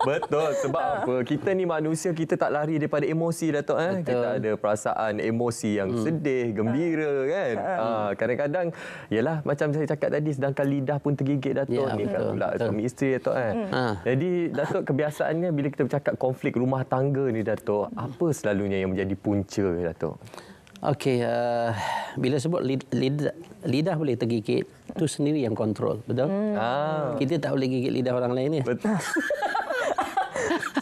Betul, sebab apa? Kita ni manusia, kita tak lari daripada emosi, Datuk. Kita ada perasaan emosi yang sedih, gembira kan. Kadang-kadang, yalah macam saya cakap tadi, sedangkan lidah pun tergigit, Datuk. Ni kan pula suami isteri, Datuk kan. Jadi Datuk, kebiasaannya bila kita bercakap konflik rumah tangga ni, Datuk, apa selalunya yang menjadi punca, Datuk? Okey, bila sebut lidah boleh tergigit, itu sendiri yang kontrol, betul? Kita tak boleh gigit lidah orang lain ni. Betul.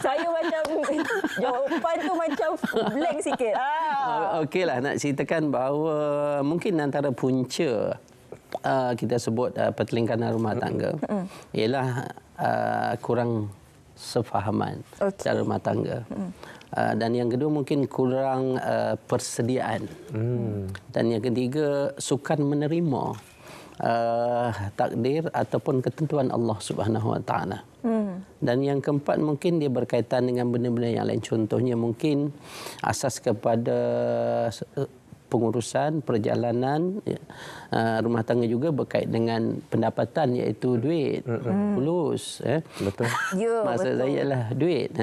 Saya macam jawapan tu macam blank sikit. Okeylah, nak ceritakan bahawa mungkin antara punca kita sebut pertelingkaran rumah tangga ialah kurang sefahaman dalam rumah tangga. Dan yang kedua mungkin kurang persediaan. Dan yang ketiga sukan menerima takdir ataupun ketentuan Allah Subhanahu Wa Taala. Dan yang keempat mungkin dia berkaitan dengan benda-benda yang lain. Contohnya mungkin asas kepada pengurusan perjalanan rumah tangga juga berkait dengan pendapatan, iaitu duit, fulus. Betul. Maksud saya ialah duit.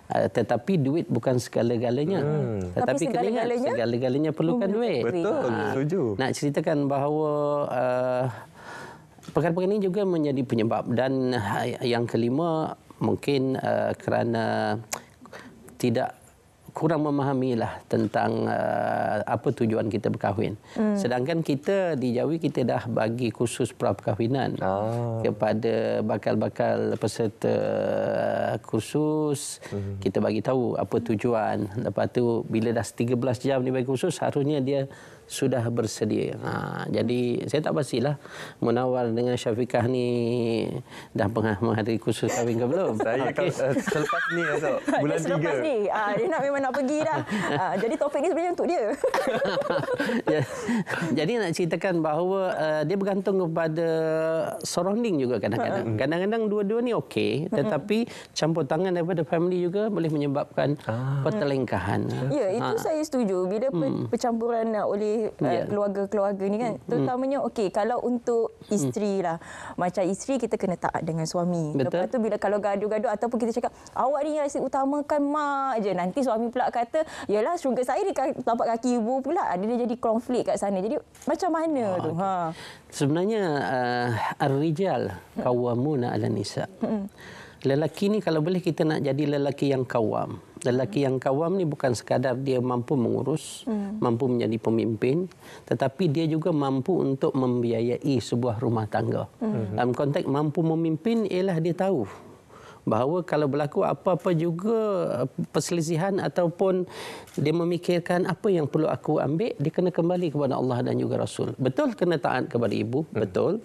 Tetapi duit bukan segala-galanya. Tetapi kena ingat, segala-galanya perlukan duit. Betul, setuju. Nak ceritakan bahawa perkara-perkara ini juga menjadi penyebab. Dan yang kelima mungkin kerana tidak kurang memahamilah tentang apa tujuan kita berkahwin. Sedangkan kita di Jawi, kita dah bagi kursus pra-perkahwinan kepada bakal-bakal peserta kursus. Kita bagi tahu apa tujuan. Lepas tu bila dah 13 jam dia bagi kursus, harusnya dia sudah bersedia. Jadi saya tak pastilah Munawar dengan Syafiqah ni dah menghadiri kursus kahwin ke belum. Saya selepas ni, bulan 3. Selepas ni, dia nak memang nak pergi dah. Jadi topik ni sebenarnya untuk dia. Jadi nak ceritakan bahawa dia bergantung kepada surrounding juga kadang-kadang. Kadang-kadang dua-dua ni okey, tetapi campur tangan daripada family juga boleh menyebabkan pertelengkahan. Ya, itu saya setuju. Bila percampuran oleh keluarga-keluarga ni kan, terutamanya okey kalau untuk isteri lah. Macam isteri kita kena taat dengan suami. Betul. Lepas tu bila kalau gaduh-gaduh ataupun kita cakap awak ni yang utamakan mak je. Nanti suami pula kata, yalah syurga saya di tapak kaki ibu pula. Dia jadi konflik kat sana. Jadi macam mana tu? Sebenarnya ar-rijal qawwamuna 'alan nisa. Lelaki ni kalau boleh kita nak jadi lelaki yang kawam. Lelaki yang kawam ni bukan sekadar dia mampu mengurus, mampu menjadi pemimpin, tetapi dia juga mampu untuk membiayai sebuah rumah tangga. Dalam konteks mampu memimpin ialah dia tahu bahawa kalau berlaku apa-apa juga perselisihan ataupun dia memikirkan apa yang perlu aku ambil, dia kena kembali kepada Allah dan juga Rasul. Betul kena taat kepada ibu, betul.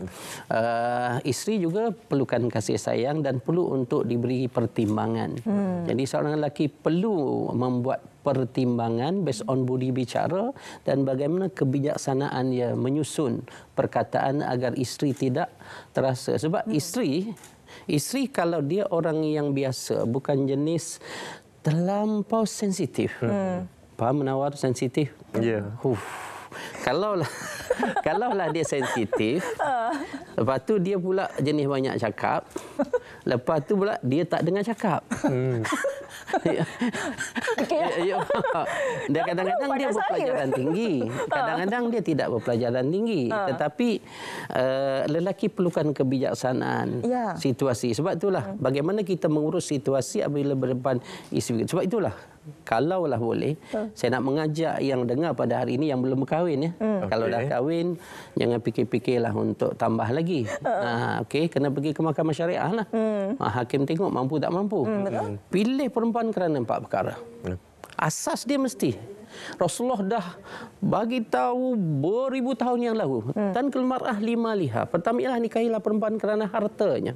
Isteri juga perlukan kasih sayang dan perlu untuk diberi pertimbangan. Jadi seorang lelaki perlu membuat pertimbangan based on budi bicara dan bagaimana kebijaksanaan dia menyusun perkataan agar isteri tidak terasa. Sebab isteri kalau dia orang yang biasa, bukan jenis terlampau sensitif. Faham menawar sensitif? Ya. Kalaulah dia sensitif, lepas tu dia pula jenis banyak cakap, lepas tu pula dia tak dengar cakap. Dia kadang-kadang dia berpelajaran tinggi, kadang-kadang dia tidak berpelajaran tinggi, tetapi lelaki perlukan kebijaksanaan situasi. Sebab itulah bagaimana kita mengurus situasi apabila berdepan isteri. Sebab itulah kalaulah boleh, saya nak mengajak yang dengar pada hari ini yang belum berkahwin ya. Kalau dah kahwin, jangan fikir-fikirlah untuk tambah lagi. Okey, kena pergi ke mahkamah syariah lah. Hakim tengok mampu tak mampu. Pilih perempuan kerana 4 perkara. Asas dia mesti Rasulullah dah bagi tahu beribu tahun yang lalu. Dan kelmar'ah 5 liha. Pertama ialah nikahilah perempuan kerana hartanya.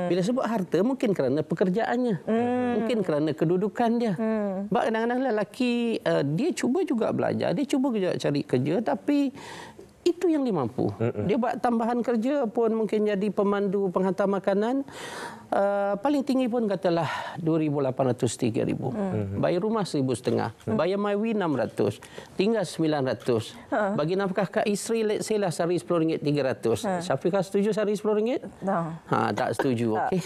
Bila sebut harta, mungkin kerana pekerjaannya, mungkin kerana kedudukan dia. Sebab kadang-kadang lelaki dia cuba juga belajar, dia cuba juga cari kerja, tapi itu yang dia mampu. Dia buat tambahan kerja pun mungkin jadi pemandu penghantar makanan. Paling tinggi pun katalah 2,800 3,000. Bayar rumah 1,500. Bayar MyWi 600. Tinggal 900. Bagi nafkah kat isteri, let's say lah sehari RM10 300. Syafiqah setuju sehari RM10? Tak setuju. Okey.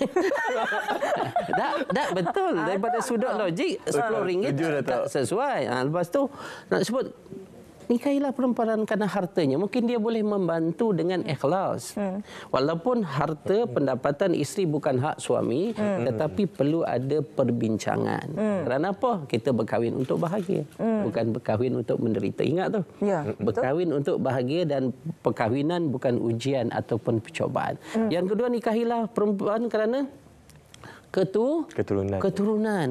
tak betul. Daripada sudut logik RM10 tak sesuai. Lepas tu nak sebut nikahilah perempuan kerana hartanya. Mungkin dia boleh membantu dengan ikhlas. Walaupun harta pendapatan isteri bukan hak suami, tetapi perlu ada perbincangan. Kerana apa? Kita berkahwin untuk bahagia, bukan berkahwin untuk menderita. Ingat tu? Berkahwin untuk bahagia dan perkahwinan bukan ujian ataupun percobaan. Yang kedua, nikahilah perempuan kerana keturunan.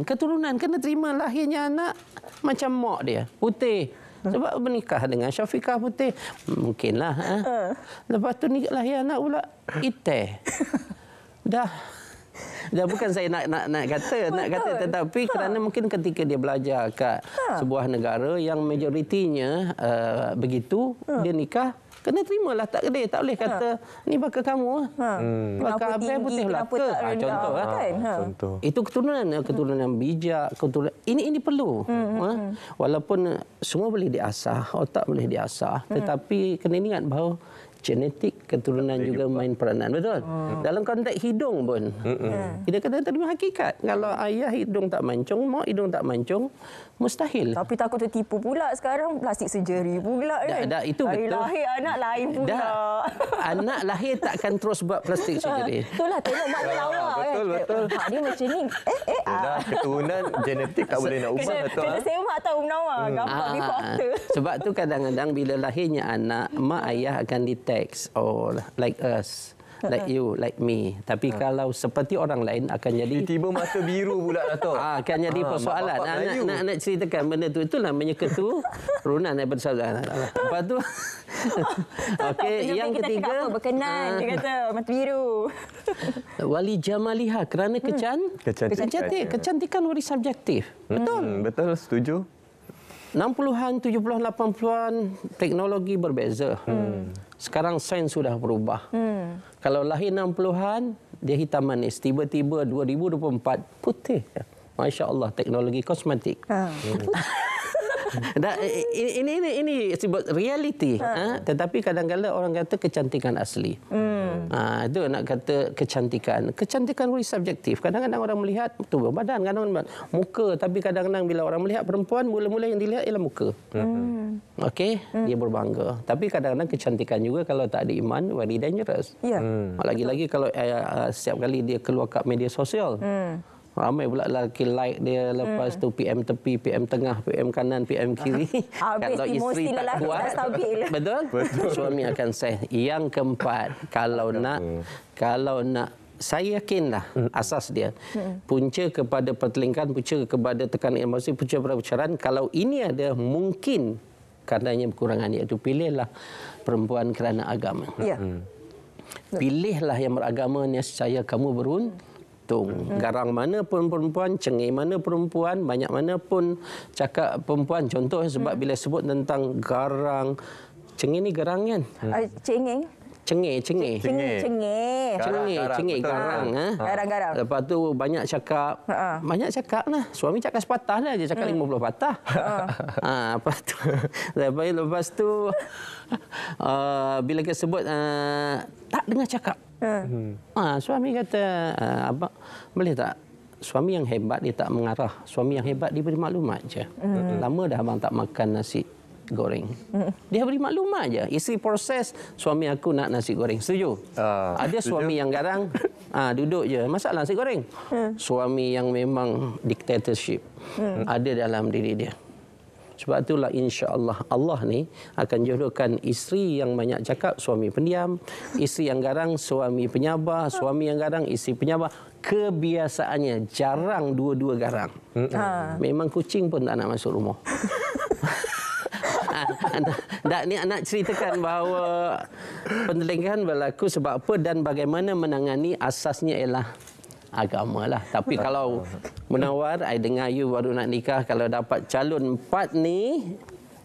Keturunan kena terima lahirnya anak macam mak dia, putih. Sebab bernikah dengan Syafiqah putih. Mungkinlah. Lepas tu lahir anak pula hitam. Dah bukan saya nak kata, tetapi kerana mungkin ketika dia belajar kat sebuah negara yang majoritinya begitu, dia nikah, kena terimalah, tak boleh kata ni bakal kamu bakal apa putih belaka. Contoh contoh. Itu keturunan bijak, ini perlu. Walaupun semua boleh diasah, otak boleh diasah, tetapi kena ingat bahawa genetik keturunan juga main peranan. Betul? Dalam konteks hidung pun. Kita kena terima hakikat. Kalau ayah hidung tak mancung, mak hidung tak mancung, mustahil. Tapi takut tertipu pula sekarang plastik surgery pula kan. Itu hari betul. Lahir anak lain pula. Anak lahir takkan terus buat plastik surgery. Itulah tengok mak dia lawa kan. Betul. Dia macam ni. Dah keturunan genetik tak boleh nak ubah. Kena semak tahu Munawar. Gambar before after. Sebab tu kadang-kadang bila lahirnya anak, mak ayah akan detect, like us, like you, like me. Tapi kalau seperti orang lain akan jadi tiba mata biru pula Dato'. Akan jadi persoalan. Nak ceritakan benda tu, itu namanya keturunan daripada saudara. Lepas tu Okey, yang Kita ketiga cakap apa? Berkenan, dia kata mata biru. wali jamaliha kerana kecantikan. Kecantikan wali subjektif. Betul. Betul, setuju. 60-an, 70-an, 80-an teknologi berbeza. Sekarang sains sudah berubah. Kalau lahir 60-an, dia hitam manis. Tiba-tiba 2024 putih. Masya Allah, teknologi kosmetik. Ini sebut reality. Tetapi kadang-kadang orang kata kecantikan asli. Itu nak kata kecantikan. Kecantikan very subjektif. Kadang-kadang orang melihat tubuh badan, kadang-kadang muka. Tapi kadang-kadang bila orang melihat perempuan, mula-mula yang dilihat ialah muka. Okey, dia berbangga. Tapi kadang-kadang kecantikan juga kalau tak ada iman, very dangerous. Lagi-lagi kalau setiap kali dia keluar kat media sosial. Ramai pula lelaki like dia, lepas tu PM tepi, PM tengah, PM kanan, PM kiri. Kalau isteri tak kuat, betul? Suami akan say. Yang keempat, kalau nak saya yakinlah asas dia punca kepada pertelingkahan, punca kepada tekanan emosi, punca kepada perceraian. Kalau ini ada mungkin karenanya kekurangan, iaitu pilihlah perempuan kerana agama. Pilihlah yang beragama, nescaya kamu beruntung. Garang mana pun perempuan, cengih mana perempuan, banyak mana pun cakap perempuan. Contoh sebab bila sebut tentang garang, cengih ni garang kan? Cengih. Cengih. Garang. Garang. Lepas tu banyak cakap lah. Suami cakap sepatah lah, dia cakap 50 patah. Lepas tu bila kita sebut tak dengar cakap. Suami kata, abang boleh tak? Suami yang hebat dia tak mengarah. Suami yang hebat dia beri maklumat je. Lama dah abang tak makan nasi goreng. Dia beri maklumat je. Isteri proses, suami aku nak nasi goreng. Setuju? Ada suami yang garang, duduk je. Masalah nasi goreng. Suami yang memang dictatorship ada dalam diri dia. Sebab itulah insya-Allah Allah ni akan jodohkan isteri yang banyak cakap, suami pendiam, isteri yang garang, suami penyabar, suami yang garang, isteri penyabar. Kebiasaannya jarang dua-dua garang. Memang kucing pun tak nak masuk rumah. Nak ceritakan bahawa pentelingkahan berlaku sebab apa dan bagaimana menangani, asasnya ialah agama lah. Tapi kalau Munawar, I dengar you baru nak nikah, kalau dapat calon 4 ni,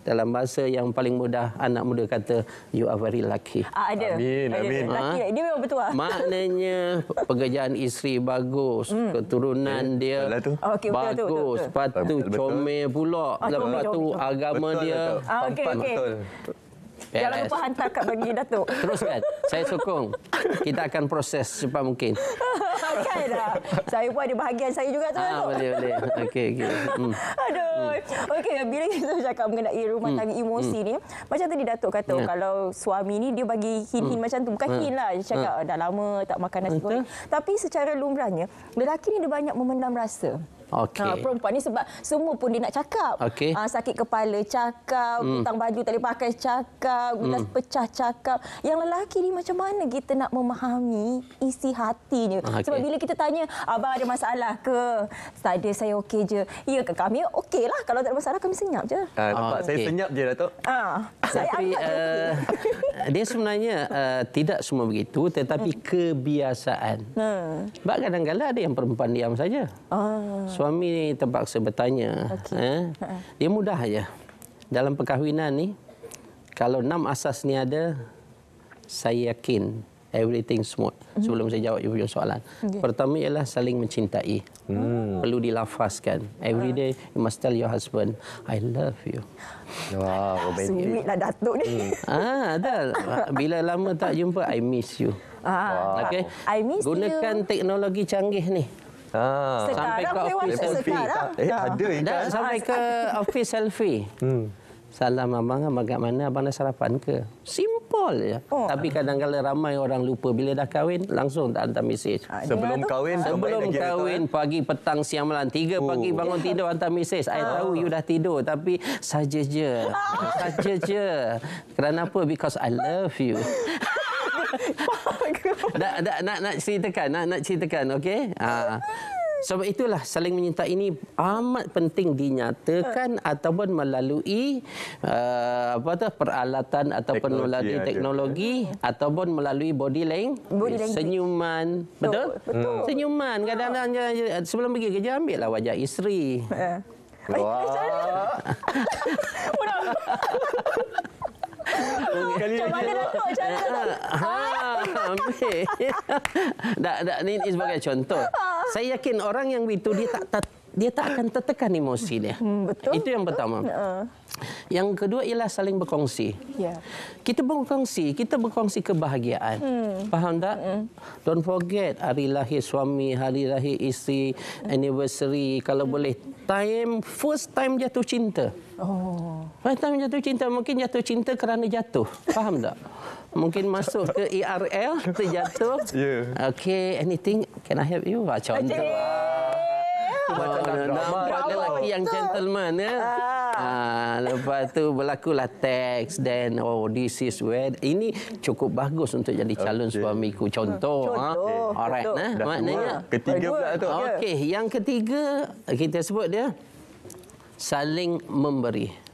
dalam bahasa yang paling mudah, anak muda kata, you are very lucky. Ada. Amin. Dia memang betul lah. Maknanya pekerjaan isteri bagus, keturunan dia bagus, lepas tu comel pula, lepas tu agama dia. Betul. Jangan lupa hantar kad bagi Datuk. Teruskan. Saya sokong. Kita akan proses secepat mungkin. Kan dah. Saya pun ada bahagian saya juga tu. Boleh. Okey. Aduh. Okey, bila kita cakap mengenai rumah tangga emosi ni, macam tadi Datuk kata kalau suami ni dia bagi hint-hint macam tu. Bukan hint lah. Dia cakap dah lama tak makan nasi goreng. Tapi secara lumrahnya, lelaki ni dia banyak memendam rasa. Perempuan ni sebab semua pun dia nak cakap. Sakit kepala cakap, hutang baju tak boleh pakai cakap, gelas pecah cakap. Yang lelaki ni macam mana kita nak memahami isi hatinya? Sebab bila kita tanya, abang ada masalah ke? Tadi saya okey je. Ya, kami okey lah. Kalau tak ada masalah kami senyap je. Nampak saya senyap je Datuk. Tapi dia sebenarnya tidak semua begitu, tetapi kebiasaan. Sebab kadang-kadang ada yang perempuan diam saja. Suami ni terpaksa bertanya. Dia mudah aja. Dalam perkahwinan ni, kalau 6 asas ni ada, saya yakin everything smooth. Sebelum saya jawab you punya soalan. Pertama ialah saling mencintai. Perlu dilafazkan. Every day you must tell your husband, I love you. Wow, sweet lah Datuk ni. Betul. Bila lama tak jumpa, I miss you. Okay? I miss you. Gunakan teknologi canggih ni. Sampai ke office selfie. Sampai ke office selfie. Salam abang, bagaimana abang dah sarapan ke? Simple je. Tapi kadang-kadang ramai orang lupa bila dah kahwin langsung tak hantar mesej. Sebelum kahwin pagi, petang, siang, malam 3 pagi bangun tidur hantar mesej. I tahu you dah tidur tapi saja je. Kerana apa? Because I love you. nak ceritakan, okey? Sebab itulah saling menyintai ini amat penting dinyatakan ataupun melalui peralatan ataupun melalui teknologi ataupun melalui body language. Senyuman. Betul? Senyuman. Kadang-kadang sebelum pergi kerja ambillah wajah isteri. Macam mana Datuk? Ini sebagai contoh. Saya yakin orang yang itu dia tak akan tertekan emosi dia. Betul. Itu yang pertama. Yang kedua ialah saling berkongsi. Kita berkongsi kebahagiaan. Faham tak? Don't forget hari lahir suami, hari lahir isteri, anniversary, kalau boleh first time jatuh cinta. First time jatuh cinta, mungkin jatuh cinta kerana jatuh. Faham tak? Mungkin masuk ke ERL terjatuh. Okay, anything can I help you? Contoh. Nampak lelaki yang gentleman ya. Lepas tu berlakulah teks, then this is where ini cukup bagus untuk jadi calon suamiku. Contoh. Alright, maknanya ketiga pula tu. Okey, yang ketiga kita sebut dia saling memberi.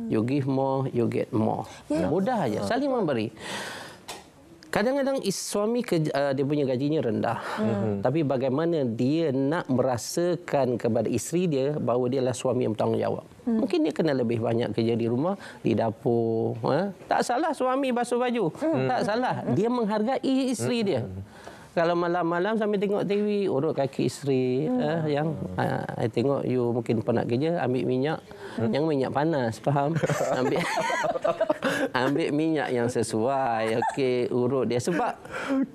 You give more, you get more. Mudah aja, saling memberi. Kadang-kadang suami dia punya gajinya rendah. Tapi bagaimana dia nak merasakan kepada isteri dia bahawa dia adalah suami yang bertanggungjawab. Mungkin dia kena lebih banyak kerja di rumah, di dapur. Tak salah suami basuh baju. Tak salah. Dia menghargai isteri dia. Kalau malam-malam sambil tengok TV, urut kaki isteri. I tengok you mungkin penat kerja, ambil minyak. Yang minyak panas, faham? Ambil minyak yang sesuai. Okey, urut dia. Sebab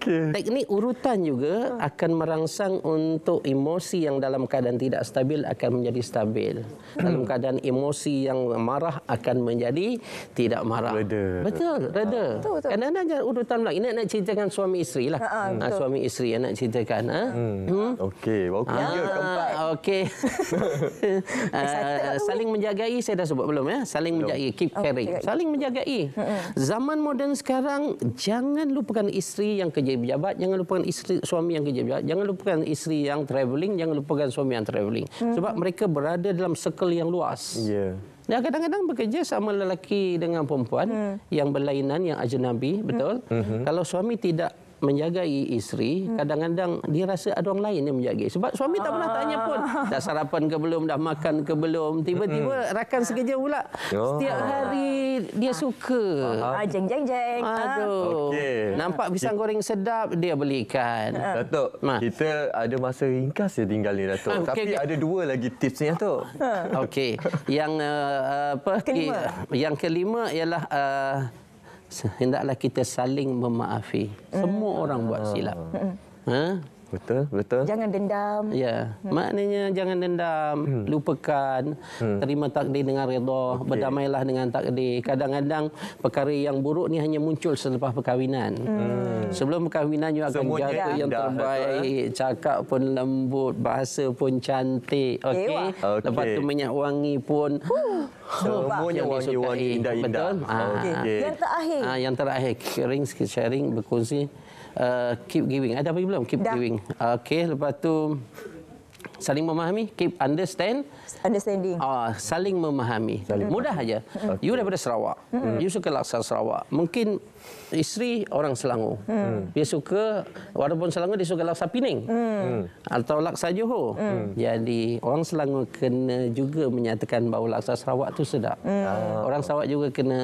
teknik urutan juga akan merangsang untuk emosi yang dalam keadaan tidak stabil akan menjadi stabil. Dalam keadaan emosi yang marah akan menjadi tidak marah. Reda. Betul, reda. Kadang-kadang urutan pula. Ini nak ceritakan suami isteri lah. Suami isteri yang nak ceritakan. Okey, baru ketiga, keempat. Okey. Saling menjagai, saya dah sebut belum ya? Saling menjagai, keep caring. Saling menjagai. Zaman moden sekarang, jangan lupakan isteri yang kerja pejabat, jangan lupakan suami yang kerja pejabat, jangan lupakan isteri yang travelling, jangan lupakan suami yang travelling. Sebab mereka berada dalam circle yang luas. Dan kadang-kadang bekerja sama lelaki dengan perempuan yang berlainan, yang ajnabi, betul? Kalau suami tidak menjagai isteri, kadang-kadang dia rasa ada orang lain yang menjaga. Sebab suami tak pernah tanya pun, dah sarapan ke belum, dah makan ke belum. Tiba-tiba rakan sekerja pula. Setiap hari dia suka. Jeng. Aduh. Nampak pisang goreng sedap, dia belikan. Datuk, kita ada masa ringkas je tinggal ni, Datuk. Tapi ada dua lagi tips ni, Datuk. Okey. Yang kelima ialah hendaklah kita saling memaafi. Semua orang buat silap. Betul. Jangan dendam. Ya, maknanya jangan dendam, lupakan, terima takdir dengan redha, berdamailah dengan takdir. Kadang-kadang perkara yang buruk ni hanya muncul selepas perkahwinan. Sebelum perkahwinan you akan jaga yang terbaik, cakap pun lembut, bahasa pun cantik, okey. Lepas tu minyak wangi pun semuanya wangi-wangi indah-indah. Betul. Yang terakhir, sharing, berkongsi. Keep giving. Ada apa belum? Keep giving. Okey, lepas tu saling memahami, keep understanding. Saling memahami. Mudah aja. You daripada Sarawak. You suka laksa Sarawak. Mungkin isteri orang Selangor. Dia suka, walaupun Selangor dia suka laksa Pening. Atau laksa Johor. Jadi orang Selangor kena juga menyatakan bahawa laksa Sarawak tu sedap. Orang Sarawak juga kena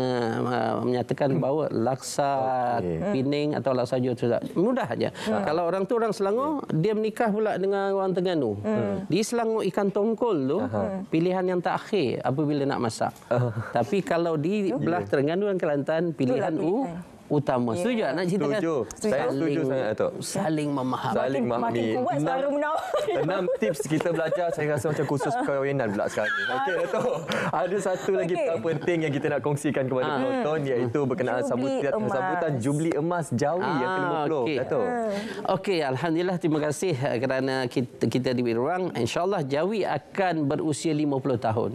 menyatakan bahawa laksa Pening atau laksa Johor tu sedap. Mudah aja. Kalau orang tu orang Selangor, dia menikah pula dengan orang Terengganu. Di Selangor ikan tongkol tu pilihan yang terakhir apabila nak masak. Tapi kalau di belah Terengganu dan Kelantan pilihan utama. Setuju tak nak ceritakan? Setuju. Saya setuju sangat, Datuk. Saling memahami. Saling memahami. Makin kuat suara menawar. 6 tips kita belajar, saya rasa macam khusus perkahwinan pula sekarang ni. Okey, Datuk. Ada satu lagi yang penting yang kita nak kongsikan kepada penonton, iaitu berkenaan sambutan Jubli Emas Jawi yang ke-50. Datuk. Okey, alhamdulillah, terima kasih kerana kita diberi ruang. InsyaAllah Jawi akan berusia 50 tahun.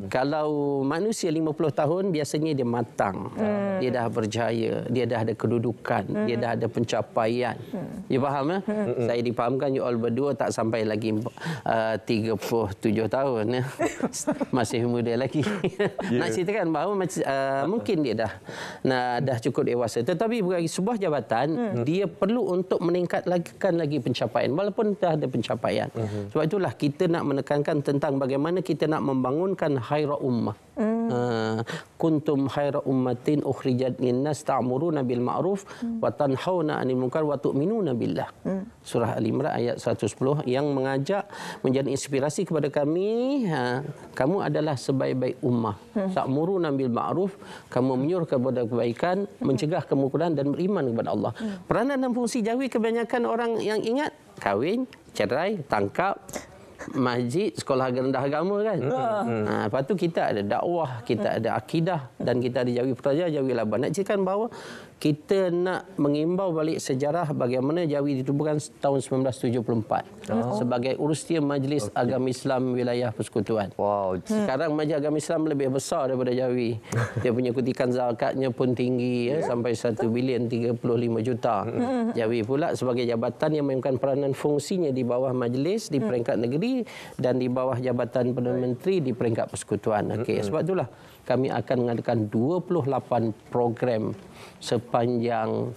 Kalau manusia 50 tahun, biasanya dia matang. Dia dah berjaya. dia dah ada kedudukan, dia dah ada pencapaian. You faham? Saya difahamkan you all berdua tak sampai lagi 37 tahun. Masih muda lagi. Nak ceritakan bahawa mungkin dia dah cukup dewasa. Tetapi bagi sebuah jabatan, dia perlu untuk meningkatkan lagi pencapaian. Walaupun dah ada pencapaian. Sebab itulah kita nak menekankan tentang bagaimana kita nak membangunkan khaira ummah. Kuntum khaira ummatin ukhrijat linnas ta'muruna bil ma'ruf wa tanhauna 'anil munkar wa tu'minuna billah. Surah Al-Imran ayat 110 yang mengajak menjadi inspirasi kepada kami, kamu adalah sebaik-baik ummah. Ta'muruna bil ma'ruf, kamu menyuruh kepada kebaikan, mencegah kemungkaran dan beriman kepada Allah. Peranan dan fungsi jawi kebanyakan orang yang ingat kahwin, cerai, tangkap, masjid, sekolah rendah agama kan. Lepas tu kita ada dakwah, kita ada akidah dan kita ada jawi pelajar, jawi laban. Nak ceritakan bahawa kita nak mengimbau balik sejarah bagaimana jawi ditubuhkan tahun 1974 sebagai urusia Majlis Agama Islam Wilayah Persekutuan. Sekarang Majlis Agama Islam lebih besar daripada jawi. Dia punya kutikan zakatnya pun tinggi sampai 1 bilion 35 juta. Jawi pula sebagai jabatan yang memainkan peranan fungsinya di bawah majlis di peringkat negeri dan di bawah Jabatan Perdana Menteri di peringkat persekutuan. Sebab itulah kami akan mengadakan 28 program sepanjang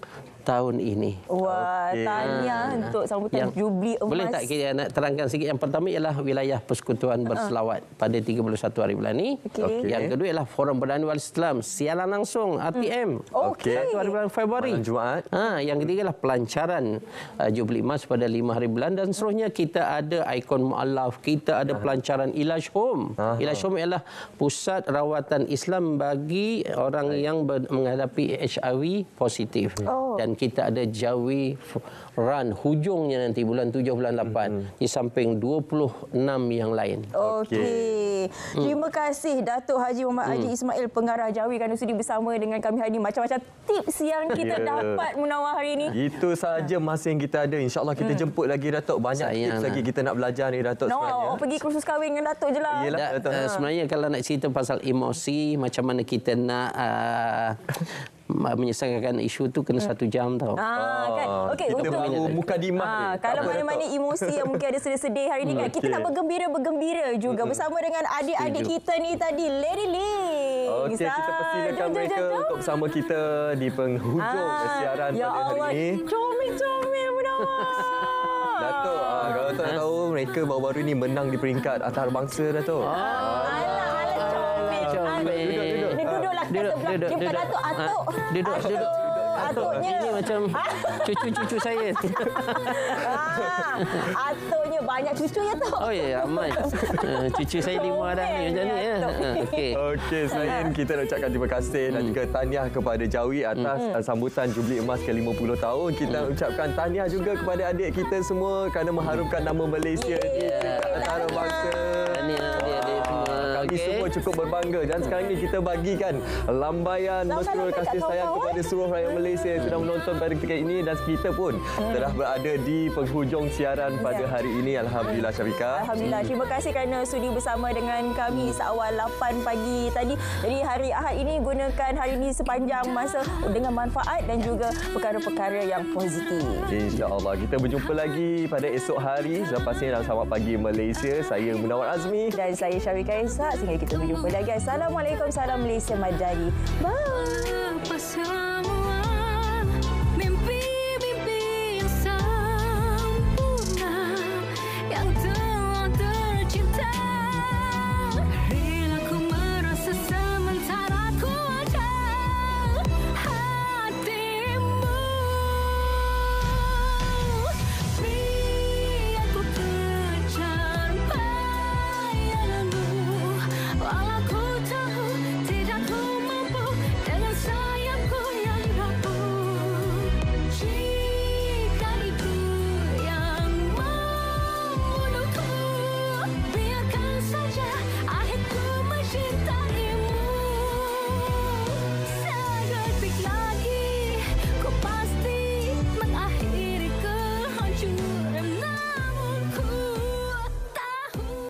tahun ini. Wah, tahniah untuk sambutan Jubli Emas. Boleh tak kita nak terangkan sikit? Yang pertama ialah wilayah persekutuan berselawat pada 31 hari bulan ini. Yang kedua ialah Forum Perdana Wali Islam siaran langsung RTM. 1 hari bulan Februari. Jumaat. Yang ketiga ialah pelancaran Jubli Emas pada 5 hari bulan dan seterusnya kita ada ikon mu'alaf, kita ada pelancaran Ilaj Home. Ilaj Home ialah pusat rawatan Islam bagi orang yang menghadapi HIV positif. Dan kita ada Jawi Run hujungnya nanti bulan 7 bulan 8 di samping 26 yang lain. Okey. Terima kasih Datuk Haji Muhammad Haji Ismail pengarah Jawi kerana sudi bersama dengan kami hari ini. Macam-macam tips yang kita dapat Munawar hari ini. Itu sahaja masa yang kita ada. InsyaAllah kita jemput lagi Datuk. Banyak tips lagi kita nak belajar ni Datuk sebenarnya. Pergi kursus kahwin dengan Datuk je lah. Sebenarnya kalau nak cerita pasal emosi, macam mana kita nak menyelesaikan isu tu kena 1 jam tau. Kan. Okey, kita baru mukadimah. Kalau mana-mana emosi yang mungkin ada sedih-sedih hari ni kan, kita nak bergembira juga bersama dengan adik-adik kita ni tadi, Lady Links. Okey, kita persilakan mereka untuk bersama kita di penghujung siaran pada hari ini. Comel-comel Munawar. Datuk, kalau tak tahu mereka baru-baru ni menang di peringkat antarabangsa Datuk. Duduk. Atuknya. Ini macam cucu-cucu saya. Atuknya banyak cucunya tu. Oh ya, ramai. Cucu saya 5 dah ni macam ni ya. Okey, selain kita nak ucapkan terima kasih dan juga tahniah kepada Jawi atas sambutan Jubli Emas ke-50 tahun. Kita nak ucapkan tahniah juga kepada adik kita semua kerana mengharumkan nama Malaysia di peringkat antarabangsa. Kami semua cukup berbangga dan sekarang ni kita bagikan lambaian mesra kasih sayang kepada seluruh rakyat Malaysia yang sedang menonton pada ketika ini dan kita pun telah berada di penghujung siaran pada hari ini. Alhamdulillah Syafiqah. Alhamdulillah. Terima kasih kerana sudi bersama dengan kami seawal 8 pagi tadi. Jadi hari Ahad ini gunakan hari ini sepanjang masa dengan manfaat dan juga perkara-perkara yang positif. InsyaAllah. Kita berjumpa lagi pada esok hari. Selepasnya dalam Selamat Pagi Malaysia. Saya Munawar Azmi. Dan saya Syafiqah Ishak. Sehingga kita berjumpa lagi. Assalamualaikum. Salam Malaysia Madani. Bye.